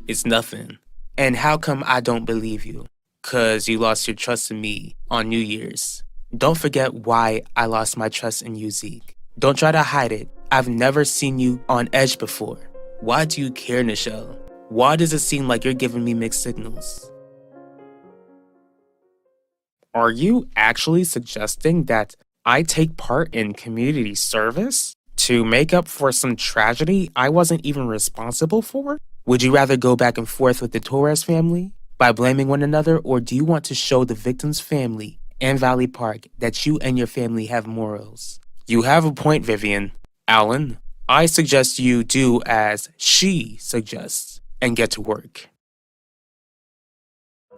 S2: It's nothing. And how come I don't believe you? 'Cause you lost your trust in me on New Year's. Don't forget why I lost my trust in you, Zeke. Don't try to hide it. I've never seen you on edge before. Why do you care, Nichelle? Why does it seem like you're giving me mixed signals?
S1: Are you actually suggesting that I take part in community service to make up for some tragedy I wasn't even responsible for?
S2: Would you rather go back and forth with the Torres family by blaming one another, or do you want to show the victim's family and Valley Park that you and your family have morals?
S1: You have a point, Vivian. Alan, I suggest you do as she suggests and get to work.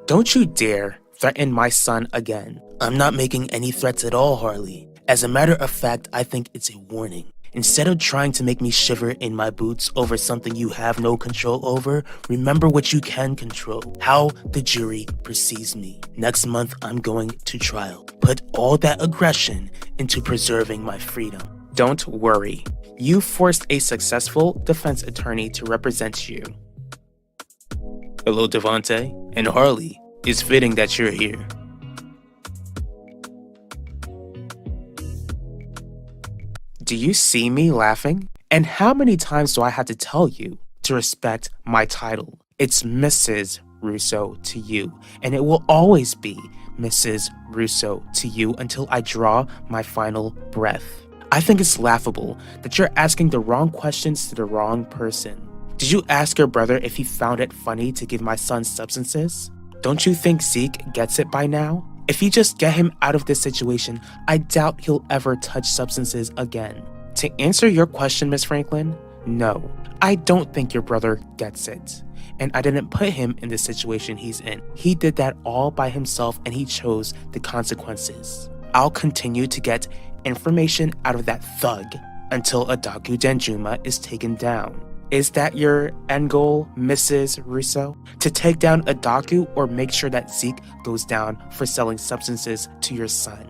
S2: Don't you dare threaten my son again. I'm not making any threats at all, Harley. As a matter of fact, I think it's a warning. Instead of trying to make me shiver in my boots over something you have no control over, remember what you can control, how the jury perceives me. Next month, I'm going to trial. Put all that aggression into preserving my freedom.
S1: Don't worry. You forced a successful defense attorney to represent you.
S2: Hello, Devontae and Harley. It's fitting that you're here.
S1: Do you see me laughing? And how many times do I have to tell you to respect my title? It's Mrs. Russo to you, and it will always be Mrs. Russo to you until I draw my final breath. I think it's laughable that you're asking the wrong questions to the wrong person. Did you ask your brother if he found it funny to give my son substances? Don't you think Zeke gets it by now? If you just get him out of this situation, I doubt he'll ever touch substances again. To answer your question, Miss Franklin, no, I don't think your brother gets it. And I didn't put him in the situation he's in. He did that all by himself and he chose the consequences. I'll continue to get information out of that thug until Adaku Danjuma is taken down. Is that your end goal, Mrs. Russo? To take down Adaku or make sure that Zeke goes down for selling substances to your son?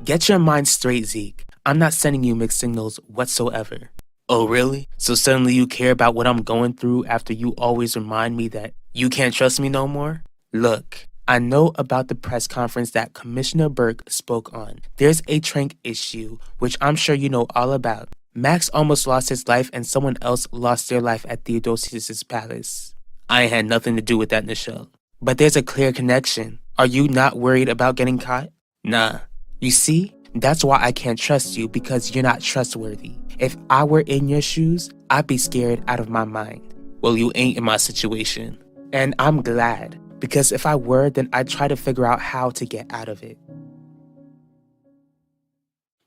S2: Get your mind straight, Zeke. I'm not sending you mixed signals whatsoever. Oh, really? So suddenly you care about what I'm going through after you always remind me that you can't trust me no more? Look, I know about the press conference that Commissioner Burke spoke on. There's a Trank issue, which I'm sure you know all about. Max almost lost his life and someone else lost their life at Theodosius' palace. I ain't had nothing to do with that, Nichelle. But there's a clear connection. Are you not worried about getting caught? Nah. You see? That's why I can't trust you, because you're not trustworthy. If I were in your shoes, I'd be scared out of my mind. Well, you ain't in my situation. And I'm glad, because if I were, then I'd try to figure out how to get out of it.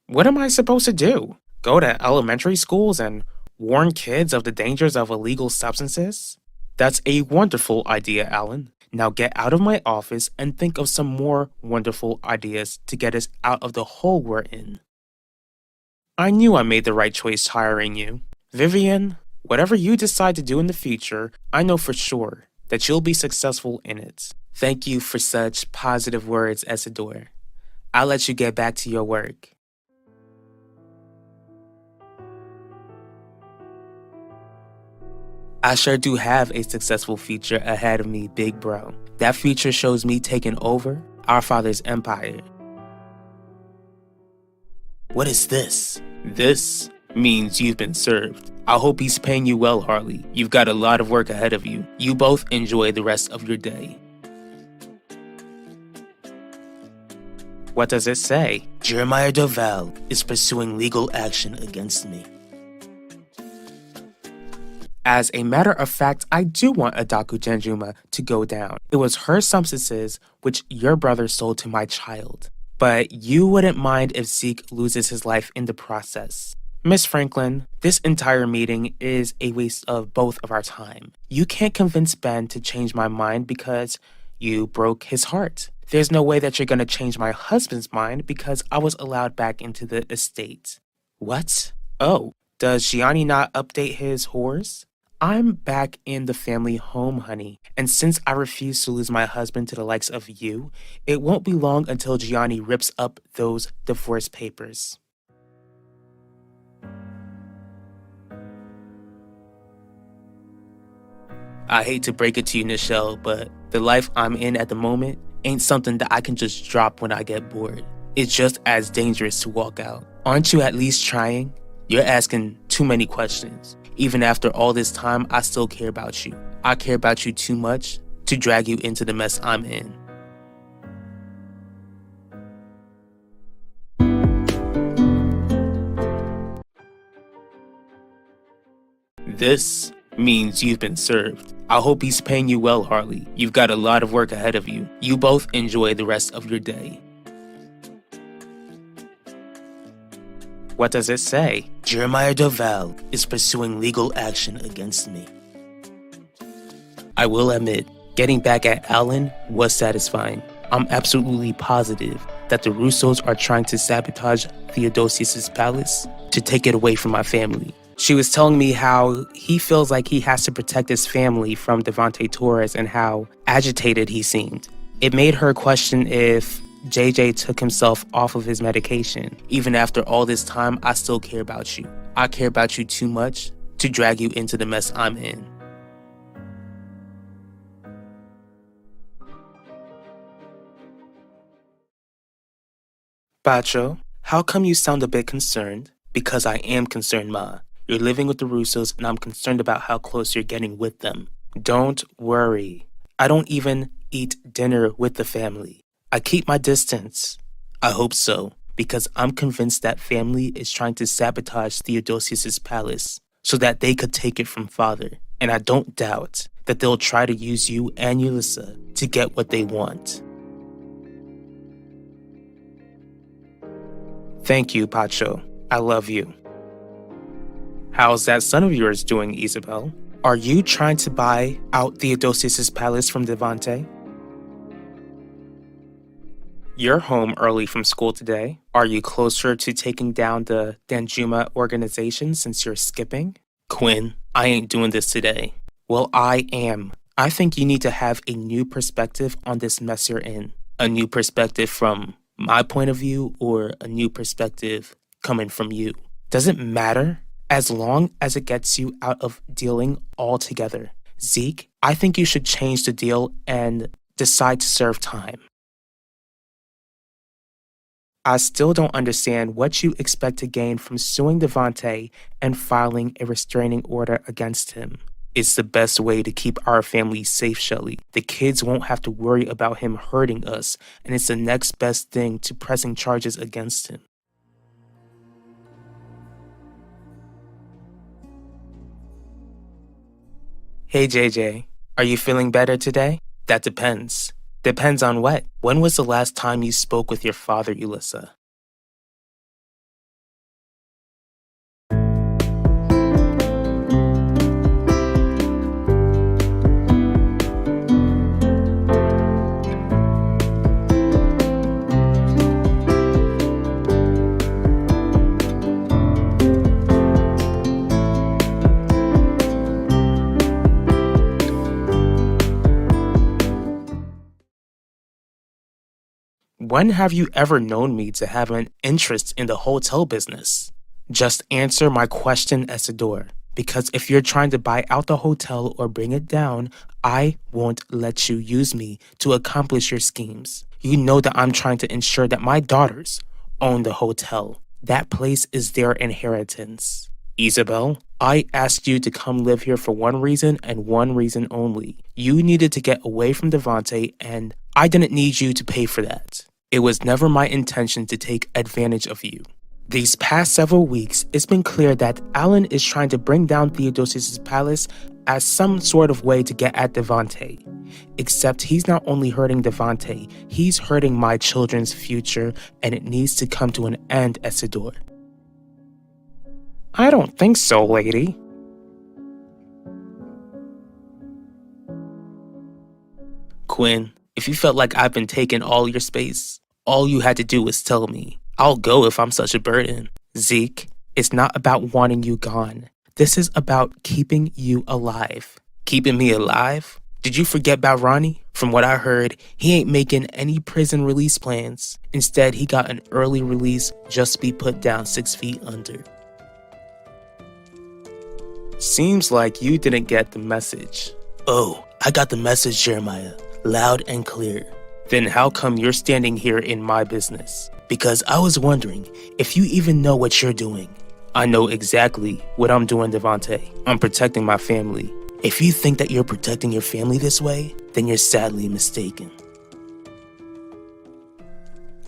S1: What am I supposed to do? Go to elementary schools and warn kids of the dangers of illegal substances? That's a wonderful idea, Alan. Now get out of my office and think of some more wonderful ideas to get us out of the hole we're in. I knew I made the right choice hiring you. Vivian, whatever you decide to do in the future, I know for sure that you'll be successful in it. Thank you for such positive words, Isidore. I'll let you get back to your work. I sure do have a successful future ahead of me, big bro. That future shows me taking over our father's empire.
S2: What is this?
S1: This means you've been served. I hope he's paying you well, Harley. You've got a lot of work ahead of you. You both enjoy the rest of your day. What does it say?
S2: Jeremiah Doval is pursuing legal action against me.
S1: As a matter of fact, I do want Adaku Janjuma to go down. It was her substances which your brother sold to my child. But you wouldn't mind if Zeke loses his life in the process. Miss Franklin, this entire meeting is a waste of both of our time. You can't convince Ben to change my mind because you broke his heart. There's no way that you're gonna change my husband's mind because I was allowed back into the estate. What? Oh, does Gianni not update his whores? I'm back in the family home, honey, and since I refuse to lose my husband to the likes of you, it won't be long until Gianni rips up those divorce papers. I hate to break it to you, Nichelle, but the life I'm in at the moment ain't something that I can just drop when I get bored. It's just as dangerous to walk out. Aren't you at least trying? You're asking too many questions. Even after all this time, I still care about you. I care about you too much to drag you into the mess I'm in. This means you've been served. I hope he's paying you well, Harley. You've got a lot of work ahead of you. You both enjoy the rest of your day. What does it say?
S2: Jeremiah Doval is pursuing legal action against me.
S1: I will admit, getting back at Alan was satisfying. I'm absolutely positive that the Russos are trying to sabotage Theodosius's palace to take it away from my family. She was telling me how he feels like he has to protect his family from Devante Torres and how agitated he seemed. It made her question if JJ took himself off of his medication. Even after all this time, I still care about you. I care about you too much to drag you into the mess I'm in. Bacho, how come you sound a bit concerned? Because I am concerned, Ma. You're living with the Russos and I'm concerned about how close you're getting with them. Don't worry. I don't even eat dinner with the family. I keep my distance. I hope so, because I'm convinced that family is trying to sabotage Theodosius's palace so that they could take it from father. And I don't doubt that they'll try to use you and Ulissa to get what they want. Thank you, Pacho. I love you. How's that son of yours doing, Isabel? Are you trying to buy out Theodosius's palace from Devante? You're home early from school today. Are you closer to taking down the Danjuma organization since you're skipping? Quinn, I ain't doing this today. Well, I am. I think you need to have a new perspective on this mess you're in. A new perspective from my point of view or a new perspective coming from you. Doesn't matter as long as it gets you out of dealing altogether. Zeke, I think you should change the deal and decide to serve time. I still don't understand what you expect to gain from suing Devante and filing a restraining order against him. It's the best way to keep our family safe, Shelly. The kids won't have to worry about him hurting us, and it's the next best thing to pressing charges against him. Hey JJ, are you feeling better today? That depends. Depends on what? When was the last time you spoke with your father, Ulissa?
S2: When have you ever known me to have an interest in the hotel business? Just answer my question, Isidore. Because if you're trying to buy out the hotel or bring it down, I won't let you use me to accomplish your schemes. You know that I'm trying to ensure that my daughters own the hotel. That place is their inheritance. Isabel, I asked you to come live here for one reason and one reason only. You needed to get away from Devante, and I didn't need you to pay for that. It was never my intention to take advantage of you. These past several weeks, it's been clear that Alan is trying to bring down Theodosius' palace as some sort of way to get at Devante. Except he's not only hurting Devante, he's hurting my children's future, and it needs to come to an end, Isidore. I don't think so, lady. Quinn, if you felt like I've been taking all your space, all you had to do was tell me. I'll go if I'm such a burden. Zeke, it's not about wanting you gone. This is about keeping you alive. Keeping me alive? Did you forget about Ronnie? From what I heard, he ain't making any prison release plans. Instead, he got an early release just to be put down 6 feet under. Seems like you didn't get the message. Oh, I got the message, Jeremiah. Loud and clear. Then how come you're standing here in my business? Because I was wondering if you even know what you're doing. I know exactly what I'm doing, Devante. I'm protecting my family. If you think that you're protecting your family this way, then you're sadly mistaken.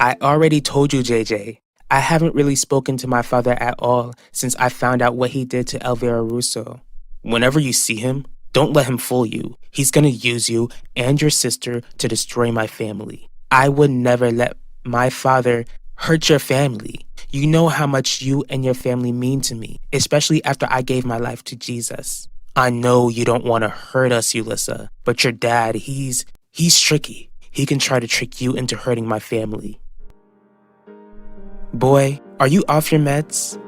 S2: I already told you, JJ. I haven't really spoken to my father at all since I found out what he did to Elvira Russo. Whenever you see him, don't let him fool you. He's gonna use you and your sister to destroy my family. I would never let my father hurt your family. You know how much you and your family mean to me, especially after I gave my life to Jesus. I know you don't want to hurt us, Ulissa, but your dad, he's tricky. He can try to trick you into hurting my family. Boy, are you off your meds?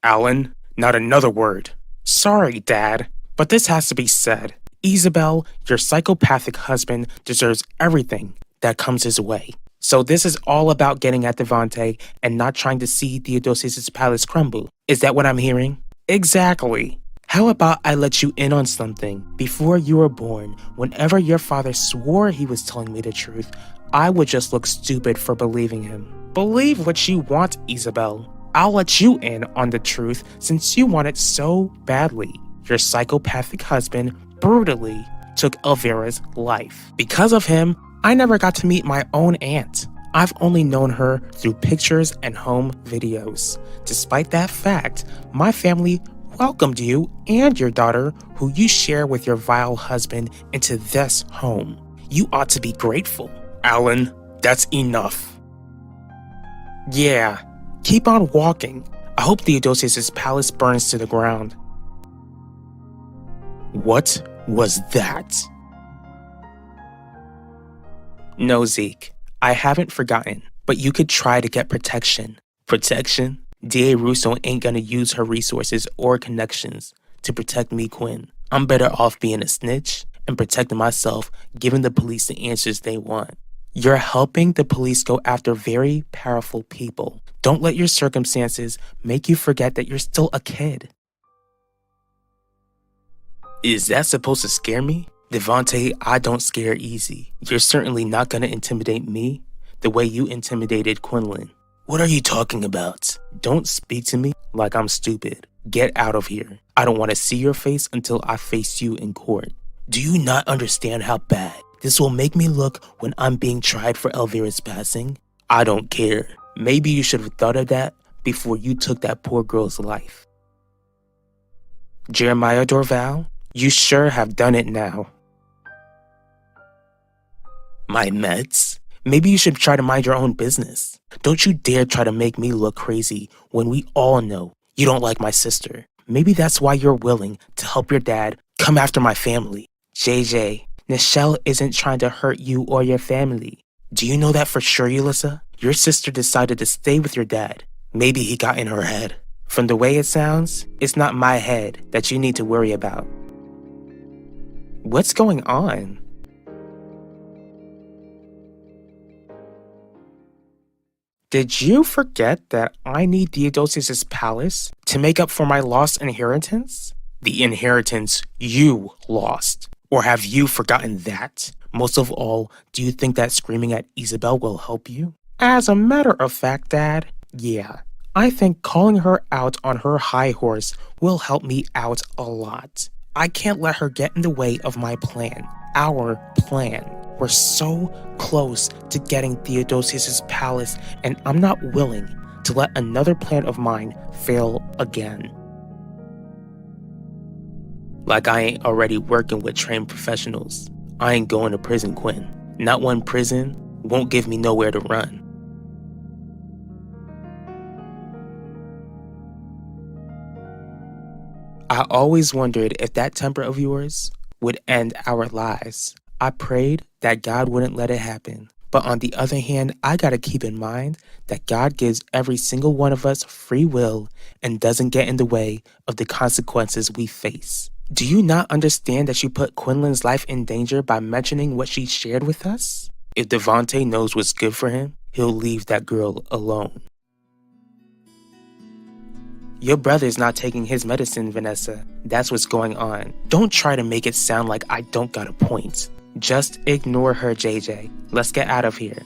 S2: Alan, not another word. Sorry, Dad, but this has to be said. Isabel, your psychopathic husband deserves everything that comes his way. So this is all about getting at Devante and not trying to see Theodosius' palace crumble. Is that what I'm hearing? Exactly. How about I let you in on something? Before you were born, whenever your father swore he was telling me the truth, I would just look stupid for believing him. Believe what you want, Isabel. I'll let you in on the truth since you want it so badly. Your psychopathic husband brutally took Elvira's life. Because of him, I never got to meet my own aunt. I've only known her through pictures and home videos. Despite that fact, my family welcomed you and your daughter, who you share with your vile husband, into this home. You ought to be grateful. Alan, that's enough. Yeah, keep on walking. I hope Theodosius' palace burns to the ground. What was that? No, Zeke, I haven't forgotten, but you could try to get protection. Protection? D.A. Russo ain't gonna use her resources or connections to protect me, Quinn. I'm better off being a snitch and protecting myself, giving the police the answers they want. You're helping the police go after very powerful people. Don't let your circumstances make you forget that you're still a kid. Is that supposed to scare me? Devante, I don't scare easy. You're certainly not gonna intimidate me the way you intimidated Quinlan. What are you talking about? Don't speak to me like I'm stupid. Get out of here. I don't want to see your face until I face you in court. Do you not understand how bad this will make me look when I'm being tried for Elvira's passing? I don't care. Maybe you should have thought of that before you took that poor girl's life. Jeremiah Dorval, you sure have done it now. My meds? Maybe you should try to mind your own business. Don't you dare try to make me look crazy when we all know you don't like my sister. Maybe that's why you're willing to help your dad come after my family. JJ, Nichelle isn't trying to hurt you or your family. Do you know that for sure, Ulissa? Your sister decided to stay with your dad. Maybe he got in her head. From the way it sounds, it's not my head that you need to worry about.
S1: What's going on? Did you forget that I need Theodosius' palace to make up for my lost inheritance? The inheritance you lost. Or have you forgotten that? Most of all, do you think that screaming at Isabel will help you? As a matter of fact, Dad, yeah. I think calling her out on her high horse will help me out a lot. I can't let her get in the way of my plan. Our plan. We're so close to getting Theodosius' palace, and I'm not willing to let another plan of mine fail again. Like I ain't already working with trained professionals. I ain't going to prison, Quinn. Not one prison won't give me nowhere to run. I always wondered if that temper of yours would end our lives. I prayed that God wouldn't let it happen. But on the other hand, I gotta keep in mind that God gives every single one of us free will and doesn't get in the way of the consequences we face. Do you not understand that you put Quinlan's life in danger by mentioning what she shared with us? If Devontae knows what's good for him, he'll leave that girl alone. Your brother's not taking his medicine, Vanessa. That's what's going on. Don't try to make it sound like I don't got a point. Just ignore her, JJ. Let's get out of here.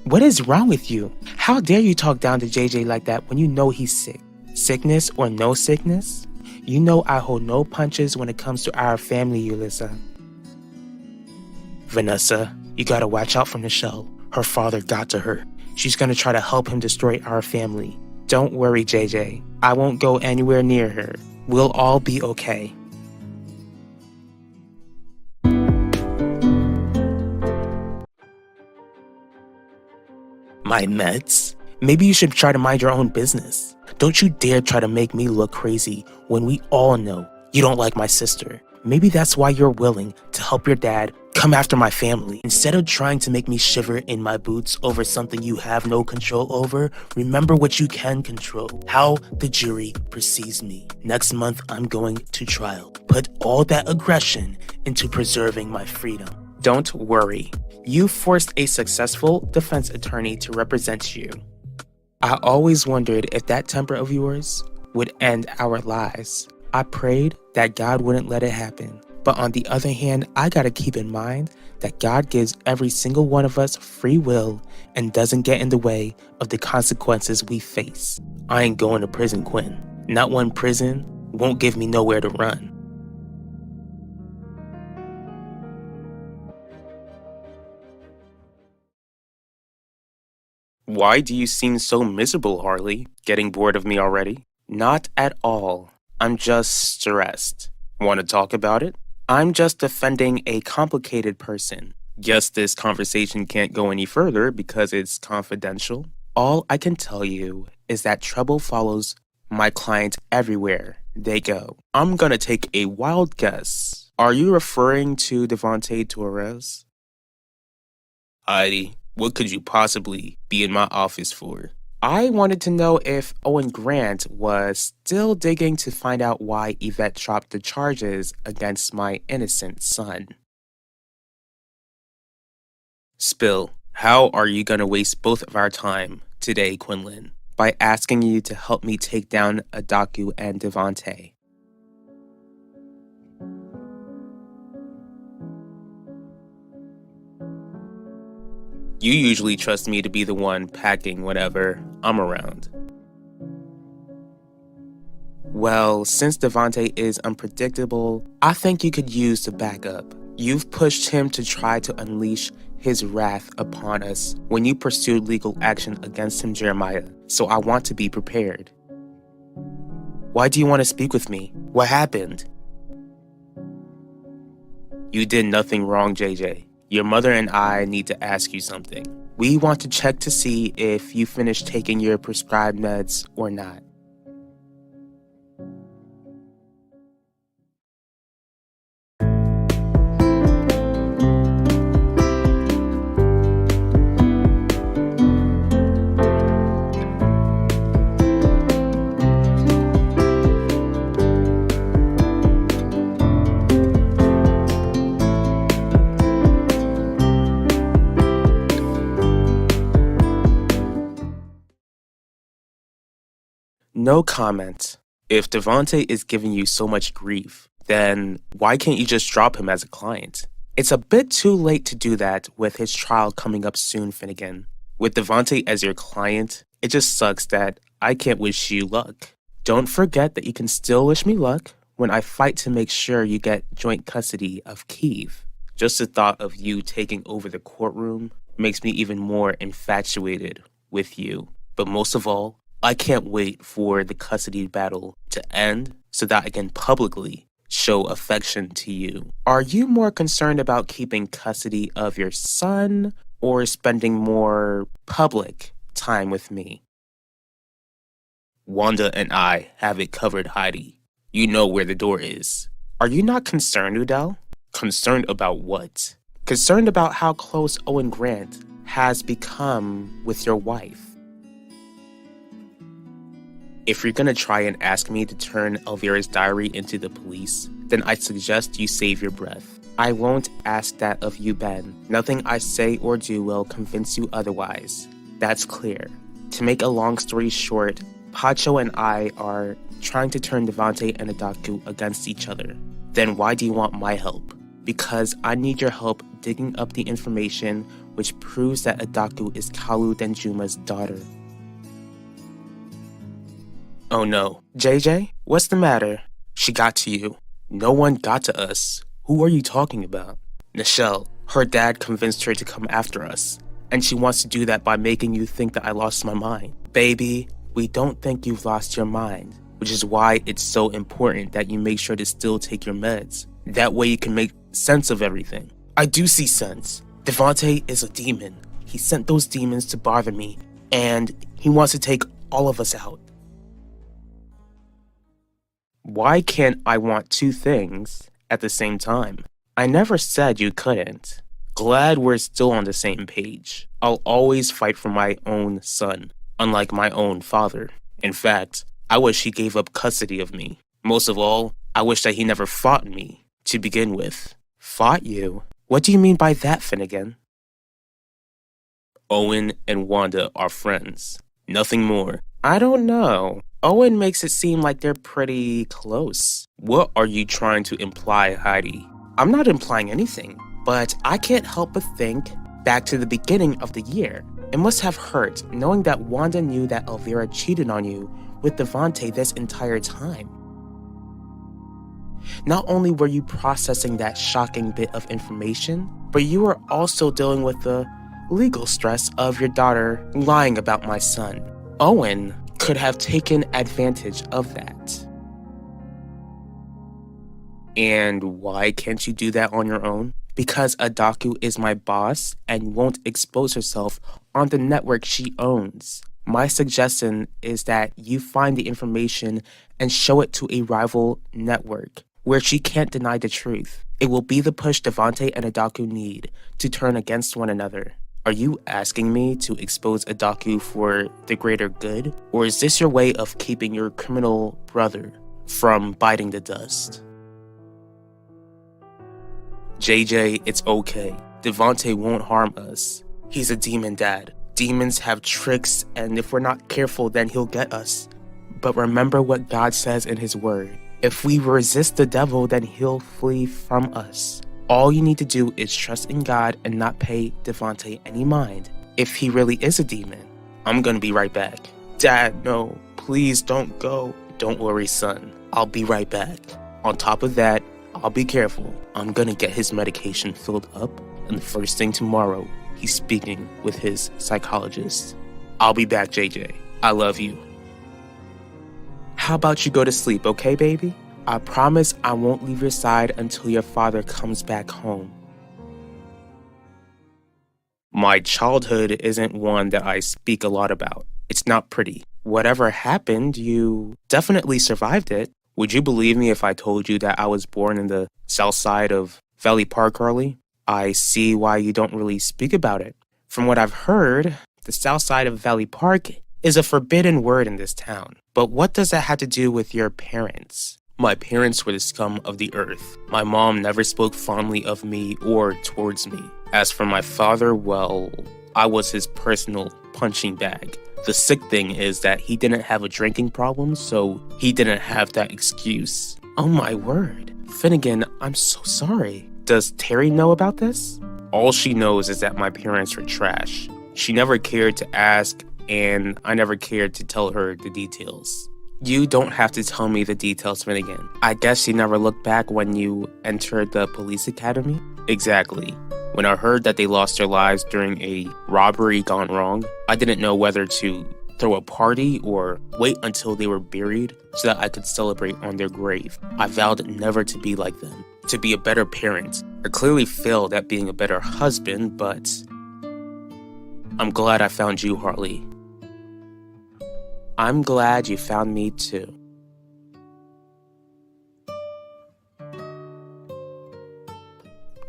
S1: What is wrong with you? How dare you talk down to JJ like that when you know he's sick? Sickness or no sickness? You know I hold no punches when it comes to our family, Ulissa. Vanessa, you gotta watch out for Michelle. Her father got to her. She's gonna try to help him destroy our family. Don't worry, JJ. I won't go anywhere near her. We'll all be okay. My meds? Maybe you should try to mind your own business. Don't you dare try to make me look crazy when we all know you don't like my sister. Maybe that's why you're willing to help your dad come after my family. Instead of trying to make me shiver in my boots over something you have no control over, remember what you can control. How the jury perceives me. Next month, I'm going to trial. Put all that aggression into preserving my freedom. Don't worry. You forced a successful defense attorney to represent you. I always wondered if that temper of yours would end our lives. I prayed that God wouldn't let it happen. But on the other hand, I gotta keep in mind that God gives every single one of us free will and doesn't get in the way of the consequences we face. I ain't going to prison, Quinn. Not one prison won't give me nowhere to run. Why do you seem so miserable, Harley? Getting bored of me already? Not at all. I'm just stressed. Want to talk about it? I'm just defending a complicated person. Guess this conversation can't go any further because it's confidential. All I can tell you is that trouble follows my clients everywhere they go. I'm gonna take a wild guess. Are you referring to Devontae Torres? Heidi, what could you possibly be in my office for? I wanted to know if Owen Grant was still digging to find out why Yvette dropped the charges against my innocent son. Spill, how are you gonna waste both of our time today, Quinlan, by asking you to help me take down Adaku and Devontae? You usually trust me to be the one packing whenever I'm around. Well, since Devontae is unpredictable, I think you could use the backup. You've pushed him to try to unleash his wrath upon us when you pursued legal action against him, Jeremiah, so I want to be prepared. Why do you want to speak with me? What happened? You did nothing wrong, JJ. Your mother and I need to ask you something. We want to check to see if you finished taking your prescribed meds or not. No comment. If Devontae is giving you so much grief, then why can't you just drop him as a client? It's a bit too late to do that with his trial coming up soon, Finnegan. With Devontae as your client, it just sucks that I can't wish you luck. Don't forget that you can still wish me luck when I fight to make sure you get joint custody of Kiev. Just the thought of you taking over the courtroom makes me even more infatuated with you. But most of all, I can't wait for the custody battle to end so that I can publicly show affection to you. Are you more concerned about keeping custody of your son or spending more public time with me? Wanda and I have it covered, Heidi. You know where the door is. Are you not concerned, Udell? Concerned about what? Concerned about how close Owen Grant has become with your wife. If you're gonna try and ask me to turn Elvira's diary into the police, then I suggest you save your breath. I won't ask that of you, Ben. Nothing I say or do will convince you otherwise. That's clear. To make a long story short, Pacho and I are trying to turn Devontae and Adaku against each other. Then why do you want my help? Because I need your help digging up the information which proves that Adaku is Kalu Denjuma's daughter. Oh no. JJ? What's the matter? She got to you. No one got to us. Who are you talking about? Nichelle. Her dad convinced her to come after us. And she wants to do that by making you think that I lost my mind. Baby, we don't think you've lost your mind. Which is why it's so important that you make sure to still take your meds. That way you can make sense of everything. I do see sense. Devontae is a demon. He sent those demons to bother me. And he wants to take all of us out. Why can't I want two things at the same time? I never said you couldn't. Glad we're still on the same page. I'll always fight for my own son, unlike my own father. In fact, I wish he gave up custody of me. Most of all, I wish that he never fought me to begin with. Fought you? What do you mean by that, Finnegan? Owen and Wanda are friends. Nothing more. I don't know. Owen makes it seem like they're pretty close. What are you trying to imply, Heidi? I'm not implying anything, but I can't help but think back to the beginning of the year. It must have hurt knowing that Wanda knew that Elvira cheated on you with Devontae this entire time. Not only were you processing that shocking bit of information, but you were also dealing with the legal stress of your daughter lying about my son. Owen could have taken advantage of that. And why can't you do that on your own? Because Adaku is my boss and won't expose herself on the network she owns. My suggestion is that you find the information and show it to a rival network where she can't deny the truth. It will be the push Devontae and Adaku need to turn against one another. Are you asking me to expose Adaku for the greater good? Or is this your way of keeping your criminal brother from biting the dust? JJ, it's okay. Devontae won't harm us. He's a demon dad. Demons have tricks, and if we're not careful, then he'll get us. But remember what God says in his word. If we resist the devil, then he'll flee from us. All you need to do is trust in God and not pay Devontae any mind. If he really is a demon, I'm gonna be right back. Dad, no, please don't go. Don't worry, son. I'll be right back. On top of that, I'll be careful. I'm gonna get his medication filled up, and the first thing tomorrow, he's speaking with his psychologist. I'll be back, JJ. I love you. How about you go to sleep, okay, baby? I promise I won't leave your side until your father comes back home. My childhood isn't one that I speak a lot about. It's not pretty. Whatever happened, you definitely survived it. Would you believe me if I told you that I was born in the south side of Valley Park, Carly? I see why you don't really speak about it. From what I've heard, the south side of Valley Park is a forbidden word in this town. But what does that have to do with your parents? My parents were the scum of the earth. My mom never spoke fondly of me or towards me. As for my father, well, I was his personal punching bag. The sick thing is that he didn't have a drinking problem, so he didn't have that excuse.
S2: Oh my word. Finnegan, I'm so sorry. Does Terry know about this?
S1: All she knows is that my parents were trash. She never cared to ask, and I never cared to tell her the details.
S2: You don't have to tell me the details, Finnegan. I guess you never looked back when you entered the police academy?
S1: Exactly. When I heard that they lost their lives during a robbery gone wrong, I didn't know whether to throw a party or wait until they were buried so that I could celebrate on their grave. I vowed never to be like them, to be a better parent. I clearly failed at being a better husband, but I'm glad I found you, Harley.
S2: I'm glad you found me too.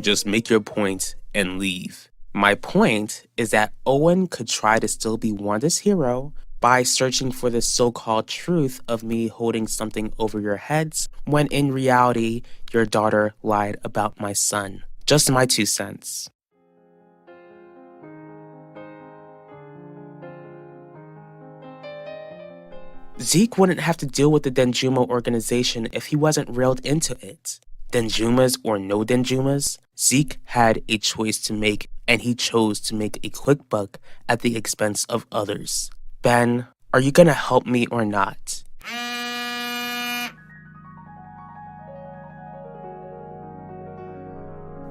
S1: Just make your point and leave.
S2: My point is that Owen could try to still be Wanda's hero by searching for the so-called truth of me holding something over your heads, when in reality, your daughter lied about my son. Just my 2 cents. Zeke wouldn't have to deal with the Denjuma organization if he wasn't railed into it. Denjumas or no Denjumas, Zeke had a choice to make, and he chose to make a quick buck at the expense of others. Ben, are you gonna help me or not?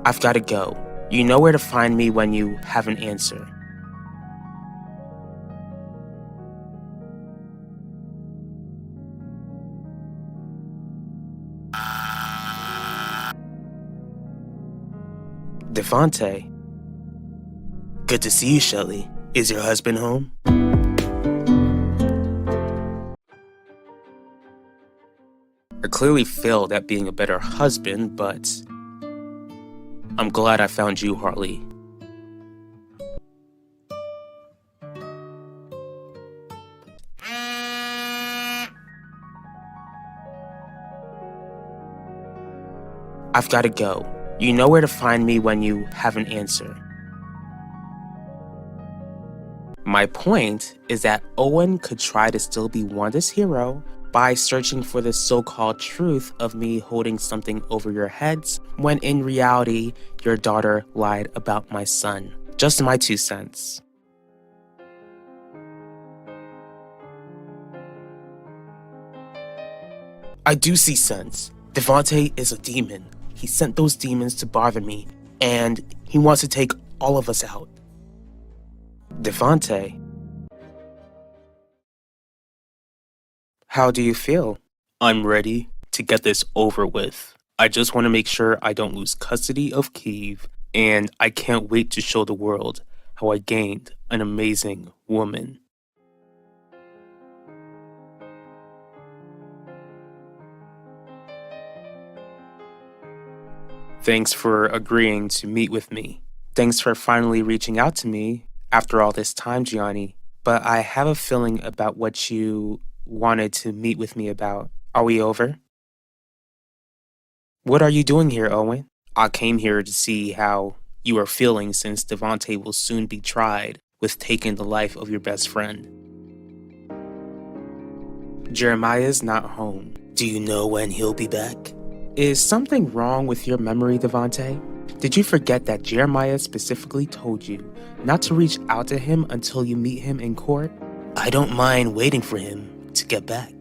S2: I've gotta go. You know where to find me when you have an answer. Devante. Good to see you, Shelly. Is your husband home?
S1: I clearly failed at being a better husband, but I'm glad I found you, Harley.
S2: I've gotta go. You know where to find me when you have an answer. My point is that Owen could try to still be Wanda's hero by searching for the so-called truth of me holding something over your heads, when in reality, your daughter lied about my son. Just my 2 cents. I do see sense. Devante is a demon. He sent those demons to bother me, and he wants to take all of us out. Devante. How do you feel?
S1: I'm ready to get this over with. I just want to make sure I don't lose custody of Kiev, and I can't wait to show the world how I gained an amazing woman. Thanks for agreeing to meet with me.
S2: Thanks for finally reaching out to me after all this time, Gianni. But I have a feeling about what you wanted to meet with me about. Are we over? What are you doing here, Owen?
S1: I came here to see how you are feeling since Devante will soon be tried with taking the life of your best friend.
S2: Jeremiah's not home.
S1: Do you know when he'll be back?
S2: Is something wrong with your memory, Devante? Did you forget that Jeremiah specifically told you not to reach out to him until you meet him in court?
S1: I don't mind waiting for him to get back.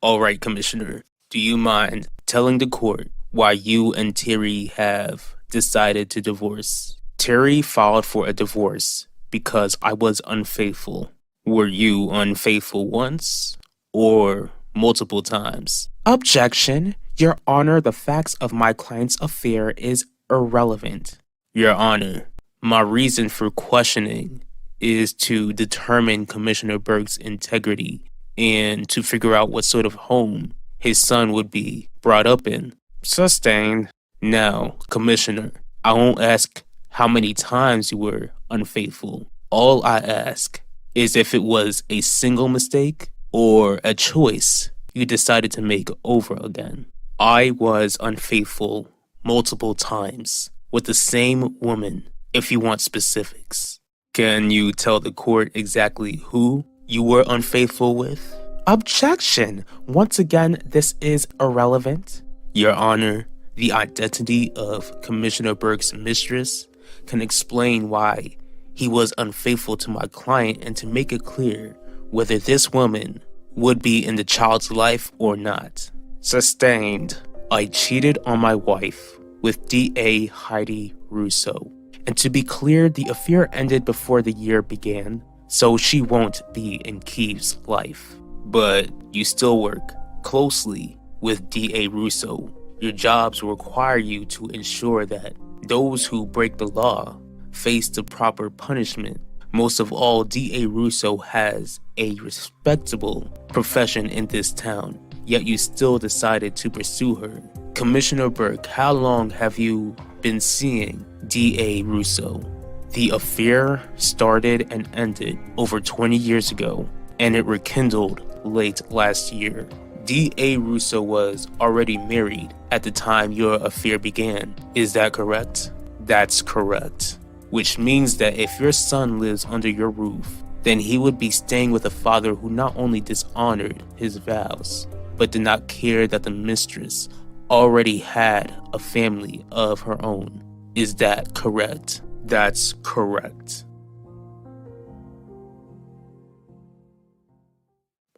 S1: All right, Commissioner, do you mind telling the court why you and Terry have decided to divorce?
S2: Terry filed for a divorce because I was unfaithful.
S1: Were you unfaithful once or multiple times?
S2: Objection. Your Honor, the facts of my client's affair is irrelevant.
S1: Your Honor, my reason for questioning is to determine Commissioner Burke's integrity and to figure out what sort of home his son would be brought up in. Sustained. Now, Commissioner, I won't ask how many times you were unfaithful. All I ask is if it was a single mistake or a choice you decided to make over again. I was unfaithful multiple times with the same woman, if you want specifics. Can you tell the court exactly who you were unfaithful with?
S2: Objection! Once again, this is irrelevant.
S1: Your Honor, the identity of Commissioner Burke's mistress can explain why he was unfaithful to my client and to make it clear whether this woman would be in the child's life or not. Sustained. I cheated on my wife with D.A. Heidi Russo. And to be clear, the affair ended before the year began, so she won't be in Keith's life. But you still work closely with D.A. Russo. Your jobs require you to ensure that those who break the law face the proper punishment. Most of all, D.A. Russo has a respectable profession in this town, yet you still decided to pursue her. Commissioner Burke, how long have you been seeing D.A. Russo? The affair started and ended over 20 years ago, and it rekindled late last year. D.A. Russo was already married at the time your affair began. Is that correct? That's correct. Which means that if your son lives under your roof, then he would be staying with a father who not only dishonored his vows, but did not care that the mistress already had a family of her own. Is that correct? That's correct.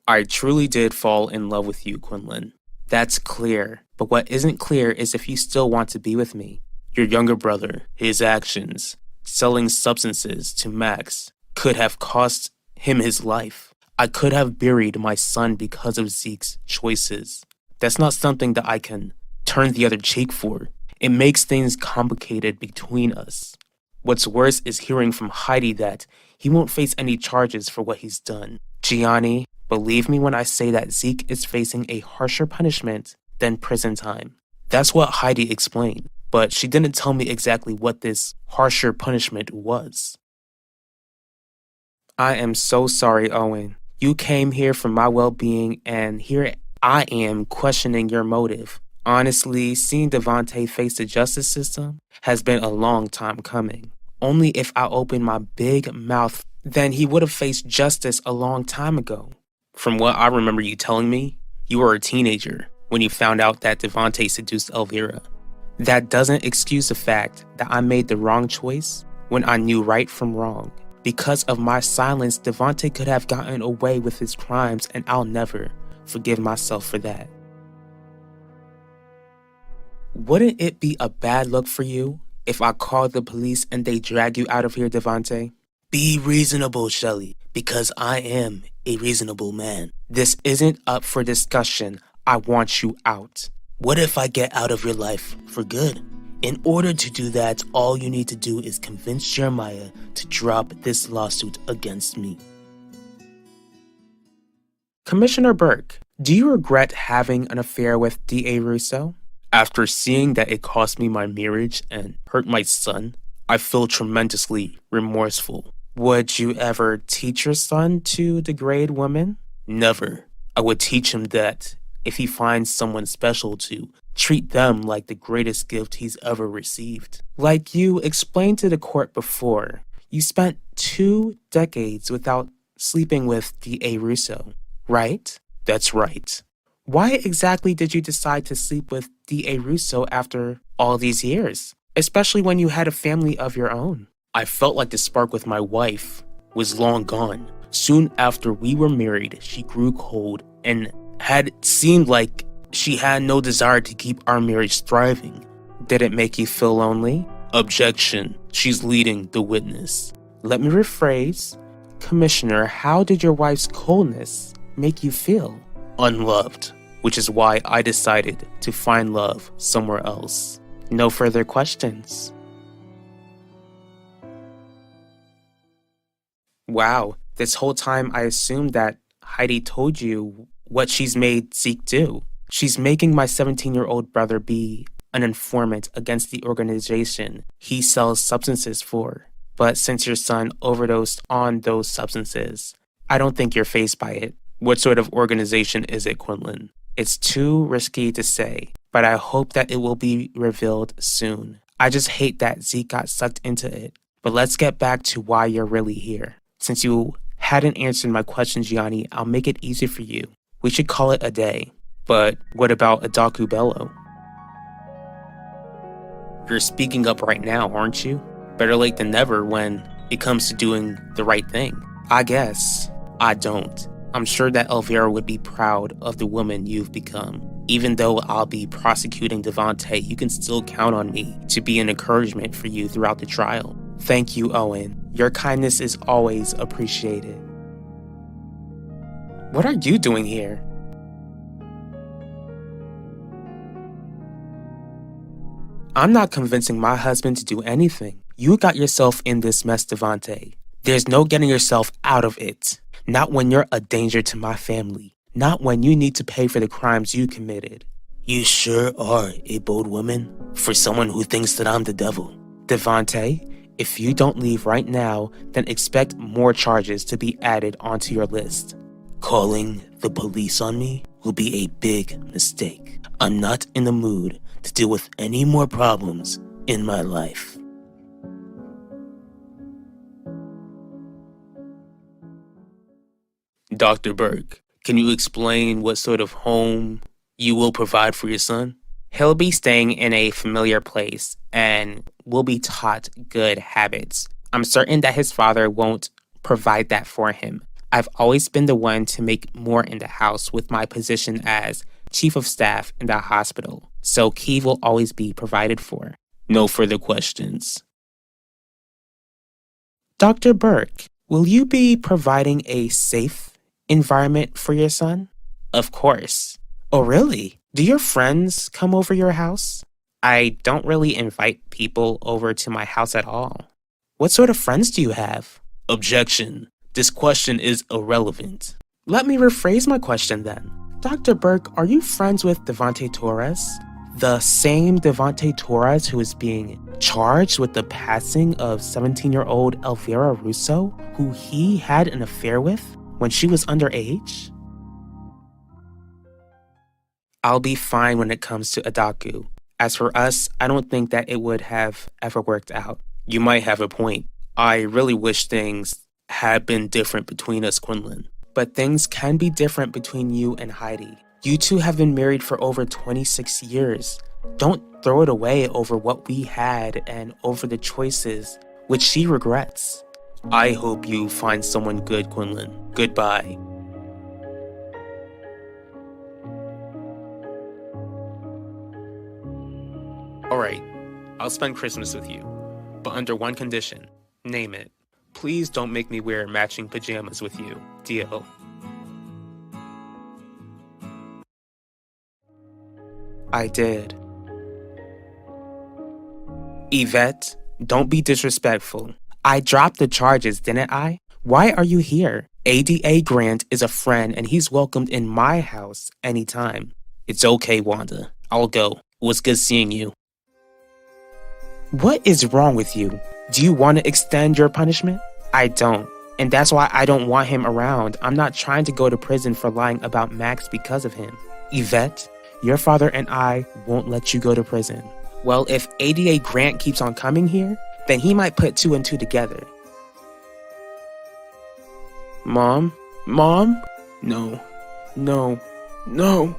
S1: I truly did fall in love with you, Quinlan.
S2: That's clear. But what isn't clear is if you still want to be with me.
S1: Your younger brother, his actions, selling substances to Max, could have cost him his life.
S2: I could have buried my son because of Zeke's choices. That's not something that I can turn the other cheek for. It makes things complicated between us. What's worse is hearing from Heidi that he won't face any charges for what he's done. Gianni, believe me when I say that Zeke is facing a harsher punishment than prison time. That's what Heidi explained, but she didn't tell me exactly what this harsher punishment was. I am so sorry, Owen. You came here for my well-being, and here I am questioning your motive. Honestly, seeing Devontae face the justice system has been a long time coming. Only if I opened my big mouth, then he would have faced justice a long time ago.
S1: From what I remember you telling me, you were a teenager when you found out that Devontae seduced Elvira.
S2: That doesn't excuse the fact that I made the wrong choice when I knew right from wrong. Because of my silence, Devontae could have gotten away with his crimes, and I'll never forgive myself for that. Wouldn't it be a bad look for you if I called the police and they drag you out of here, Devontae?
S3: Be reasonable, Shelly, because I am a reasonable man.
S2: This isn't up for discussion. I want you out.
S3: What if I get out of your life for good? In order to do that, all you need to do is convince Jeremiah to drop this lawsuit against me.
S2: Commissioner Burke, do you regret having an affair with D.A. Russo?
S1: After seeing that it cost me my marriage and hurt my son, I feel tremendously remorseful.
S2: Would you ever teach your son to degrade women?
S1: Never. I would teach him that if he finds someone special, to treat them like the greatest gift he's ever received.
S2: Like you explained to the court before, you spent 2 decades without sleeping with D.A. Russo, right?
S1: That's right.
S2: Why exactly did you decide to sleep with D.A. Russo after all these years, especially when you had a family of your own?
S1: I felt like the spark with my wife was long gone. Soon after we were married, she grew cold and had seemed like she had no desire to keep our marriage thriving.
S2: Did it make you feel lonely?
S1: Objection. She's leading the witness.
S2: Let me rephrase. Commissioner, how did your wife's coldness make you feel?
S1: Unloved, which is why I decided to find love somewhere else.
S2: No further questions. Wow, this whole time I assumed that
S1: Heidi told you what she's made Zeke do. She's making my 17-year-old brother be an informant against the organization he sells substances for. But since your son overdosed on those substances, I don't think you're fazed by it. What sort of organization is it, Quinlan? It's too risky to say, but I hope that it will be revealed soon. I just hate that Zeke got sucked into it. But let's get back to why you're really here. Since you hadn't answered my question, Gianni, I'll make it easy for you. We should call it a day. But what about Adaku Bello? You're speaking up right now, aren't you? Better late than never when it comes to doing the right thing. I guess I don't. I'm sure that Elvira would be proud of the woman you've become. Even though I'll be prosecuting Devontae, you can still count on me to be an encouragement for you throughout the trial. Thank you, Owen. Your kindness is always appreciated. What are you doing here? I'm not convincing my husband to do anything. You got yourself in this mess, Devontae. There's no getting yourself out of it. Not when you're a danger to my family. Not when you need to pay for the crimes you committed.
S3: You sure are a bold woman for someone who thinks that I'm the devil.
S1: Devontae, if you don't leave right now, then expect more charges to be added onto your list.
S3: Calling the police on me will be a big mistake. I'm not in the mood to deal with any more problems in my life.
S1: Dr. Burke, can you explain what sort of home you will provide for your son? He'll be staying in a familiar place and will be taught good habits. I'm certain that his father won't provide that for him. I've always been the one to make more in the house with my position as chief of staff in the hospital, so Keith will always be provided for. No further questions. Dr. Burke, will you be providing a safe environment for your son? Of course. Oh, really? Do your friends come over your house? I don't really invite people over to my house at all. What sort of friends do you have? Objection. This question is irrelevant. Let me rephrase my question then. Dr. Burke, are you friends with Devontae Torres? The same Devontae Torres who is being charged with the passing of 17-year-old Elvira Russo, who he had an affair with when she was underage? I'll be fine when it comes to Adaku. As for us, I don't think that it would have ever worked out. You might have a point. I really wish things had been different between us, Quinlan. But things can be different between you and Heidi. You two have been married for over 26 years. Don't throw it away over what we had and over the choices which she regrets. I hope you find someone good, Quinlan. Goodbye. Alright, I'll spend Christmas with you, but under one condition. Name it. Please don't make me wear matching pajamas with you. Deal. I did. Yvette, don't be disrespectful. I dropped the charges, didn't I? Why are you here? ADA Grant is a friend and he's welcomed in my house anytime. It's okay, Wanda. I'll go. It was good seeing you. What is wrong with you? Do you want to extend your punishment? I don't. And that's why I don't want him around. I'm not trying to go to prison for lying about Max because of him. Yvette, your father and I won't let you go to prison. Well, if ADA Grant keeps on coming here, then he might put two and two together. Mom? Mom? No. No. No.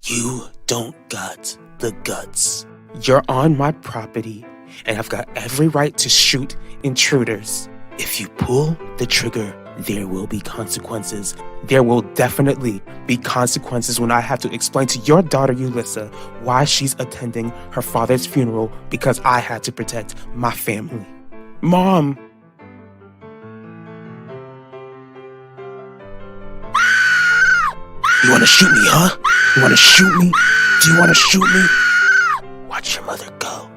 S3: You don't got the guts.
S1: You're on my property, and I've got every right to shoot intruders.
S3: If you pull the trigger, there will be consequences.
S1: There will definitely be consequences when I have to explain to your daughter, Ulissa, why she's attending her father's funeral because I had to protect my family. Mom!
S3: You wanna shoot me, huh? You wanna shoot me? Do you wanna shoot me? Watch your mother go.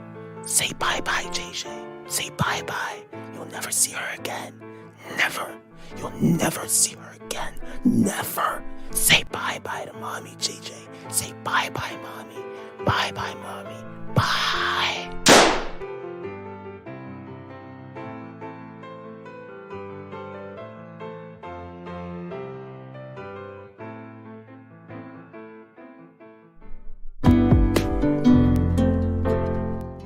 S3: Say bye-bye, JJ. Say bye-bye. You'll never see her again. Never. You'll never see her again. Never. Say bye-bye to mommy, JJ. Say bye-bye, mommy. Bye-bye, mommy. Bye.